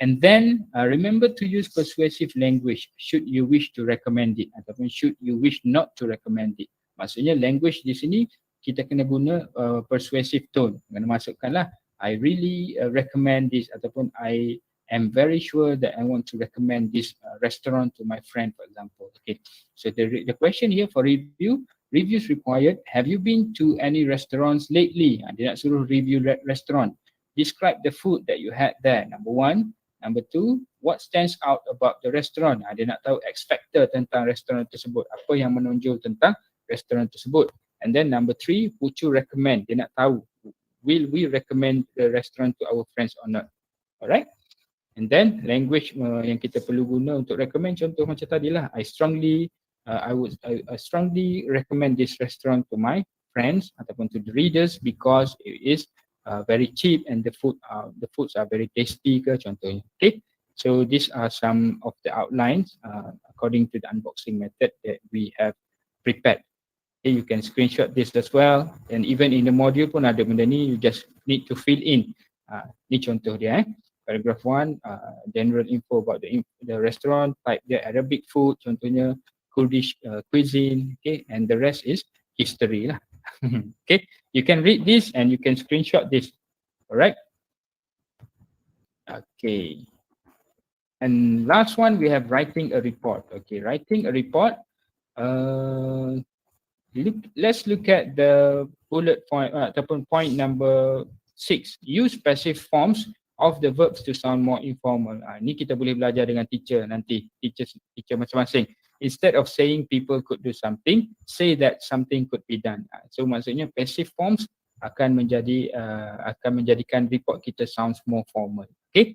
and then remember to use persuasive language should you wish to recommend it ataupun should you wish not to recommend it. Maksudnya language di sini kita kena guna persuasive tone. Kena masukkanlah I really recommend this ataupun I am very sure that I want to recommend this restaurant to my friend, for example. Okay, so the question here for reviews required. Have you been to any restaurants lately? Dia nak suruh review restaurant. Describe the food that you had there. Number 1. Number 2, what stands out about the restaurant? Dia nak tahu X factor tentang restoran tersebut. Apa yang menonjol tentang restoran tersebut. And then number 3, would you recommend? Dia nak tahu, will we recommend the restaurant to our friends or not? Alright. And then language yang kita perlu guna untuk recommend, contoh macam tadi lah. I strongly recommend this restaurant to my friends ataupun to the readers because it is very cheap and the foods are very tasty ke contohnya. Okay. So these are some of the outlines according to the unboxing method that we have prepared. Okay, you can screenshot this as well, and even in the module pun ada benda ni, you just need to fill in. Ni contoh dia. Paragraph 1, general info about the restaurant, type dia Arabic food, contohnya Kurdish cuisine, okay, and the rest is history lah. Okay, you can read this and you can screenshot this. Alright. Okay. And last one, we have writing a report. Okay, writing a report. Let's look at the bullet point ataupun point number 6. Use passive forms of the verbs to sound more informal. Ni kita boleh belajar dengan teacher nanti, teacher masing-masing. Instead of saying people could do something, say that something could be done. So maksudnya passive forms akan menjadikan report kita sounds more formal. Okay.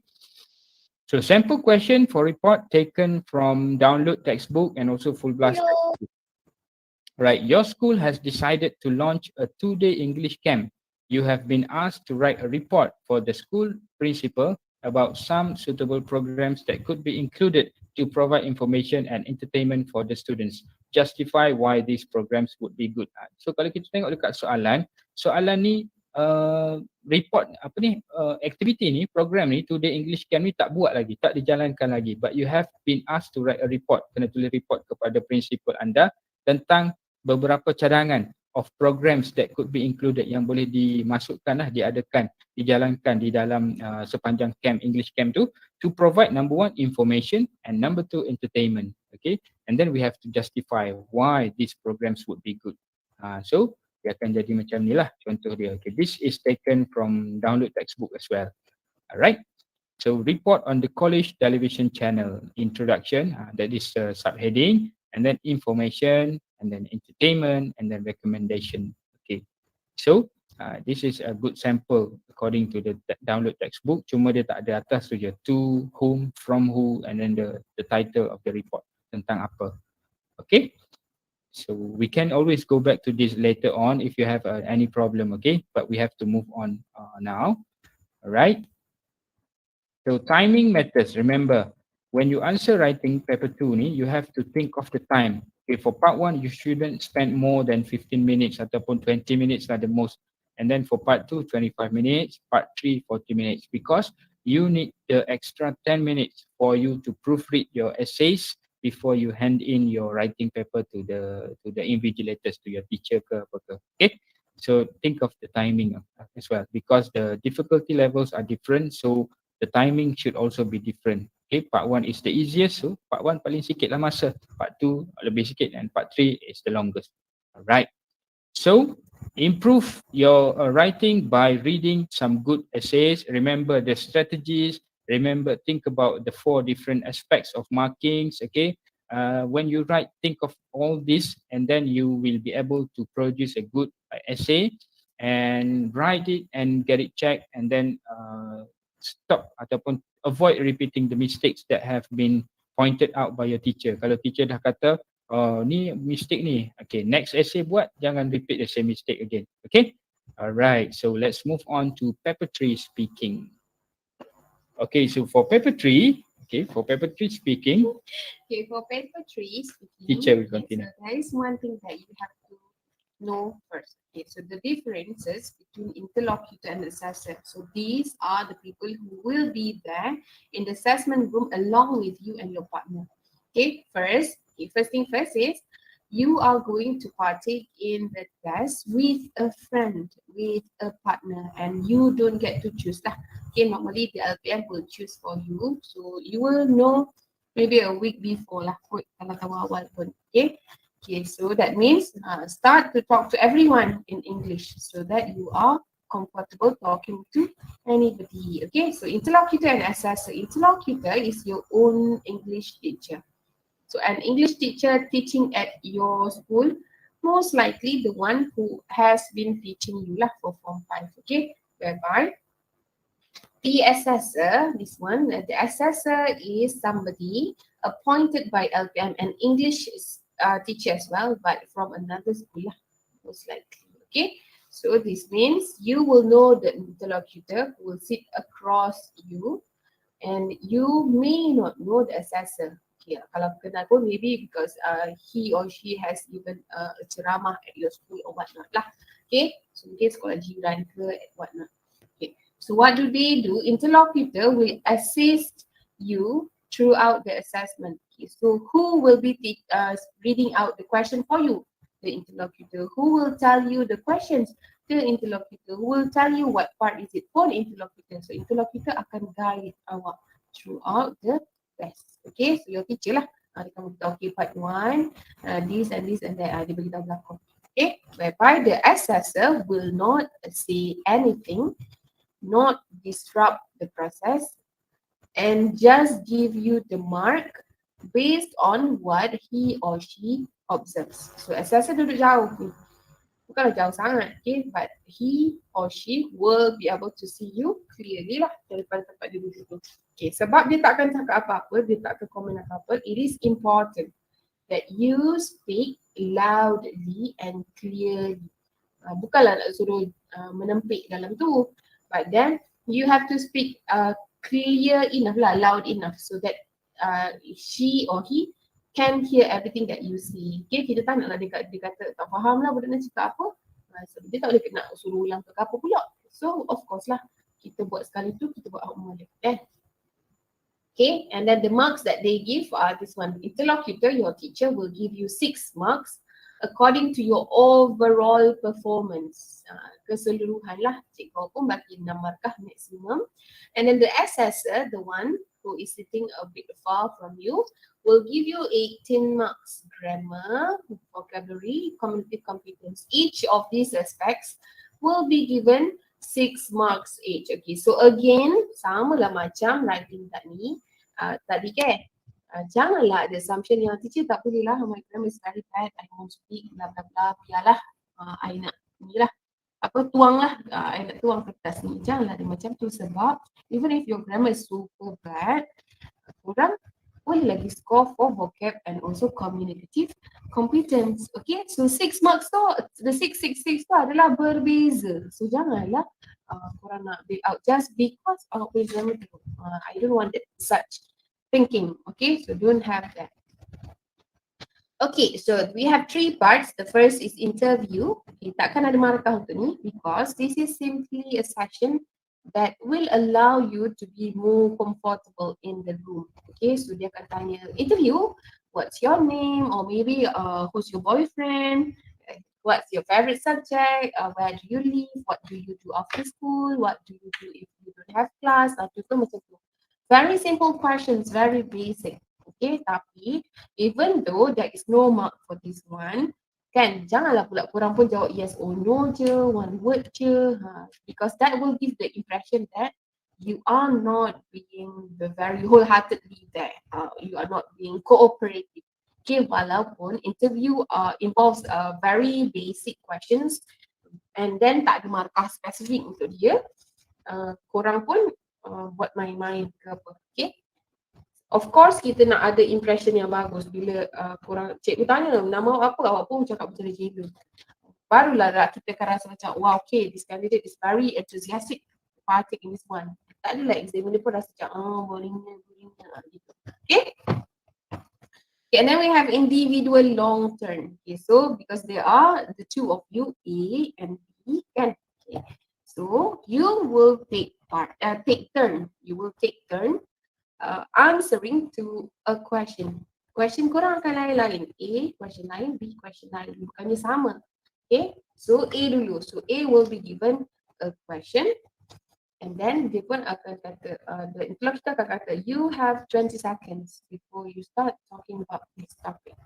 So sample question for report taken from download textbook and also full blast textbook. Right, your school has decided to launch a 2-day English camp. You have been asked to write a report for the school principal about some suitable programs that could be included to provide information and entertainment for the students. Justify why these programs would be good. So kalau kita tengok dekat soalan ni report activity ni, program ni, 2-day English camp ni tak buat lagi, tak dijalankan lagi. But you have been asked to write a report. Kena tulis report kepada principal anda tentang beberapa cadangan of programs that could be included yang boleh dimasukkan lah, diadakan, dijalankan di dalam sepanjang camp, English camp tu, to provide number 1 information and number 2 entertainment. Okay, and then we have to justify why these programs would be good. So dia akan jadi macam ni lah contoh dia. Okay, this is taken from download textbook as well. Alright, so report on the college television channel, introduction, that is subheading, and then information, and then entertainment, and then recommendation. Okay, so this is a good sample according to the download textbook. Cuma dia tak ada atas tu je, to, whom, from who, and then the title of the report tentang apa. Okay, so we can always go back to this later on if you have any problem. Okay, but we have to move on now. All right. So timing matters. Remember, when you answer writing paper 2 ni, you have to think of the time. Okay, for part 1, you shouldn't spend more than 15 minutes ataupun 20 minutes lah the most. And then for part 2, 25 minutes, part 3, 40 minutes, because you need the extra 10 minutes for you to proofread your essays before you hand in your writing paper to the invigilators, to your teacher ke apa ke. Okay, so think of the timing as well, because the difficulty levels are different, so the timing should also be different. Okay, part 1 is the easiest, so part 1 paling sikit lah masa, part 2 lebih sikit, and part 3 is the longest. Alright, so improve your writing by reading some good essays. Remember the strategies, remember, think about the 4 different aspects of markings. Okay, when you write, think of all this, and then you will be able to produce a good essay, and write it and get it checked, and then stop ataupun avoid repeating the mistakes that have been pointed out by your teacher. Kalau teacher dah kata, oh ni mistake ni, okay, next essay buat, jangan repeat the same mistake again. Okay, alright, so let's move on to paper 3 speaking. Okay, so for paper 3, okay, for paper 3 speaking, Okay, for paper 3 speaking, teacher will continue. So there is one thing that you have to know first. Okay, so the differences between interlocutor and assessor. So these are the people who will be there in the assessment room along with you and your partner. Okay, first thing first is you are going to partake in the test with a friend, with a partner, and you don't get to choose lah. Okay, normally the LPM will choose for you, so you will know maybe a week before lah kot kalau awal pun. Okay, so that means start to talk to everyone in English so that you are comfortable talking to anybody. Okay, so interlocutor and assessor. Interlocutor is your own English teacher. So an English teacher teaching at your school, most likely the one who has been teaching you lah for Form 5. Okay, whereby the assessor, this one, the assessor is somebody appointed by LPM, an English teacher as well, but from another school, most likely. Okay, so this means you will know the interlocutor who will sit across you, and you may not know the assessor. Okay, kalau kenal pun maybe because he or she has given a ceramah at your school or whatnot lah. Okay, so mungkin sekolah jiran ke whatnot. Okay, so what do they do? Interlocutor will assist you throughout the assessment. Okay, so who will be reading out the question for you? The interlocutor. Who will tell you the questions? The interlocutor. Who will tell you what part is it for the interlocutor? So interlocutor akan guide awak throughout the test. Okay, so your teacher lah. Dia akan beritahu, okay, part 1, this and this and that. Dia beritahu belakang. Okay, whereby the assessor will not say anything, not disrupt the process, and just give you the mark based on what he or she observes. So assessor duduk jauh ni, bukanlah jauh sangat, okay, but he or she will be able to see you clearly lah daripada tempat dia duduk. Okay, sebab dia tak akan cakap apa-apa, dia tak akan komen apa-apa, it is important that you speak loudly and clearly. Bukanlah nak suruh menempik dalam tu, but then you have to speak clear enough lah, loud enough, so that she or he can hear everything that you say. Okay, kita tak naklah dia kata tak faham lah budak nak cakap apa. So dia tak boleh nak suruh ulang ke apa pula. So of course lah, kita buat sekali tu, kita buat balik. Okay, and then the marks that they give are this one. Interlocutor, your teacher will give you 6 marks according to your overall performance. Keseluruhan lah, cikgu pun bagi 6 markah maximum. And then the assessor, the one who is sitting a bit far from you, will give you 18 marks. Grammar, vocabulary, cognitive competence. Each of these aspects will be given 6 marks each. Okay, so again, sama lah macam writing tadi ke. Janganlah ada assumption yang teacher tak boleh lah, my grammar is very bad, I won't speak, bla bla bla, biarlah I nak ni lah, tuang lah, I nak tuang kertas ni. Janganlah ada macam tu, sebab even if your grammar is super bad, korang boleh lagi score for vocab and also communicative competence. Okay, so 6 marks tu, the 666 tu adalah berbeza. So janganlah korang nak build out just because awak punya grammar tu. I don't want that such thinking. Okay, so don't have that. Okay, so we have 3 parts. The first is interview. Okay, takkan ada markah untuk ni because this is simply a session that will allow you to be more comfortable in the room. Okay, so dia akan tanya interview, what's your name, or maybe who's your boyfriend, what's your favorite subject, where do you live, what do you do after school, what do you do if you don't have class, macam tu. Very simple questions, very basic. Okay, tapi even though there is no mark for this one, kan, janganlah pula korang pun jawab yes or no je, one word je, because that will give the impression that you are not being very wholeheartedly there, you are not being cooperative. Okay, walaupun interview involves very basic questions and then tak ada markah spesifik untuk dia, korang pun buat main-main ke apa. Okay, of course kita nak ada impression yang bagus bila korang, cikgu tanya nama awak apa, awak pun cakap berjela-jela. Barulah kita akan rasa macam wow, okay, this candidate is very enthusiastic to partake in this one. Tak adalah examiner pun rasa macam boringnya gitu. Okay. Okay, and then we have individual long term. Okay, so because there are the two of you, A and B, kan? Okay. So you will take turn. You will take turn answering to a question. Question korang akan lain-lain. A, question lain, B, question lain. Bukannya sama. Okay, so A dulu. So A will be given a question and then dia pun akan kata, the interlocutor akan kata, you have 20 seconds before you start talking about this topic.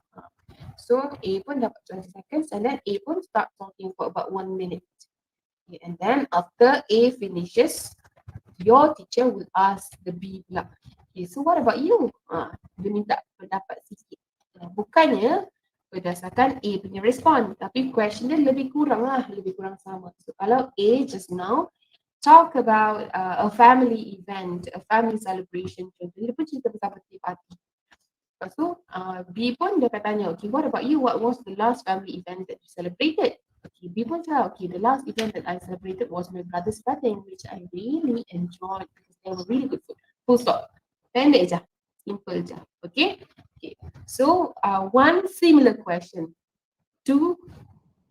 So A pun dapat 20 seconds and then A pun start talking for about 1 minute. Okay, and then after A finishes, your teacher will ask the B pula. Okay, so what about you? Dia minta pendapat sikit. Bukannya berdasarkan A punya respon, tapi question dia lebih kurang sama. So kalau A just now talk about a family event, a family celebration, contohnya dia pun cerita pasal birthday party. Lepas tu B pun dia akan tanya, okay, what about you? What was the last family event that you celebrated? Okay, B pun cakap, okay, the last event that I celebrated was my brother's wedding, which I really enjoyed because they were really good food. Full stop. Pendek je, simple je. Okay. Okay. So one similar question to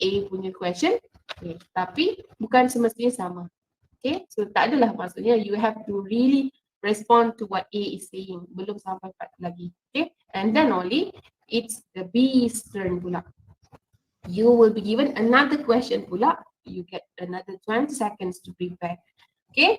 A punya question, okay, tapi bukan semestinya sama. Okay, so tak adalah maksudnya you have to really respond to what A is saying. Belum sampai part lagi. Okay, and then only it's the B's turn pula. You will be given another question pula. You get another 20 seconds to prepare. Okay,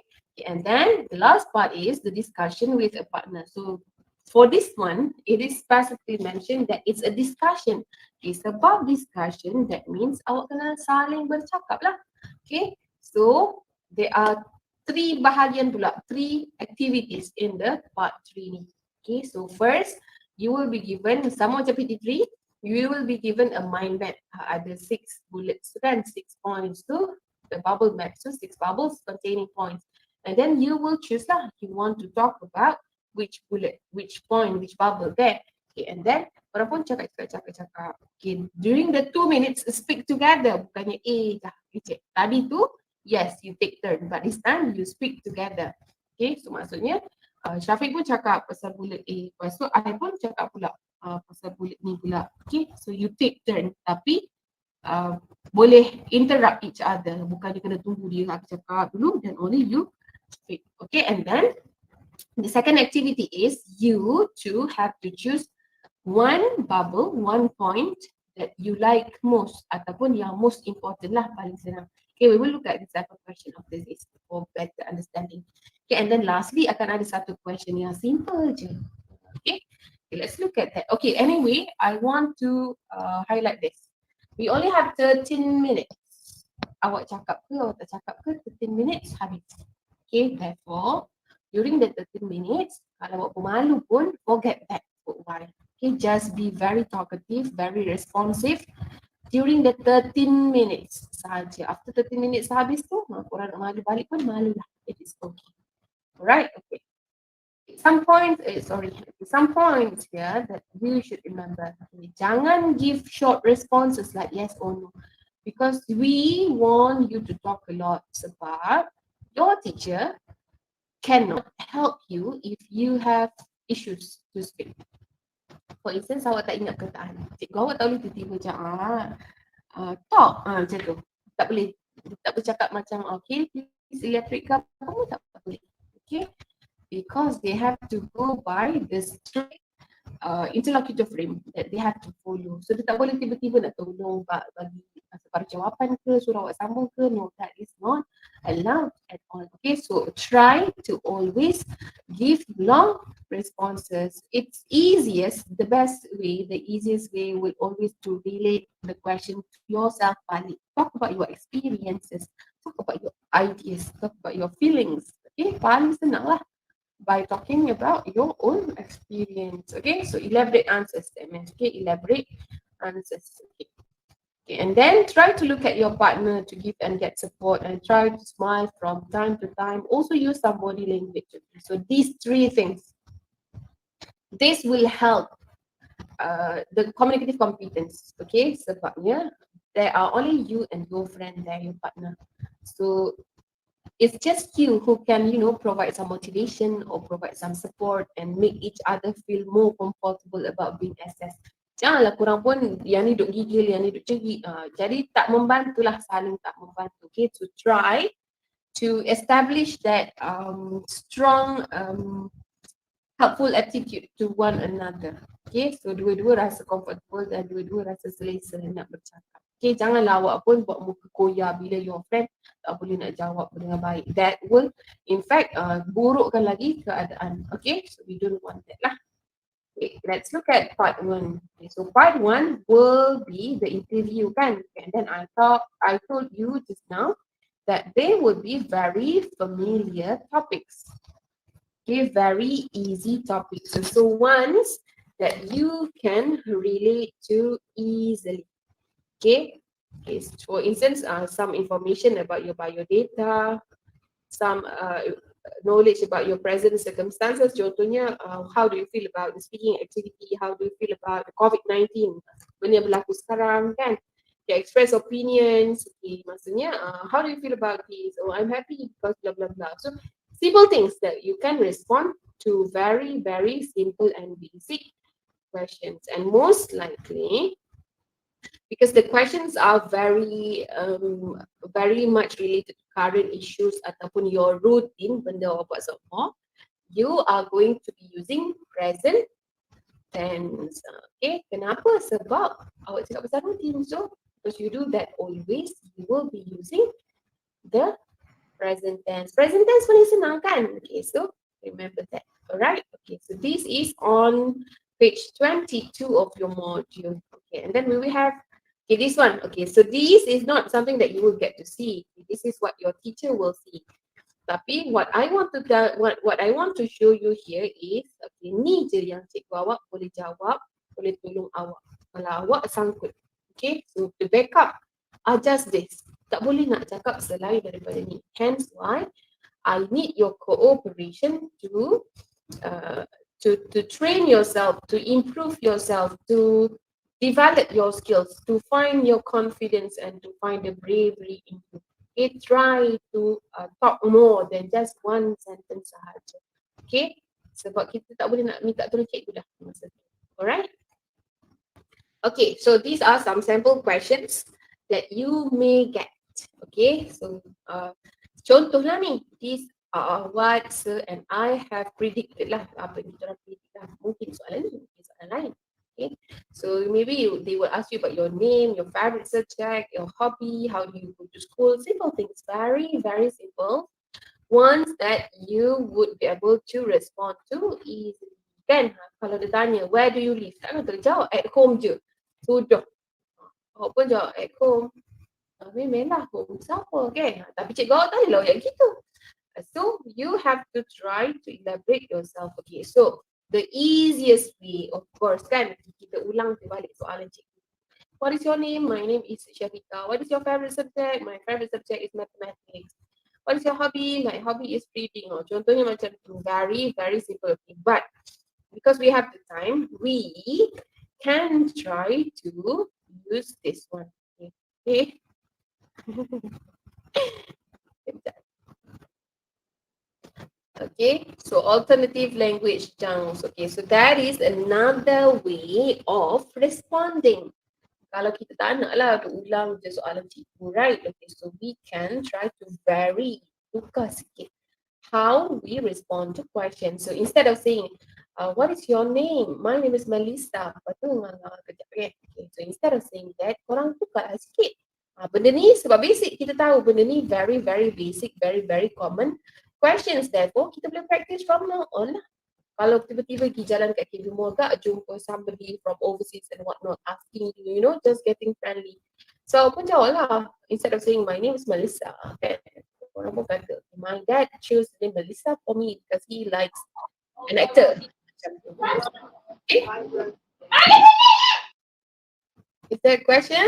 and then the last part is the discussion with a partner. So for this one, it is specifically mentioned that it's a discussion. It's about discussion. That means awak kena saling bercakap lah. Okay, so there are 3 bahagian pula, 3 activities in the part 3 ni. Okay, so first you will be given, sama macam PT3, you will be given a mind map. Ada 6 bullets kan, 6 points tu, the bubble map. So 6 bubbles containing points. And then you will choose lah, you want to talk about which bullet, which point, which bubble there. Okay, and then orang pun cakap. Okay, during the 2 minutes, speak together. Bukannya dah. Okay, tadi tu, yes, you take turn. But this time, you speak together. Okay, so maksudnya, Syafiq pun cakap pasal bullet A. Lepas tu, I pun cakap pula pasal bullet ni pula. Okay, so you take turn. Tapi, boleh interrupt each other. Bukannya kena tunggu dia nak cakap dulu, then only you speak. Okay, and then, the second activity is you two have to choose one bubble, one point that you like most ataupun yang most important lah, paling senang. Okay, we will look at this type of question after this for better understanding. Okay, and then lastly akan ada satu question yang simple je. Okay, let's look at that. Okay, anyway, I want to highlight this. We only have 13 minutes. Awak cakap ke, awak tak cakap ke, 13 minutes habis. Okay, therefore, during the 13 minutes, kalau awak pemalu pun, forget that. put why. Okay, just be very talkative, very responsive during the 13 minutes sahaja. After 13 minutes habis tu, korang nak malu balik pun malu lah. It is okay. Alright, okay. Some points here that you should remember. Okay, jangan give short responses like yes or no, because we want you to talk a lot. Sebab your teacher cannot help you if you have issues to speak. For instance, awak tak ingat perkataan, cikgu awak tak boleh tiba-tiba macam talk macam tu. Tak boleh. Tak boleh cakap macam okay, please elaborate ke apa pun tak boleh. Okay. Because they have to go by the strict interlocutor frame that they have to follow. So dia tak boleh tiba-tiba nak tolong bagi sebarang jawapan ke, suruh awak sambung ke. No, that is not allowed at all. Okay, so try to always give long responses. It's easiest, the best way, the easiest way will always to relate the question to yourself. Talk about your experiences, talk about your ideas, talk about your feelings. Okay, paling senang lah. By talking about your own experience. Okay, so elaborate answers, that means, okay, elaborate answers. Okay. Okay, and then try to look at your partner to give and get support, and try to smile from time to time. Also use some body language. Okay. So these three things, this will help the communicative competence. Okay, sebabnya there are only you and your friend there, your partner. So it's just you who can, provide some motivation or provide some support and make each other feel more comfortable about being assessed. Janganlah korang pun yang ni duk gigil, yang ni duk cerit. Jadi tak membantulah, saling tak membantu. Okay, to try to establish that strong helpful attitude to one another. Okay, so dua-dua rasa comfortable dan dua-dua rasa selesa nak bercakap. Okay, janganlah awak pun buat muka koyak bila your friend tak boleh nak jawab dengan baik. That will in fact burukkan lagi keadaan. Okay, so we don't want that lah. Okay, let's look at part 1. Okay, so part 1 will be the interview kan. And then I told you just now that they will be very familiar topics. Okay, very easy topics. So ones that you can relate to easily. Okay, for instance, some information about your biodata, some knowledge about your present circumstances. Contohnya, how do you feel about the speaking activity? How do you feel about the COVID-19? Benda yang berlaku sekarang kan? You express opinions. Okay, maksudnya, how do you feel about this? Oh, I'm happy because blah blah blah. So simple things that you can respond to, very very simple and basic questions, and most likely, because the questions are very much related to current issues ataupun your routine, benda awak buat semua, you are going to be using present tense. Okay, kenapa? Sebab awak cakap pasal routine, so because you do that always, you will be using the present tense. Present tense paling senang kan? Okay, so remember that. Alright, okay, so this is on page 22 of your module. Okay, and then we will have this one. Okay, so this is not something that you will get to see. This is what your teacher will see. Tapi what I want to show you here is, okay, ni je yang cikgu awak boleh jawab, boleh tolong awak kalau awak sangkut. Okay, so to back up, just this. Tak boleh nak cakap selain daripada ni. Hence why I need your cooperation to train yourself, to improve yourself, to develop your skills, to find your confidence and to find the bravery in you. Okay, try to talk more than just one sentence sahaja. Okay, sebab kita tak boleh nak minta tolong cikgu dah masa tu. Alright. Okay, so these are some sample questions that you may get. Okay, so contohlah ni, these are what Sir and I have predicted lah. Apa yang kita orang predict lah. Mungkin soalan ni, mungkin soalan lain. Okay, so maybe they will ask you about your name, your favorite subject, your hobby, how do you go to school, simple things, very very simple, ones that you would be able to respond to easily. Kan, kalau dia tanya, where do you live? Takkan kita jawab at home je. Sudah. Awak pun jawab at home. Memanglah home siapa kan? Tapi cikgu awak tanya lah yang gitu. So you have to try to elaborate yourself. Okay, so The easiest way, of course, kan, kita ulang balik soalan cikgu. What is your name? My name is Syafika. What is your favorite subject? My favorite subject is mathematics. What is your hobby? My hobby is reading. Oh, contohnya macam tu. Very, very simple. But because we have the time, we can try to use this one. Okay. Okay, so alternative language chunks. Okay, so that is another way of responding. Kalau kita tak nak lah ulang je soalan cikgu, right? Okay, so we can try to vary, tukar sikit how we respond to questions. So instead of saying, what is your name? My name is Melissa. Lepas tu kejap, okay. So instead of saying that, korang tukar lah sikit. Benda ni sebab basic, kita tahu benda ni very, very basic, very, very common questions. Therefore, kita boleh practice from now on lah. Kalau tiba-tiba pergi jalan kat KPM agak jumpa somebody from overseas and whatnot asking you, you know, just getting friendly. So, pun jawab lah. Instead of saying, my name is Melissa. Okay. Orang pun kata, my dad chose the name Melissa for me because he likes an actor. Okay. Is that a question?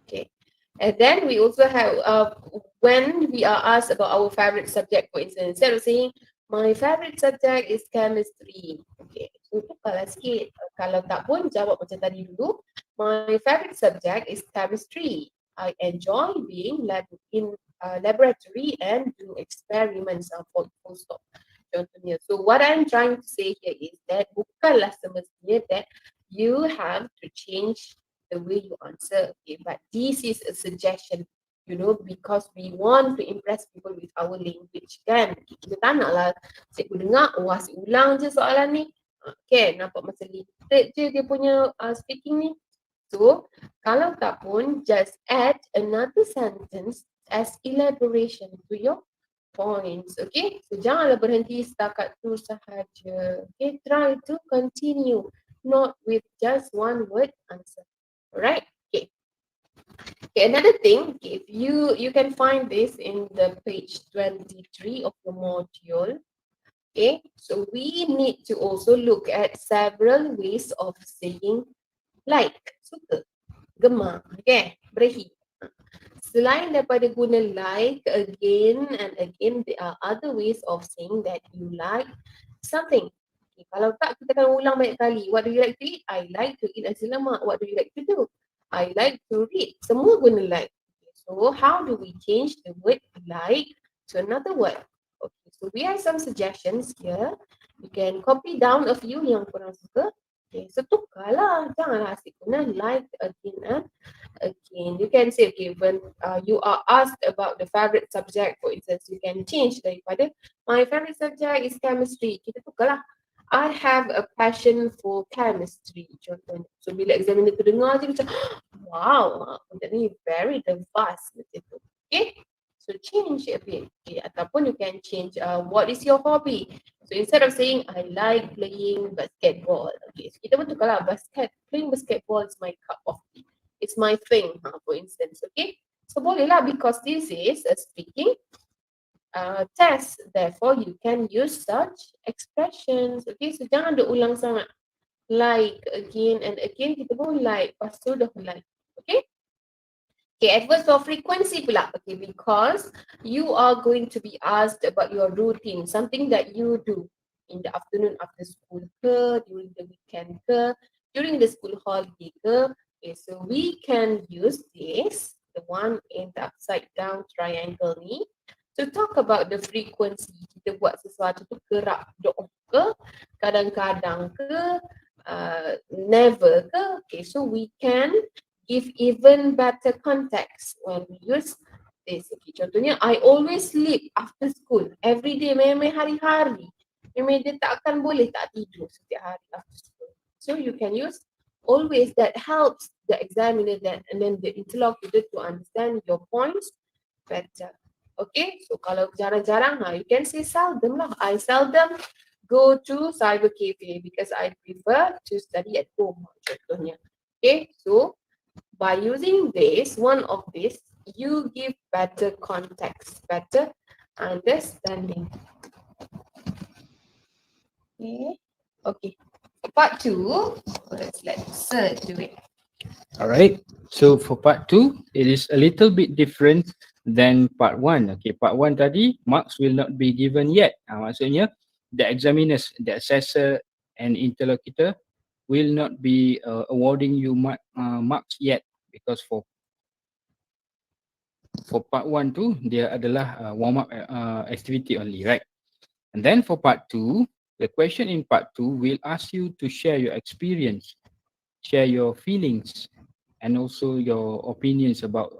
Okay. And then we also have, when we are asked about our favorite subject, for instance, instead of saying, my favorite subject is chemistry. Okay, so tukarlah sikit. Kalau tak pun jawab macam tadi dulu. My favorite subject is chemistry. I enjoy being in laboratory and doing experiments for full stop. Contohnya. So what I'm trying to say here is that bukanlah semestinya that you have to change the way you answer. Okay, but this is a suggestion. You know, because we want to impress people with our language, kan? Kita tak nak lah cikgu dengar, asyik ulang je soalan ni. Okay, nampak macam limited je dia punya speaking ni. So, kalau tak pun, just add another sentence as elaboration to your points. Okay, so janganlah berhenti setakat tu sahaja. Okay, try to continue, not with just one word answer. Alright? Okay, another thing, if you can find this in the page 23 of the module. Okay, so we need to also look at several ways of saying like, suka, gemar, okay, berahi. Selain daripada guna like again and again, there are other ways of saying that you like something. Okay, kalau tak, kita akan ulang banyak kali. What do you like to eat? I like to eat nasi lemak. What do you like to do? I like to read. Semua guna like. So how do we change the word like to another word? Okay, so we have some suggestions here. You can copy down a few yang korang suka. Okay, so tukarlah. Janganlah asyik guna like again and again. You can say, okay, when you are asked about the favorite subject, for instance, you can change daripada my favorite subject is chemistry. Kita tukarlah. I have a passion for chemistry. Contohnya. So bila examiner tu dengar je macam, wow, benda ni very vast macam tu. Okay, so change a bit. Okay, ataupun you can change what is your hobby. So instead of saying I like playing basketball. Okay, so kita pun tukarlah playing basketball is my cup of tea. It's my thing, for instance. Okay, so bolehlah because this is a speaking test, therefore you can use such expressions. Okay, so jangan ada ulang sangat. Like again and again, kita pun like, lepas tu dah like. Okay. Okay, adverse of frequency pula. Okay, because you are going to be asked about your routine, something that you do in the afternoon after school ke, during the weekend ke, during the school holiday ke. Okay, so we can use this, the one in the upside down triangle ni, to talk about the frequency. Kita buat sesuatu tu kerap doa ke, kadang-kadang ke, never ke. Okay, so we can give even better context when we use this. Okay, contohnya, I always sleep after school. Every day, memang hari-hari. Memang dia tak akan boleh tak tidur setiap hari after school. So you can use always. That helps the examiner and then the interlocutor to understand your points better. Okay, so kalau jarang-jarang, you can say seldom lah. I seldom go to cyber cafe because I prefer to study at home. Contohnya. Okay, so by using this, one of this, you give better context, better understanding. Okay. Okay. Part 2, let's let Sir do it. All right. So for part 2, it is a little bit different than part 1. Okay, part 1 tadi, marks will not be given yet. Maksudnya, the examiners, the assessor and interlocutor will not be awarding you marks yet, because for part 1 tu, dia adalah warm up activity only, right? And then for part 2, the question in part 2 will ask you to share your experience, share your feelings, and also your opinions about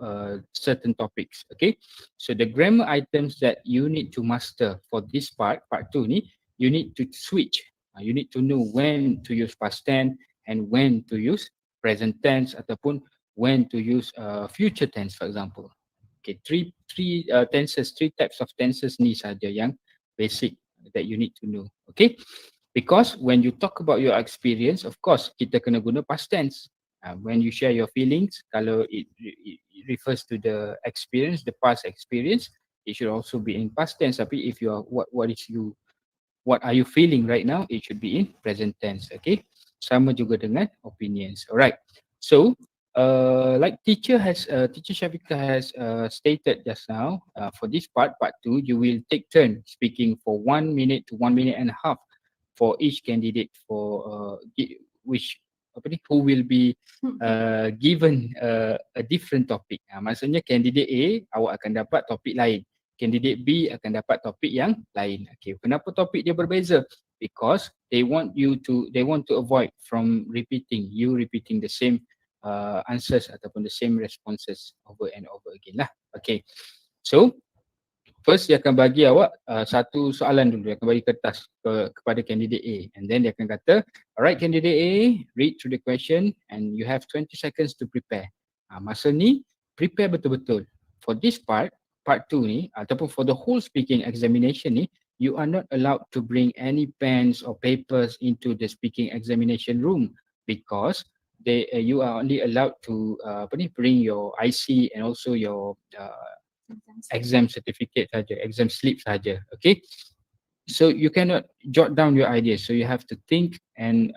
certain topics. Okay, so the grammar items that you need to master for this part 2 ni, you need to switch. You need to know when to use past tense and when to use present tense, ataupun when to use future tense, for example. Okay, three tenses, three types of tenses ni saja yang basic that you need to know. Okay, because when you talk about your experience, of course kita kena guna past tense. When you share your feelings, kalau it refers to the experience, the past experience, it should also be in past tense. Tapi if you are what are you feeling right now, it should be in present tense. Okay, sama juga dengan opinions. Alright, so like teacher Shafika has stated just now, for this part 2, you will take turn speaking for 1 minute to 1 minute and a half for each candidate, for who will be given a different topic. Maksudnya candidate A, awak akan dapat topik lain. Candidate B akan dapat topik yang lain. Okay, kenapa topik dia berbeza? Because they want to avoid from repeating the same answers ataupun the same responses over and over again lah. Okay, so first dia akan bagi awak satu soalan dulu. Dia akan bagi kertas kepada candidate A, and then dia akan kata, alright candidate A, read through the question and you have 20 seconds to prepare. Masa ni prepare betul-betul. For this part 2 ni, ataupun for the whole speaking examination ni, you are not allowed to bring any pens or papers into the speaking examination room, because you are only allowed to bring your IC and also your exam certificate saja, exam slip saja. Okay, so you cannot jot down your ideas, so you have to think and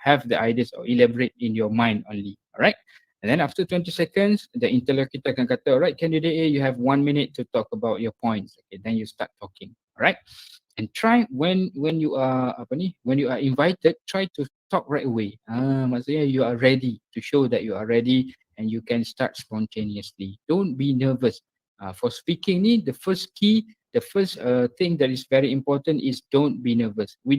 have the ideas or elaborate in your mind only. Alright, and then after 20 seconds, the interlocutor akan kata, alright candidate A, you have 1 minute to talk about your points. Okay, then you start talking. Alright, and try when you are invited, try to talk right away. Maksudnya you are ready, to show that you are ready and you can start spontaneously. Don't be nervous. For speaking ni, the first thing that is very important is don't be nervous. We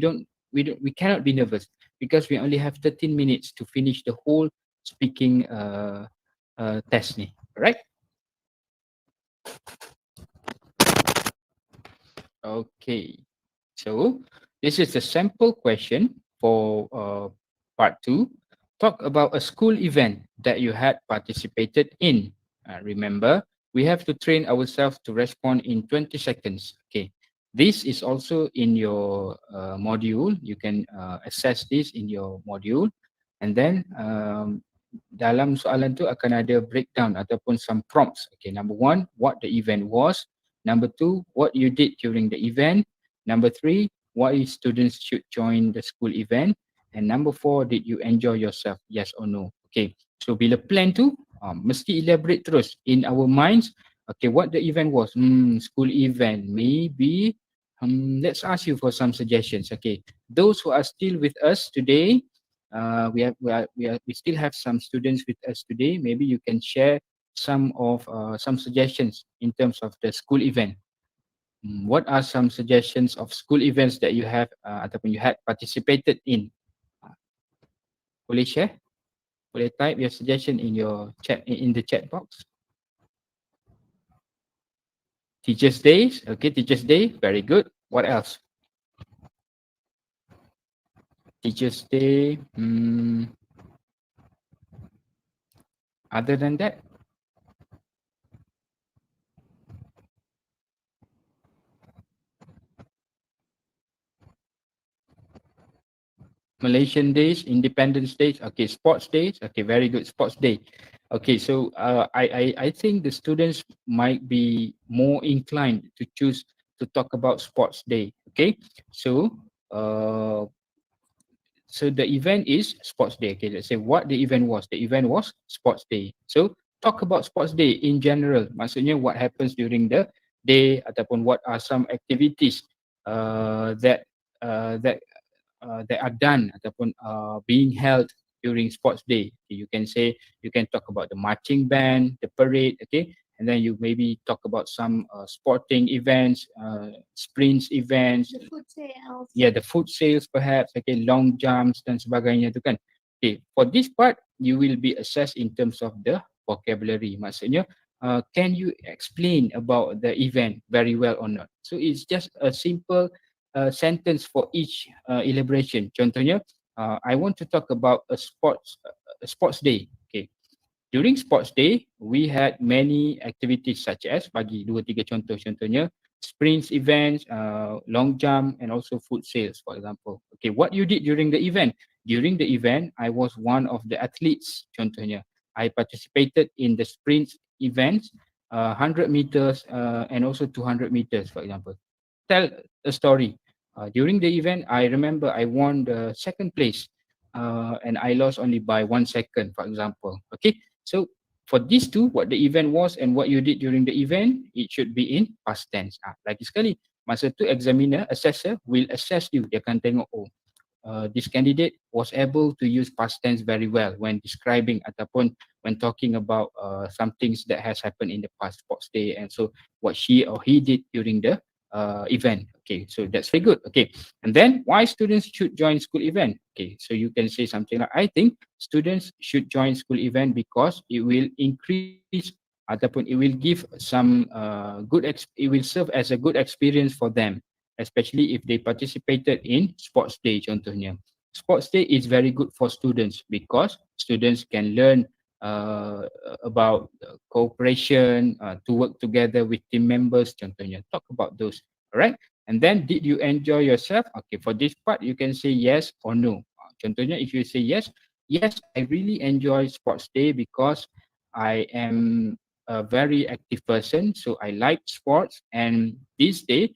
cannot be nervous, because we only have 13 minutes to finish the whole speaking test ni. Right? Okay, so this is a sample question for part 2. Talk about a school event that you had participated in. Remember, we have to train ourselves to respond in 20 seconds. Okay, this is also in your module. You can assess this in your module, and then dalam soalan tu akan ada breakdown ataupun some prompts. Okay, number 1, what the event was. Number 2, what you did during the event. Number 3, why students should join the school event. And number 4, did you enjoy yourself? Yes or no? Okay, so bila plan tu, mesti elaborate terus in our minds. Okay, what the event was? School event. Maybe let's ask you for some suggestions. Okay, those who are still with us today, we still have some students with us today. Maybe you can share some suggestions in terms of the school event. What are some suggestions of school events that you have ataupun you had participated in? Boleh share? Boleh type your suggestion in your chat, in the chat box. Teachers' Days. Okay, Teachers' Day. Very good. What else? Teachers' Day. Other than that? Malaysian Days, Independence Days, okay, Sports Days, okay, very good, Sports Day. Okay, so I think the students might be more inclined to choose to talk about Sports Day. Okay, so So the event is sports day. Okay, let's say what the event was. The event was sports day. So talk about sports day in general. Maksudnya what happens during the day ataupun what are some activities that that are done ataupun being held during sports day. Okay, you can say, you can talk about the marching band, the parade, okay, and then you maybe talk about some sporting events, sprints events, The food sales. yeah, the food sales perhaps, okay, long jumps dan sebagainya tu kan. Okay, for this part you will be assessed in terms of the vocabulary. Maksudnya can you explain about the event very well or not? So it's just a simple sentence for each elaboration. Contohnya, I want to talk about a sports day. Okay, during sports day, we had many activities such as, bagi dua tiga contoh, contohnya sprints events, long jump, and also food sales, for example. Okay, what you did during the event? During the event, I was one of the athletes, contohnya. I participated in the sprints events, 100 meters and also 200 meters, for example. Tell a story. During the event, I remember I won the second place and I lost only by 1 second, for example. Okay, so for these two, what the event was and what you did during the event, it should be in past tense. Lagi sekali, masa tu examiner, assessor will assess you. Dia akan tengok, oh, this candidate was able to use past tense very well when describing ataupun when talking about some things that has happened in the past sports day, and so what she or he did during the event. Okay, so that's very good. Okay, and then why students should join school event? Okay, so you can say something like, I think students should join school event because it will increase ataupun it will give some it will serve as a good experience for them, especially if they participated in sports day contohnya. Sports day is very good for students because students can learn about cooperation, to work together with team members contohnya. Talk about those. Alright, and then did you enjoy yourself? Okay, for this part you can say yes or no. Contohnya, if you say yes, yes, I really enjoy sports day because I am a very active person, so I like sports, and this day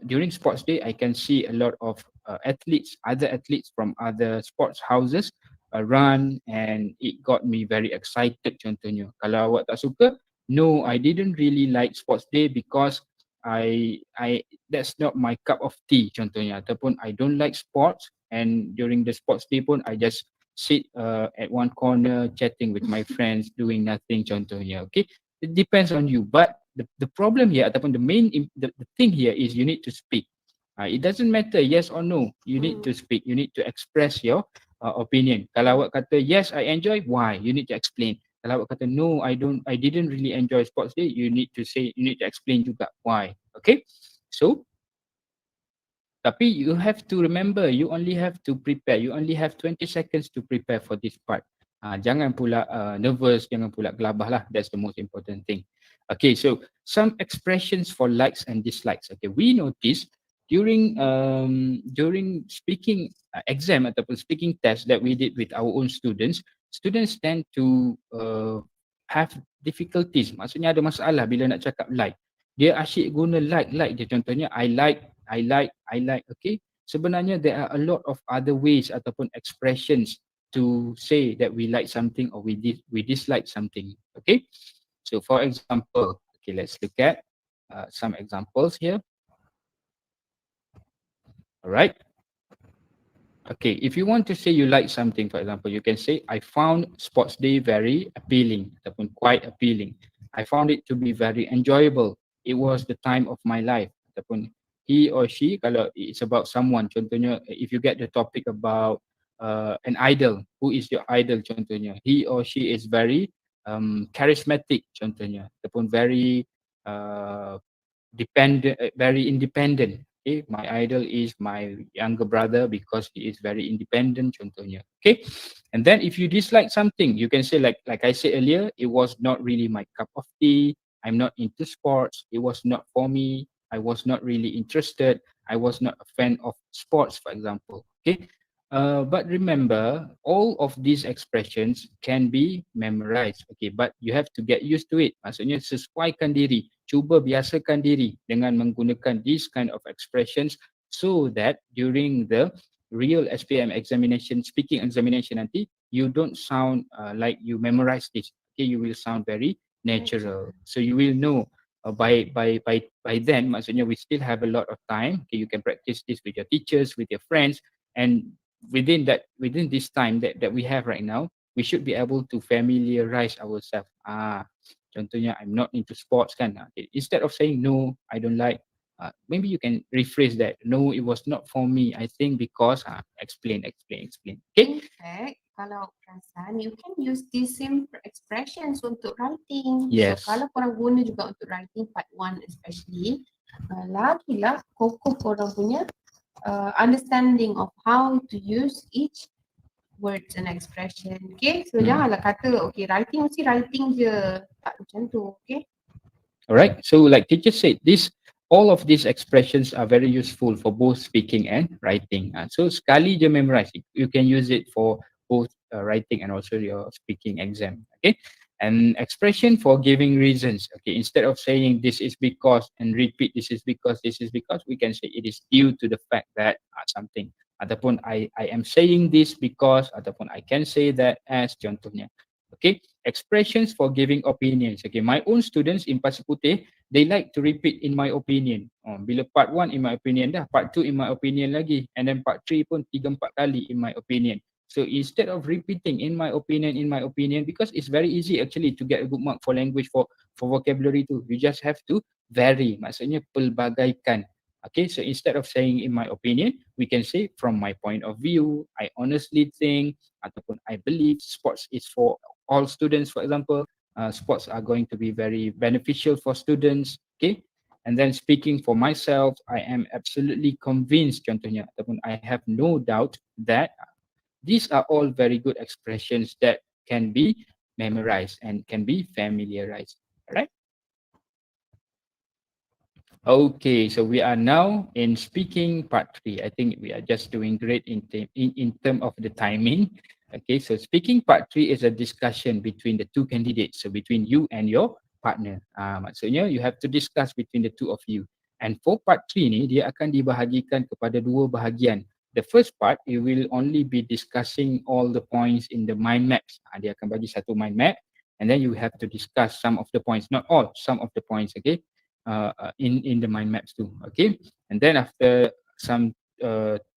during sports day, I can see a lot of athletes, other athletes from other sports houses run, and it got me very excited contohnya. Kalau awak tak suka, no, I didn't really like sports day because I that's not my cup of tea contohnya, ataupun I don't like sports, and during the sports day pun I just sit at one corner chatting with my friends doing nothing contohnya. Okay, it depends on you, but the problem here ataupun the thing here is you need to speak. It doesn't matter yes or no, you need to speak, you need to express your opinion. Kalau awak kata yes I enjoy, why? You need to explain. Kalau awak kata no, I didn't really enjoy sports day, you need to explain juga why. Okay, so tapi you have to remember, you only have to prepare, you only have 20 seconds to prepare for this part. Jangan pula nervous, jangan pula gelabah lah, that's the most important thing. Okay, so some expressions for likes and dislikes. Okay, we notice during speaking exam ataupun speaking test that we did with our own students tend to have difficulties. Maksudnya ada masalah bila nak cakap like. Dia asyik guna like je, contohnya I like. Okay, sebenarnya there are a lot of other ways ataupun expressions to say that we like something or we dislike something. Okay, so for example, okay, let's look at some examples here. All right. Okay, if you want to say you like something, for example, you can say, I found sports day very appealing, ataupun quite appealing. I found it to be very enjoyable. It was the time of my life. Ataupun he or she, kalau it's about someone, contohnya, if you get the topic about an idol, who is your idol, contohnya, he or she is very charismatic, contohnya, ataupun very very independent. Okay, my idol is my younger brother because he is very independent, contohnya. Okay, and then if you dislike something, you can say like I said earlier, it was not really my cup of tea. I'm not into sports. It was not for me. I was not really interested. I was not a fan of sports, for example. Okay, but remember, all of these expressions can be memorized. Okay, but you have to get used to it. Maksudnya sesuaikan diri. Cuba biasakan diri dengan menggunakan these kind of expressions so that during the real SPM examination, speaking examination nanti, you don't sound like you memorize this. Okay, you will sound very natural. So you will know by then, maksudnya we still have a lot of time. Okay, you can practice this with your teachers, with your friends, and within this time that we have right now, we should be able to familiarize ourselves. Contohnya I'm not into sports kan. Okay, instead of saying no, I don't like, maybe you can rephrase that. No, it was not for me. I think because explain. Okay. In fact, kalau perasan, you can use these same expressions untuk writing. Yes. So, kalau korang guna juga untuk writing part 1 especially, lagilah kokoh korang punya understanding of how to use each words and expression. Okay, so janganlah kata, okay, writing mesti writing je. Tak macam tu, okay? Alright, so like teacher said, all of these expressions are very useful for both speaking and writing. So sekali je memorize, you can use it for both writing and also your speaking exam. Okay, and expression for giving reasons. Okay, instead of saying this is because and repeat this is because, we can say it is due to the fact that something. Ataupun I am saying this because, ataupun I can say that as, contohnya. Okay, expressions for giving opinions. Okay, my own students in Pasir Putih, they like to repeat in my opinion. Bila part 1 in my opinion dah, part 2 in my opinion lagi, and then part 3 pun 3-4 kali in my opinion. So instead of repeating in my opinion, because it's very easy actually to get a good mark for language, for vocabulary too. You just have to vary, maksudnya pelbagaikan. Okay, so instead of saying in my opinion, we can say from my point of view, I honestly think, ataupun I believe sports is for all students, for example. Sports are going to be very beneficial for students. Okay, and then speaking for myself, I am absolutely convinced, contohnya, ataupun I have no doubt that these are all very good expressions that can be memorized and can be familiarized. All right. Okay, so we are now in speaking part 3. I think we are just doing great in terms of the timing. Okay, so speaking part 3 is a discussion between the two candidates, so between you and your partner. Maksudnya you have to discuss between the two of you. And for part 3 ni, dia akan dibahagikan kepada 2 bahagian. The first part, you will only be discussing all the points in the mind maps. Dia akan bagi satu mind map, and then you have to discuss some of the points, not all, some of the points, okay? In the mind maps too, okay? And then after some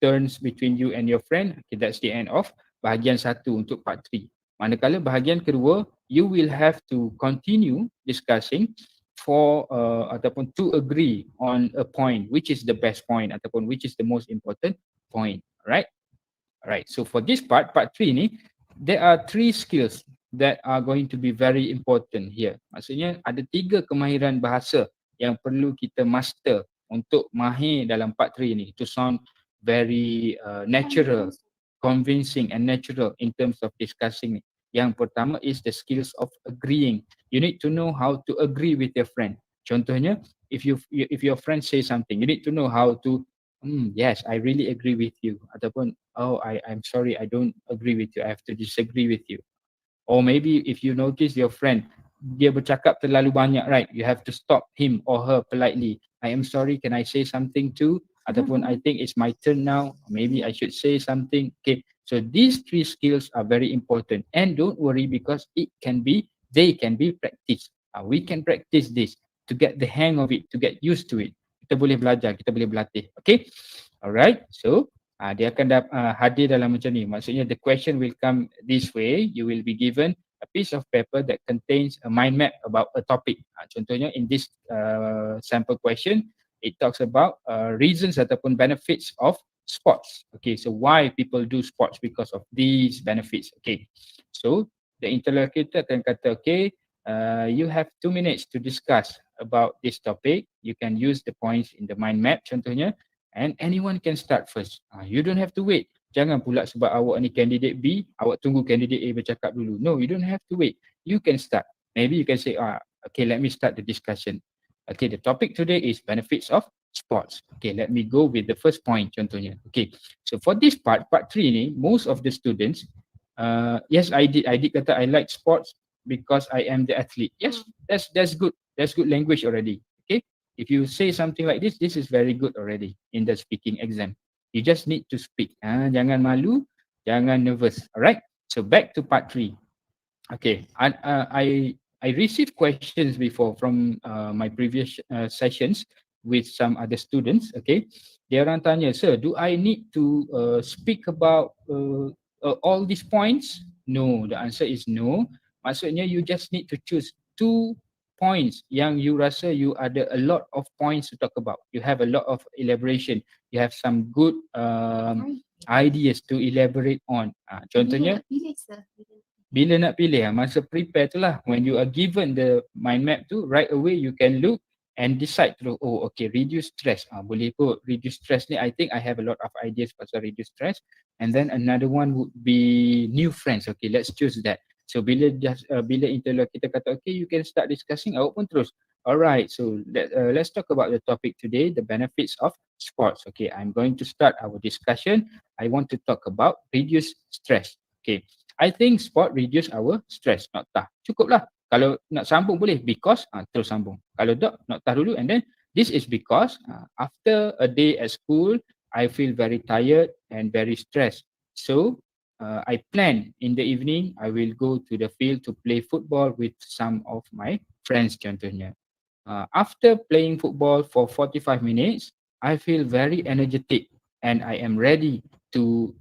turns between you and your friend, okay, that's the end of bahagian 1 untuk part 3. Manakala bahagian kedua, you will have to continue discussing for ataupun to agree on a point, which is the best point ataupun which is the most important point. Alright, so for this part 3 ni, there are 3 skills that are going to be very important here. Maksudnya ada 3 kemahiran bahasa yang perlu kita master untuk mahir dalam part 3 ni, to sound very natural, convincing and natural in terms of discussing. Yang pertama is the skills of agreeing. You need to know how to agree with your friend. Contohnya, if your friend say something, you need to know how to yes, I really agree with you. Ataupun, oh, I'm sorry, I don't agree with you. I have to disagree with you. Or maybe if you notice your friend, dia bercakap terlalu banyak, right? You have to stop him or her politely. I am sorry, can I say something too? Ataupun I think it's my turn now. Maybe I should say something. Okay, so these 3 skills are very important. And don't worry, because they can be practiced. We can practice this to get the hang of it, to get used to it. Kita boleh belajar, kita boleh berlatih. Okay, alright. So dia akan hadir dalam macam ni. Maksudnya the question will come this way. You will be given a piece of paper that contains a mind map about a topic. Contohnya in this sample question, it talks about reasons ataupun benefits of sports. Okay, so why people do sports? Because of these benefits. Okay, so the interlocutor akan kata, okay, you have 2 minutes to discuss about this topic. You can use the points in the mind map contohnya, and anyone can start first. You don't have to wait. Jangan pula sebab awak ni candidate B, awak tunggu candidate A bercakap dulu. No, you don't have to wait. You can start. Maybe you can say, okay, let me start the discussion. Okay, the topic today is benefits of sports. Okay, let me go with the first point contohnya. Okay, so for this part 3 ni, most of the students, yes, I did kata I like sports because I am the athlete. Yes, that's good. That's good language already. Okay, If you say something like this is very good already in the speaking exam. You just need to speak. Jangan malu, jangan nervous. Alright. So back to part 3. Okay, I received questions before from my previous sessions with some other students. Okay, dia orang tanya, sir, do I need to speak about all these points? No, the answer is no. Maksudnya you just need to choose 2 points yang you rasa you ada a lot of points to talk about. You have a lot of elaboration. You have some good ideas to elaborate on. Contohnya, bila nak pilih, masa prepare tu lah, when you are given the mind map tu, right away you can look and decide through, oh okay, reduce stress, boleh kot, reduce stress ni, I think I have a lot of ideas pasal reduce stress. And then another one would be new friends. Okay, let's choose that. So bila interlocutor kata okay, you can start discussing, awak pun terus. Alright, so let's talk about the topic today, the benefits of sports. Okay, I'm going to start our discussion. I want to talk about reduce stress. Okay, I think sport reduce our stress. Noktah. Cukup lah. Kalau nak sambung boleh because terus sambung. Kalau tak, noktah dulu, and then this is because after a day at school, I feel very tired and very stressed. So I plan in the evening, I will go to the field to play football with some of my friends contohnya. After playing football for 45 minutes, I feel very energetic and I am ready to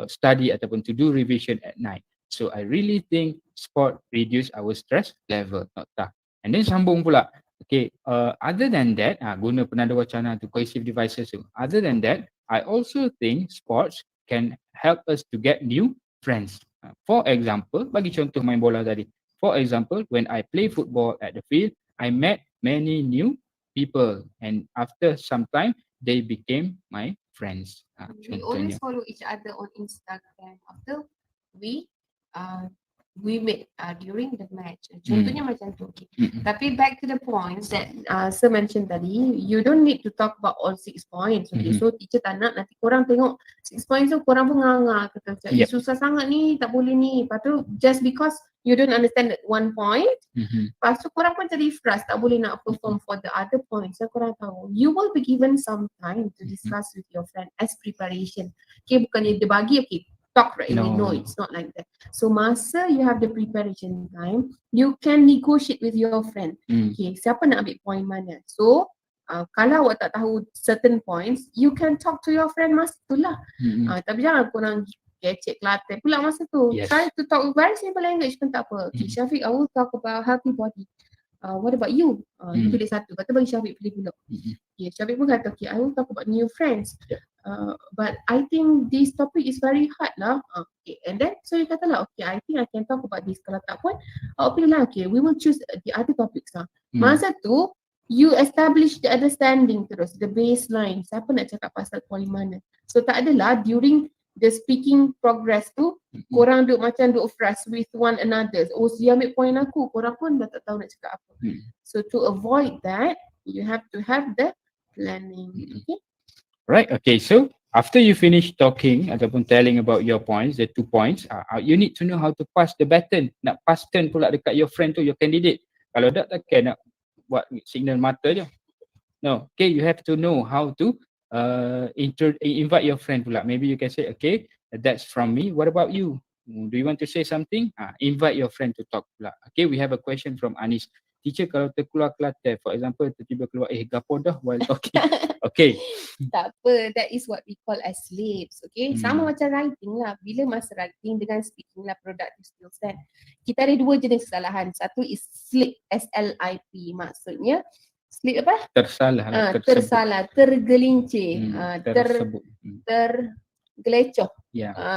study ataupun to do revision at night. So I really think sport reduce our stress level. Noktah. And then sambung pula. Okay, other than that, guna penanda wacana tu, cohesive devices tu. Other than that, I also think sports can help us to get new friends. For example, bagi contoh main bola tadi. For example, when I play football at the field, I met many new people, and after some time, they became my friends. We always follow each other on Instagram after we meet during the match. Contohnya macam tu. Okay. Tapi back to the points that Sir mentioned tadi, you don't need to talk about all 6 points. Okay, so teacher tak nak, nanti korang tengok 6 points tu korang pun nganga kata macam susah sangat ni, tak boleh ni. Lepas tu just because you don't understand that 1 point, lepas tu korang pun jadi frust, tak boleh nak perform for the other points. So korang tahu, you will be given some time to discuss with your friend as preparation. Okay, bukannya dia bagi, okay, talk right away. No, it's not like that. So masa you have the preparation time, you can negotiate with your friend. Okay, siapa nak ambil point mana. So kalau awak tak tahu certain points, you can talk to your friend masa tu lah. Tapi jangan korang kecek Kelantan pula masa tu. Try to talk very simple language pun tak apa. Okay, Syafiq, I will talk about healthy body. What about you? You pilih satu. Lepas tu bagi Syafiq pilih pula. Okay, Syafiq pun kata, okay, I will talk about new friends. But I think this topic is very hard lah. Okay, and then so you kata lah, okay, I think I can talk about this. Kalau tak pun, awak pilih lah, okay, we will choose the other topics lah. Masa tu, you establish the understanding terus, the baseline. Siapa nak cakap pasal point mana. So tak adalah during the speaking progress tu, korang duk macam duk frust with one another. Oh, dia ambil point aku, korang pun dah tak tahu nak cakap apa. So to avoid that, you have to have the planning. Okay? Right, okay, so after you finish talking ataupun telling about your points, the 2 points, you need to know how to pass the baton. Nak pass turn pula dekat your friend tu, your candidate. Kalau tak nak buat signal mata je. No, okay, you have to know how to invite your friend pula. Maybe you can say, okay, that's from me. What about you? Do you want to say something? Invite your friend to talk pula. Okay, we have a question from Anis. Teacher, kalau terkeluar Kelantan, for example, tiba-tiba keluar, gapo dah while talking. Okay. Tak apa, that is what we call as slips. Okay, sama macam writing lah. Bila masa writing dengan speaking lah, productive skills kan. Kita ada 2 jenis kesalahan. Satu is slip, S-L-I-P. Maksudnya, slip apa? Tersalah, tergelincir, tergelecoh.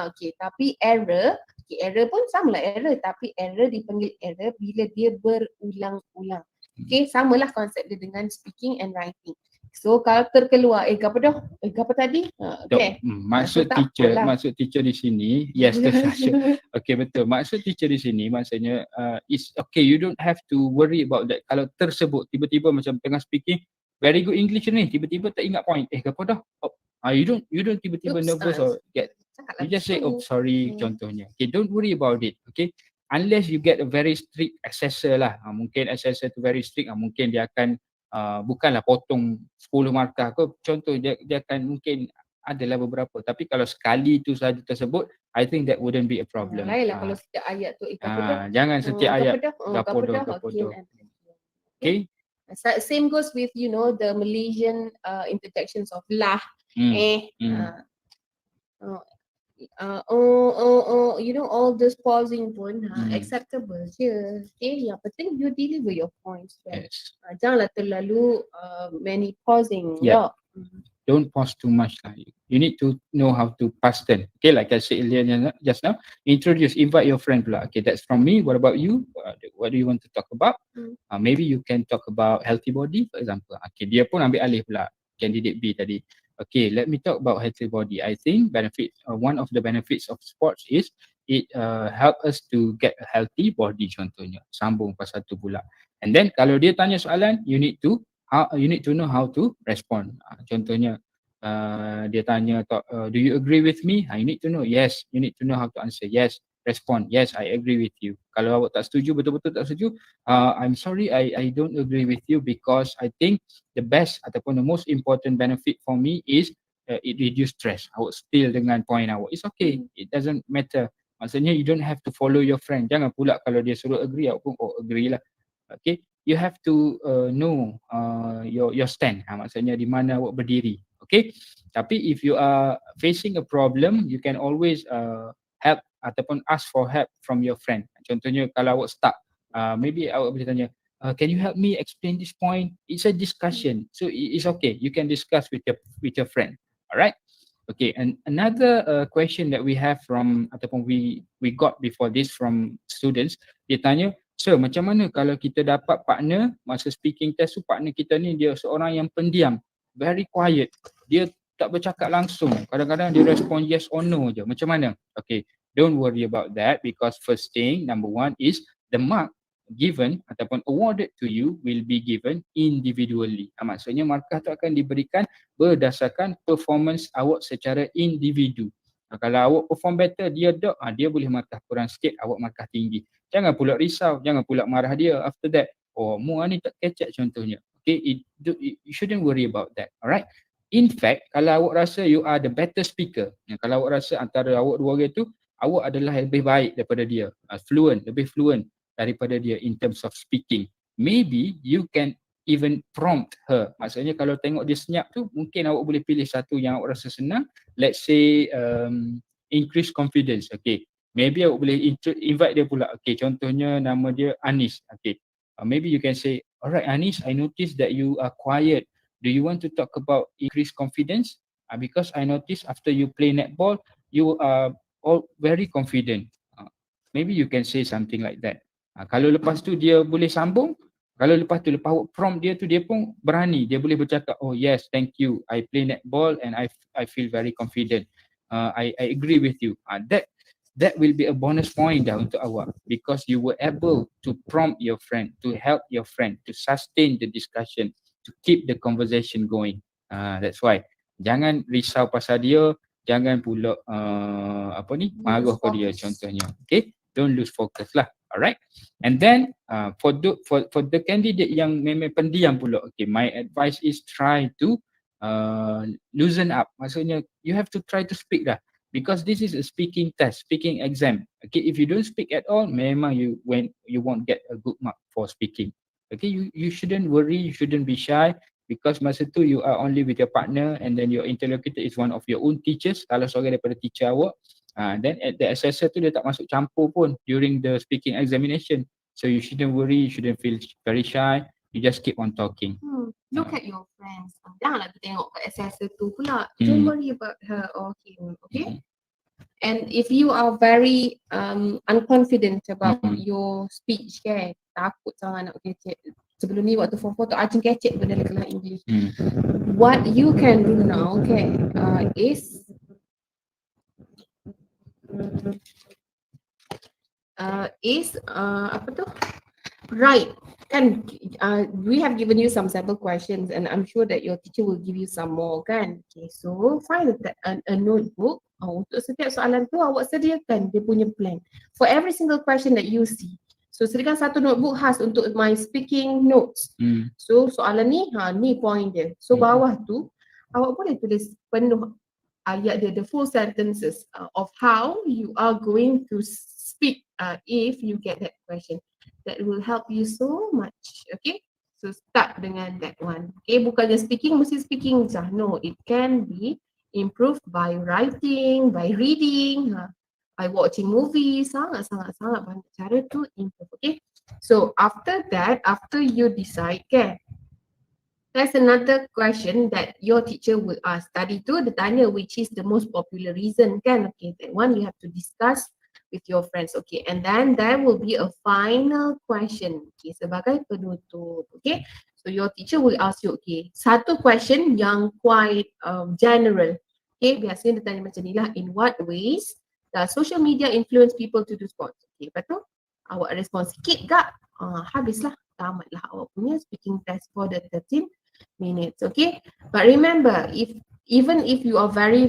Okay, tapi error, okay, error pun sama lah error, tapi error dipanggil error bila dia berulang-ulang. Okay, samalah konsep dia dengan speaking and writing. So kalau terkeluar, apa dah? Apa tadi? Okay. Maksud teacher di sini, yes, okay, betul. Maksud teacher di sini maksudnya is okay, you don't have to worry about that. Kalau tersebut tiba-tiba macam tengah speaking very good English ni, tiba-tiba tak ingat point. Apa dah? You don't tiba-tiba nervous or get. You just say, oh sorry, contohnya. Okay, don't worry about it. Okay, unless you get a very strict assessor lah. Mungkin assessor tu very strict, mungkin dia akan bukanlah potong 10 markah ke, contoh dia akan mungkin adalah beberapa, tapi kalau sekali tu saja tersebut, I think that wouldn't be a problem. Lainlah kalau setiap ayat tu apa dah? Jangan setiap ayat Kapodah. Okay. Same goes with the Malaysian interjections of lah, all this pausing pun acceptable je. Okay, yang penting you deliver your points. Yes. Janganlah terlalu many pausing. Yeah. Don't pause too much. You need to know how to past tense. Okay, like I said earlier just now, invite your friend pula. Okay, that's from me. What about you? What do you want to talk about? Maybe you can talk about healthy body, for example. Okay, dia pun ambil alih pula. Candidate B tadi. Okay, let me talk about healthy body. I think one of the benefits of sports is it help us to get a healthy body, contohnya. Sambung pasal tu pula. And then kalau dia tanya soalan, you need to know how to respond. Contohnya dia tanya, do you agree with me? You need to know. Yes, you need to know how to answer. Yes, respond. Yes, I agree with you. Kalau awak tak setuju, betul-betul tak setuju, I'm sorry, I don't agree with you because I think the best ataupun the most important benefit for me is it reduce stress. Awak still dengan point awak. It's okay. It doesn't matter. Maksudnya you don't have to follow your friend. Jangan pula kalau dia suruh agree, awak pun agree lah. Okay. You have to know your stand. Maksudnya di mana awak berdiri. Okay. Tapi if you are facing a problem, you can always help ataupun ask for help from your friend. Contohnya kalau awak stuck, maybe awak boleh tanya, can you help me explain this point? It's a discussion. So it's okay. You can discuss with your friend. Alright. Okay. And another question that we have from ataupun we got before this from students, dia tanya, sir, macam mana kalau kita dapat partner masa speaking test tu, partner kita ni dia seorang yang pendiam, very quiet, dia tak bercakap langsung, kadang-kadang dia respon yes or no je, macam mana? Okay, don't worry about that because first thing, number one is the mark given ataupun awarded to you will be given individually. Maksudnya markah tu akan diberikan berdasarkan performance awak secara individu. Kalau awak perform better, dia boleh markah kurang sikit, awak markah tinggi. Jangan pula risau, jangan pula marah dia after that. Oh, mu ni tak kecek contohnya. Okay, you shouldn't worry about that. Alright. In fact, kalau awak rasa you are the better speaker, kalau awak rasa antara awak dua orang tu, awak adalah lebih baik daripada dia, lebih fluent daripada dia in terms of speaking, maybe you can even prompt her. Maksudnya kalau tengok dia senyap tu, mungkin awak boleh pilih satu yang awak rasa senang. Let's say increase confidence. Okay, maybe awak boleh invite dia pula. Okay, contohnya nama dia Anis. Okay, maybe you can say, alright Anis, I noticed that you are quiet. Do you want to talk about increase confidence? Because I noticed after you play netball, you are all very confident. Maybe you can say something like that. Kalau lepas tu dia boleh sambung, kalau lepas awak prompt dia tu, dia pun berani, dia boleh bercakap, oh yes, thank you, I play netball and I feel very confident. I agree with you. That will be a bonus point dah untuk awak because you were able to prompt your friend, to help your friend, to sustain the discussion, to keep the conversation going. That's why jangan risau pasal dia, jangan pula marah pada dia contohnya. Okay, don't lose focus lah. Alright. And then for the candidate yang memang pendiam pula, okay, my advice is try to loosen up. Maksudnya you have to try to speak lah. Because this is a speaking test, speaking exam. Okay, if you don't speak at all, memang you won't get a good mark for speaking. Okay, you shouldn't worry, you shouldn't be shy because masa tu you are only with your partner and then your interlocutor is one of your own teachers. Kalau seorang daripada teacher awak, then at the assessor tu dia tak masuk campur pun during the speaking examination. So you shouldn't worry, you shouldn't feel very shy. You just keep on talking. Look at your friends. Janganlah kita tengok kat assessor tu pula. Don't worry about her or him. Okay. And if you are very unconfident about your speech, takut sangat nak kecek. Sebelum ni waktu form 4 tu acing kecek benda dalam English. What you can do now, is right. Kan we have given you some sample questions and I'm sure that your teacher will give you some more kan. Okay, so find a notebook. Untuk setiap soalan tu awak sediakan dia punya plan. For every single question that you see, So sediakan satu notebook khas untuk my speaking notes. So soalan ni, ni point dia. So bawah tu, awak boleh tulis penuh ayat dia, the full sentences of how you are going to speak if you get that question. That will help you so much. Okay, so start dengan that one. Okay, bukannya speaking mesti speaking je. No, it can be improved by writing, by reading, by watching movies. Sangat banyak cara to improve. Okay, so after that, after you decide, okay, there's another question that your teacher will ask. Tadi tu dia tanya which is the most popular reason, kan? Okay, that one you have to discuss with your friends. Okay, and then there will be a final question. Okay, sebagai penutup. Okay, so your teacher will ask you, okay, satu question yang quite general. Okay, biasanya dia tanya macam ni lah. In what ways does social media influence people to do sports? Okay, lepas tu awak respon sikit tak? Habislah. Tamatlah awak punya speaking test for the 13 minutes. Okay, but remember, even if you are very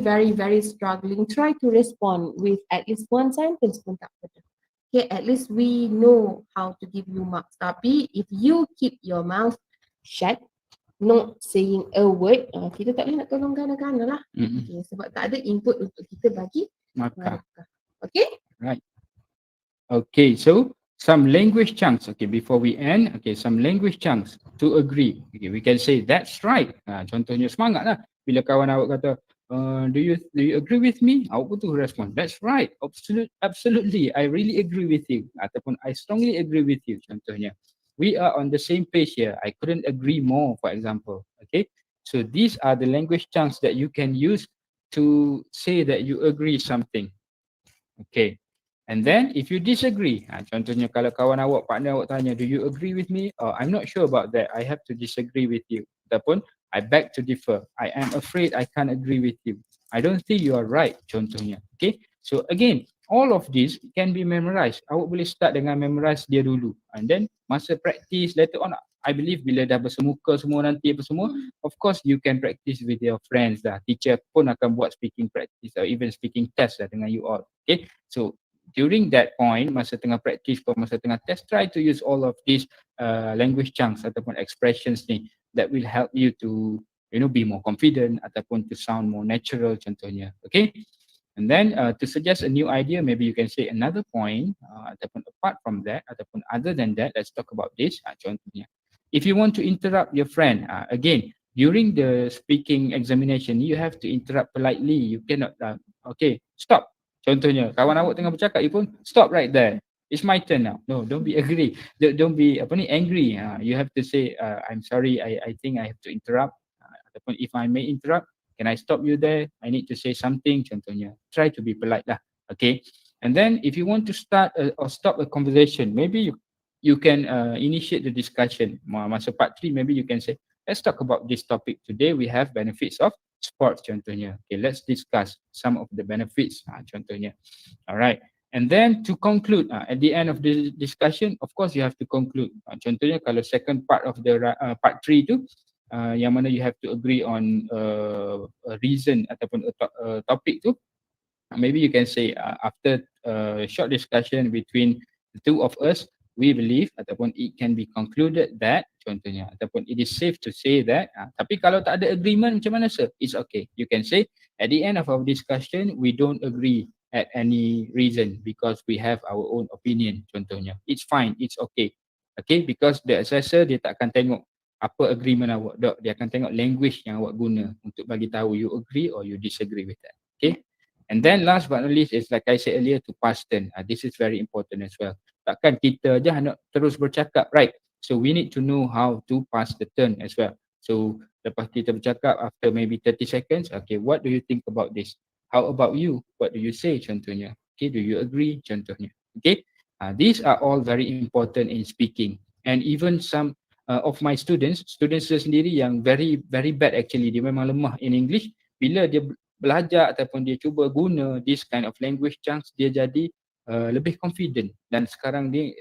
struggling, try to respond with at least one sentence pun tak apa. Okay, at least we know how to give you marks. Tapi if you keep your mouth shut, not saying a word, kita tak boleh nak tolong gana-gana lah. Okay, sebab tak ada input untuk kita bagi markah. Okay, right. Okay, so some language chunks. Okay, before we end, okay, some language chunks to agree. Okay, we can say that's right. Contohnya semangat lah. Bila kawan awak kata, do you agree with me? Awak pun tu respon, that's right. Absolutely, I really agree with you. Ataupun I strongly agree with you. Contohnya, we are on the same page here. I couldn't agree more, for example. Okay, so these are the language chunks that you can use to say that you agree something. Okay. And then if you disagree, contohnya kalau kawan awak, partner awak tanya, do you agree with me? I'm not sure about that. I have to disagree with you. Ataupun, I beg to differ. I am afraid I can't agree with you. I don't think you are right, contohnya. Okay. So again, all of this can be memorized. Awak boleh start dengan memorize dia dulu. And then masa practice later on, I believe bila dah bersemuka semua nanti apa semua, of course you can practice with your friends dah. Teacher pun akan buat speaking practice or even speaking test dah dengan you all. Okay. So during that point, masa tengah practice atau masa tengah test, try to use all of these language chunks ataupun expressions ni that will help you to, you know, be more confident ataupun to sound more natural contohnya. Okay. And then to suggest a new idea, maybe you can say another point ataupun apart from that ataupun other than that, let's talk about this. Contohnya, if you want to interrupt your friend, again, during the speaking examination, you have to interrupt politely. You cannot, okay, stop. Contohnya, kawan awak tengah bercakap, you pun stop right there. It's my turn now. No, don't be angry. Don't be angry. You have to say, I'm sorry, I think I have to interrupt. Ataupun if I may interrupt, can I stop you there? I need to say something. Contohnya, try to be polite lah. Okay. And then if you want to start or stop a conversation, maybe you can initiate the discussion. Masa part 3, maybe you can say, let's talk about this topic today. We have benefits of sports contohnya. Okay, let's discuss some of the benefits contohnya. Alright. And then to conclude, at the end of the discussion, of course you have to conclude. Contohnya kalau second part of the part 3 tu, yang mana you have to agree on a reason ataupun a topic tu, maybe you can say after a short discussion between the two of us, we believe ataupun it can be concluded that contohnya ataupun it is safe to say that tapi kalau tak ada agreement macam mana sir? It's okay. You can say at the end of our discussion we don't agree at any reason because we have our own opinion contohnya. It's fine, it's okay. Okay, because the assessor dia tak akan tengok apa agreement awak, dia akan tengok language yang awak guna untuk bagi tahu you agree or you disagree with that. Okay. And then last but not least is like I said earlier to pass turn. This is very important as well. Takkan kita je nak terus bercakap, right? So we need to know how to pass the turn as well. So lepas kita bercakap after maybe 30 seconds, okay, what do you think about this? How about you? What do you say contohnya? Okay, do you agree contohnya? Okay, these are all very important in speaking. And even some of my students sendiri yang very bad actually, dia memang lemah in English, bila dia belajar ataupun dia cuba guna this kind of language chunks, dia jadi lebih confident. Dan sekarang ni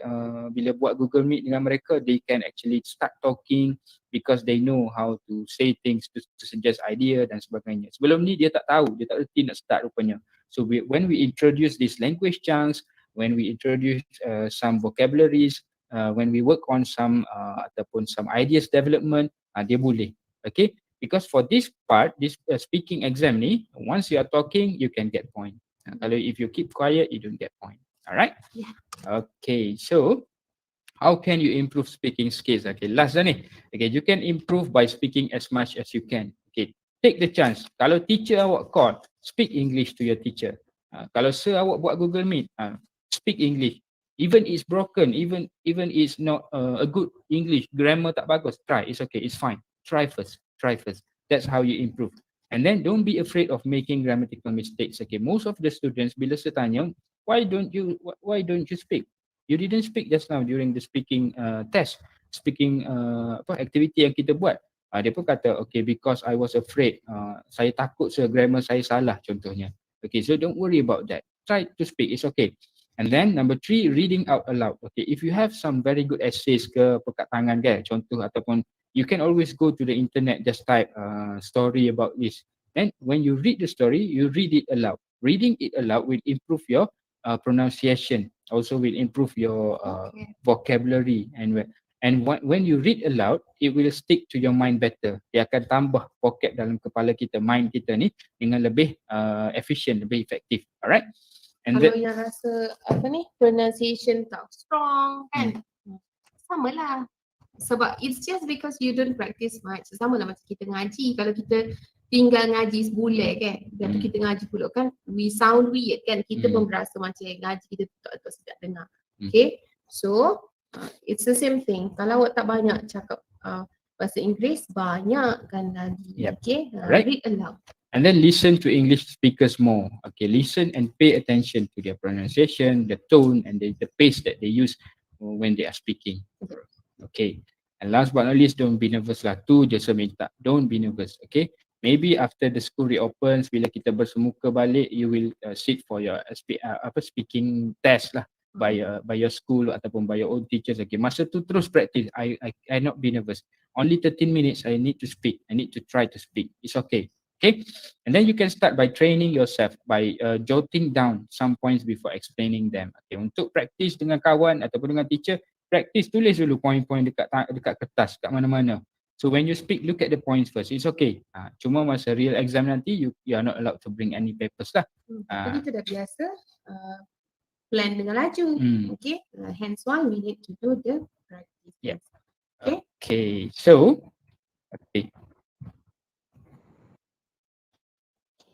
bila buat Google Meet dengan mereka, they can actually start talking because they know how to say things, to suggest idea dan sebagainya. Sebelum ni dia tak tahu, dia tak reti nak start rupanya. So when we introduce these language chunks, when we introduce some vocabularies, when we work on some ataupun some ideas development, dia boleh. Okay, because for this part, this speaking exam ni, once you are talking, you can get point. Kalau if you keep quiet, you don't get point. Alright? Yeah. Okay, so how can you improve speaking skills? Okay, last dah ni. Okay, you can improve by speaking as much as you can. Okay, take the chance. Kalau teacher awak call, speak English to your teacher. Kalau sir awak buat Google Meet, speak English. Even it's broken, even it's not a good English, grammar tak bagus, try. It's okay, it's fine. Try first. That's how you improve. And then don't be afraid of making grammatical mistakes. Okay, most of the students bila saya tanya, why don't you speak? You didn't speak just now during the speaking test, speaking activity yang kita buat. Dia pun kata, okay, because I was afraid, saya takut grammar saya salah contohnya. Okay, so don't worry about that. Try to speak, it's okay. And then number 3, reading out aloud. Okay, if you have some very good essays ke pekat tangan ke, contoh ataupun you can always go to the internet, just type story about this. Then when you read the story, you read it aloud. Reading it aloud will improve your pronunciation, also will improve your vocabulary, and when you read aloud, it will stick to your mind better. Dia akan tambah pocket dalam kepala kita, mind kita ni dengan lebih efficient, lebih efektif. Alright? And Kalau yang rasa pronunciation tak strong kan, sama lah. Sebab it's just because you don't practice much. Sama lah macam kita ngaji. Kalau kita tinggal ngaji sebulan kan, dan kita ngaji pula kan, we sound weird kan. Kita pun berasa macam ngaji kita tak sedap dengar. Okay, so it's the same thing. Kalau awak tak banyak cakap bahasa Inggeris, banyak kan lagi. Okay, read aloud. And then listen to English speakers more. Okay, listen and pay attention to their pronunciation, the tone, and the pace that they use when they are speaking. Okay, and last but not least, don't be nervous lah. Tu je saya minta. Don't be nervous. Okay, maybe after the school reopens, bila kita bersemuka balik, you will sit for your speaking test lah by your school ataupun by your own teachers. Okay, masa tu terus practice. I not be nervous. Only 13 minutes I need to speak. I need to try to speak. It's okay. Okay, and then you can start by training yourself by jotting down some points before explaining them. Okay, untuk practice dengan kawan ataupun dengan teacher, practice tulis dulu point-point dekat kertas, kat mana-mana. So when you speak, look at the points first. It's okay. Cuma masa real exam nanti, you are not allowed to bring any papers lah. Jadi kita dah biasa plan dengan laju. Okay, hence why we need to do the practice. Yeah. Okay, so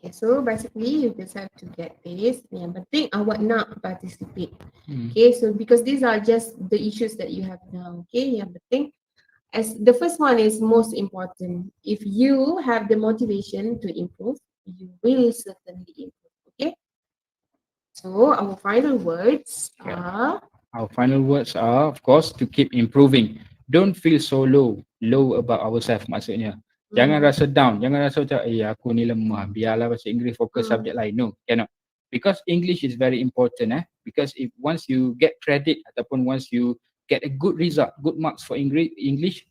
Okay, so basically you just have to get this. Yang penting awak nak participate. Okay, so because these are just the issues that you have now. Okay, yang penting, as the first one is most important. If you have the motivation to improve, you will certainly improve. Okay. So our final words are. Our final words are, of course, to keep improving. Don't feel so low about ourselves. Maksudnya, jangan rasa down, jangan rasa macam aku ni lemah, biarlah bahasa Inggeris, fokus subjek lain. No, cannot. Because English is very important. Because if once you get credit ataupun once you get a good result, good marks for English,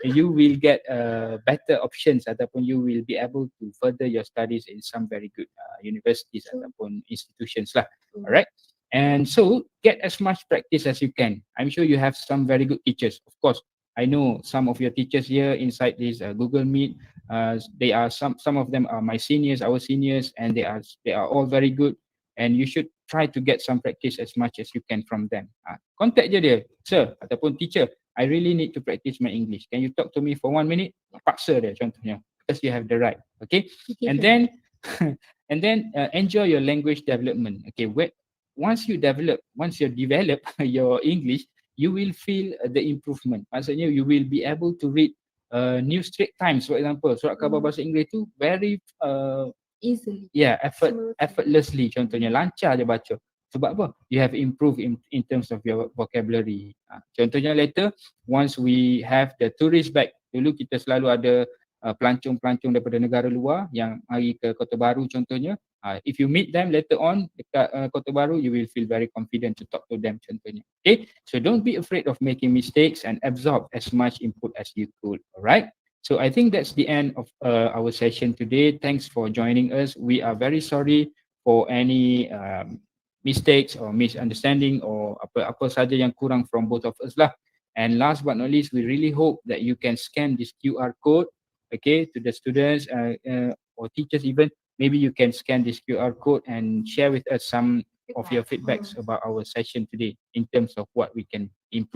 you will get better options ataupun you will be able to further your studies in some very good universities ataupun institutions lah. Alright. And so get as much practice as you can. I'm sure you have some very good teachers. Of course, I know some of your teachers here inside this Google Meet. They are some of them are my seniors, our seniors, and they are all very good. And you should try to get some practice as much as you can from them. Contact je dia, sir ataupun teacher. I really need to practice my English. Can you talk to me for 1 minute? Paksa dia contohnya, because you have the right. Okay, and then enjoy your language development. Okay, once you develop your English, you will feel the improvement. Maksudnya you will be able to read New Straits Times, for example. Surat khabar bahasa Inggeris tu very easily. Yeah, effortlessly. Contohnya lancar je baca. Sebab apa? You have improved in terms of your vocabulary. Contohnya later, once we have the tourist bag, dulu kita selalu ada pelancong-pelancong daripada negara luar yang mari ke Kota Baru contohnya. If you meet them later on dekat Kota Baru, you will feel very confident to talk to them contohnya. Okay, so don't be afraid of making mistakes and absorb as much input as you could. Alright, so I think that's the end of our session today. Thanks for joining us. We are very sorry for any mistakes or misunderstanding or apa saja yang kurang from both of us lah. And last but not least, we really hope that you can scan this QR code, okay, to the students or teachers even. Maybe you can scan this QR code and share with us some of your feedbacks about our session today in terms of what we can improve.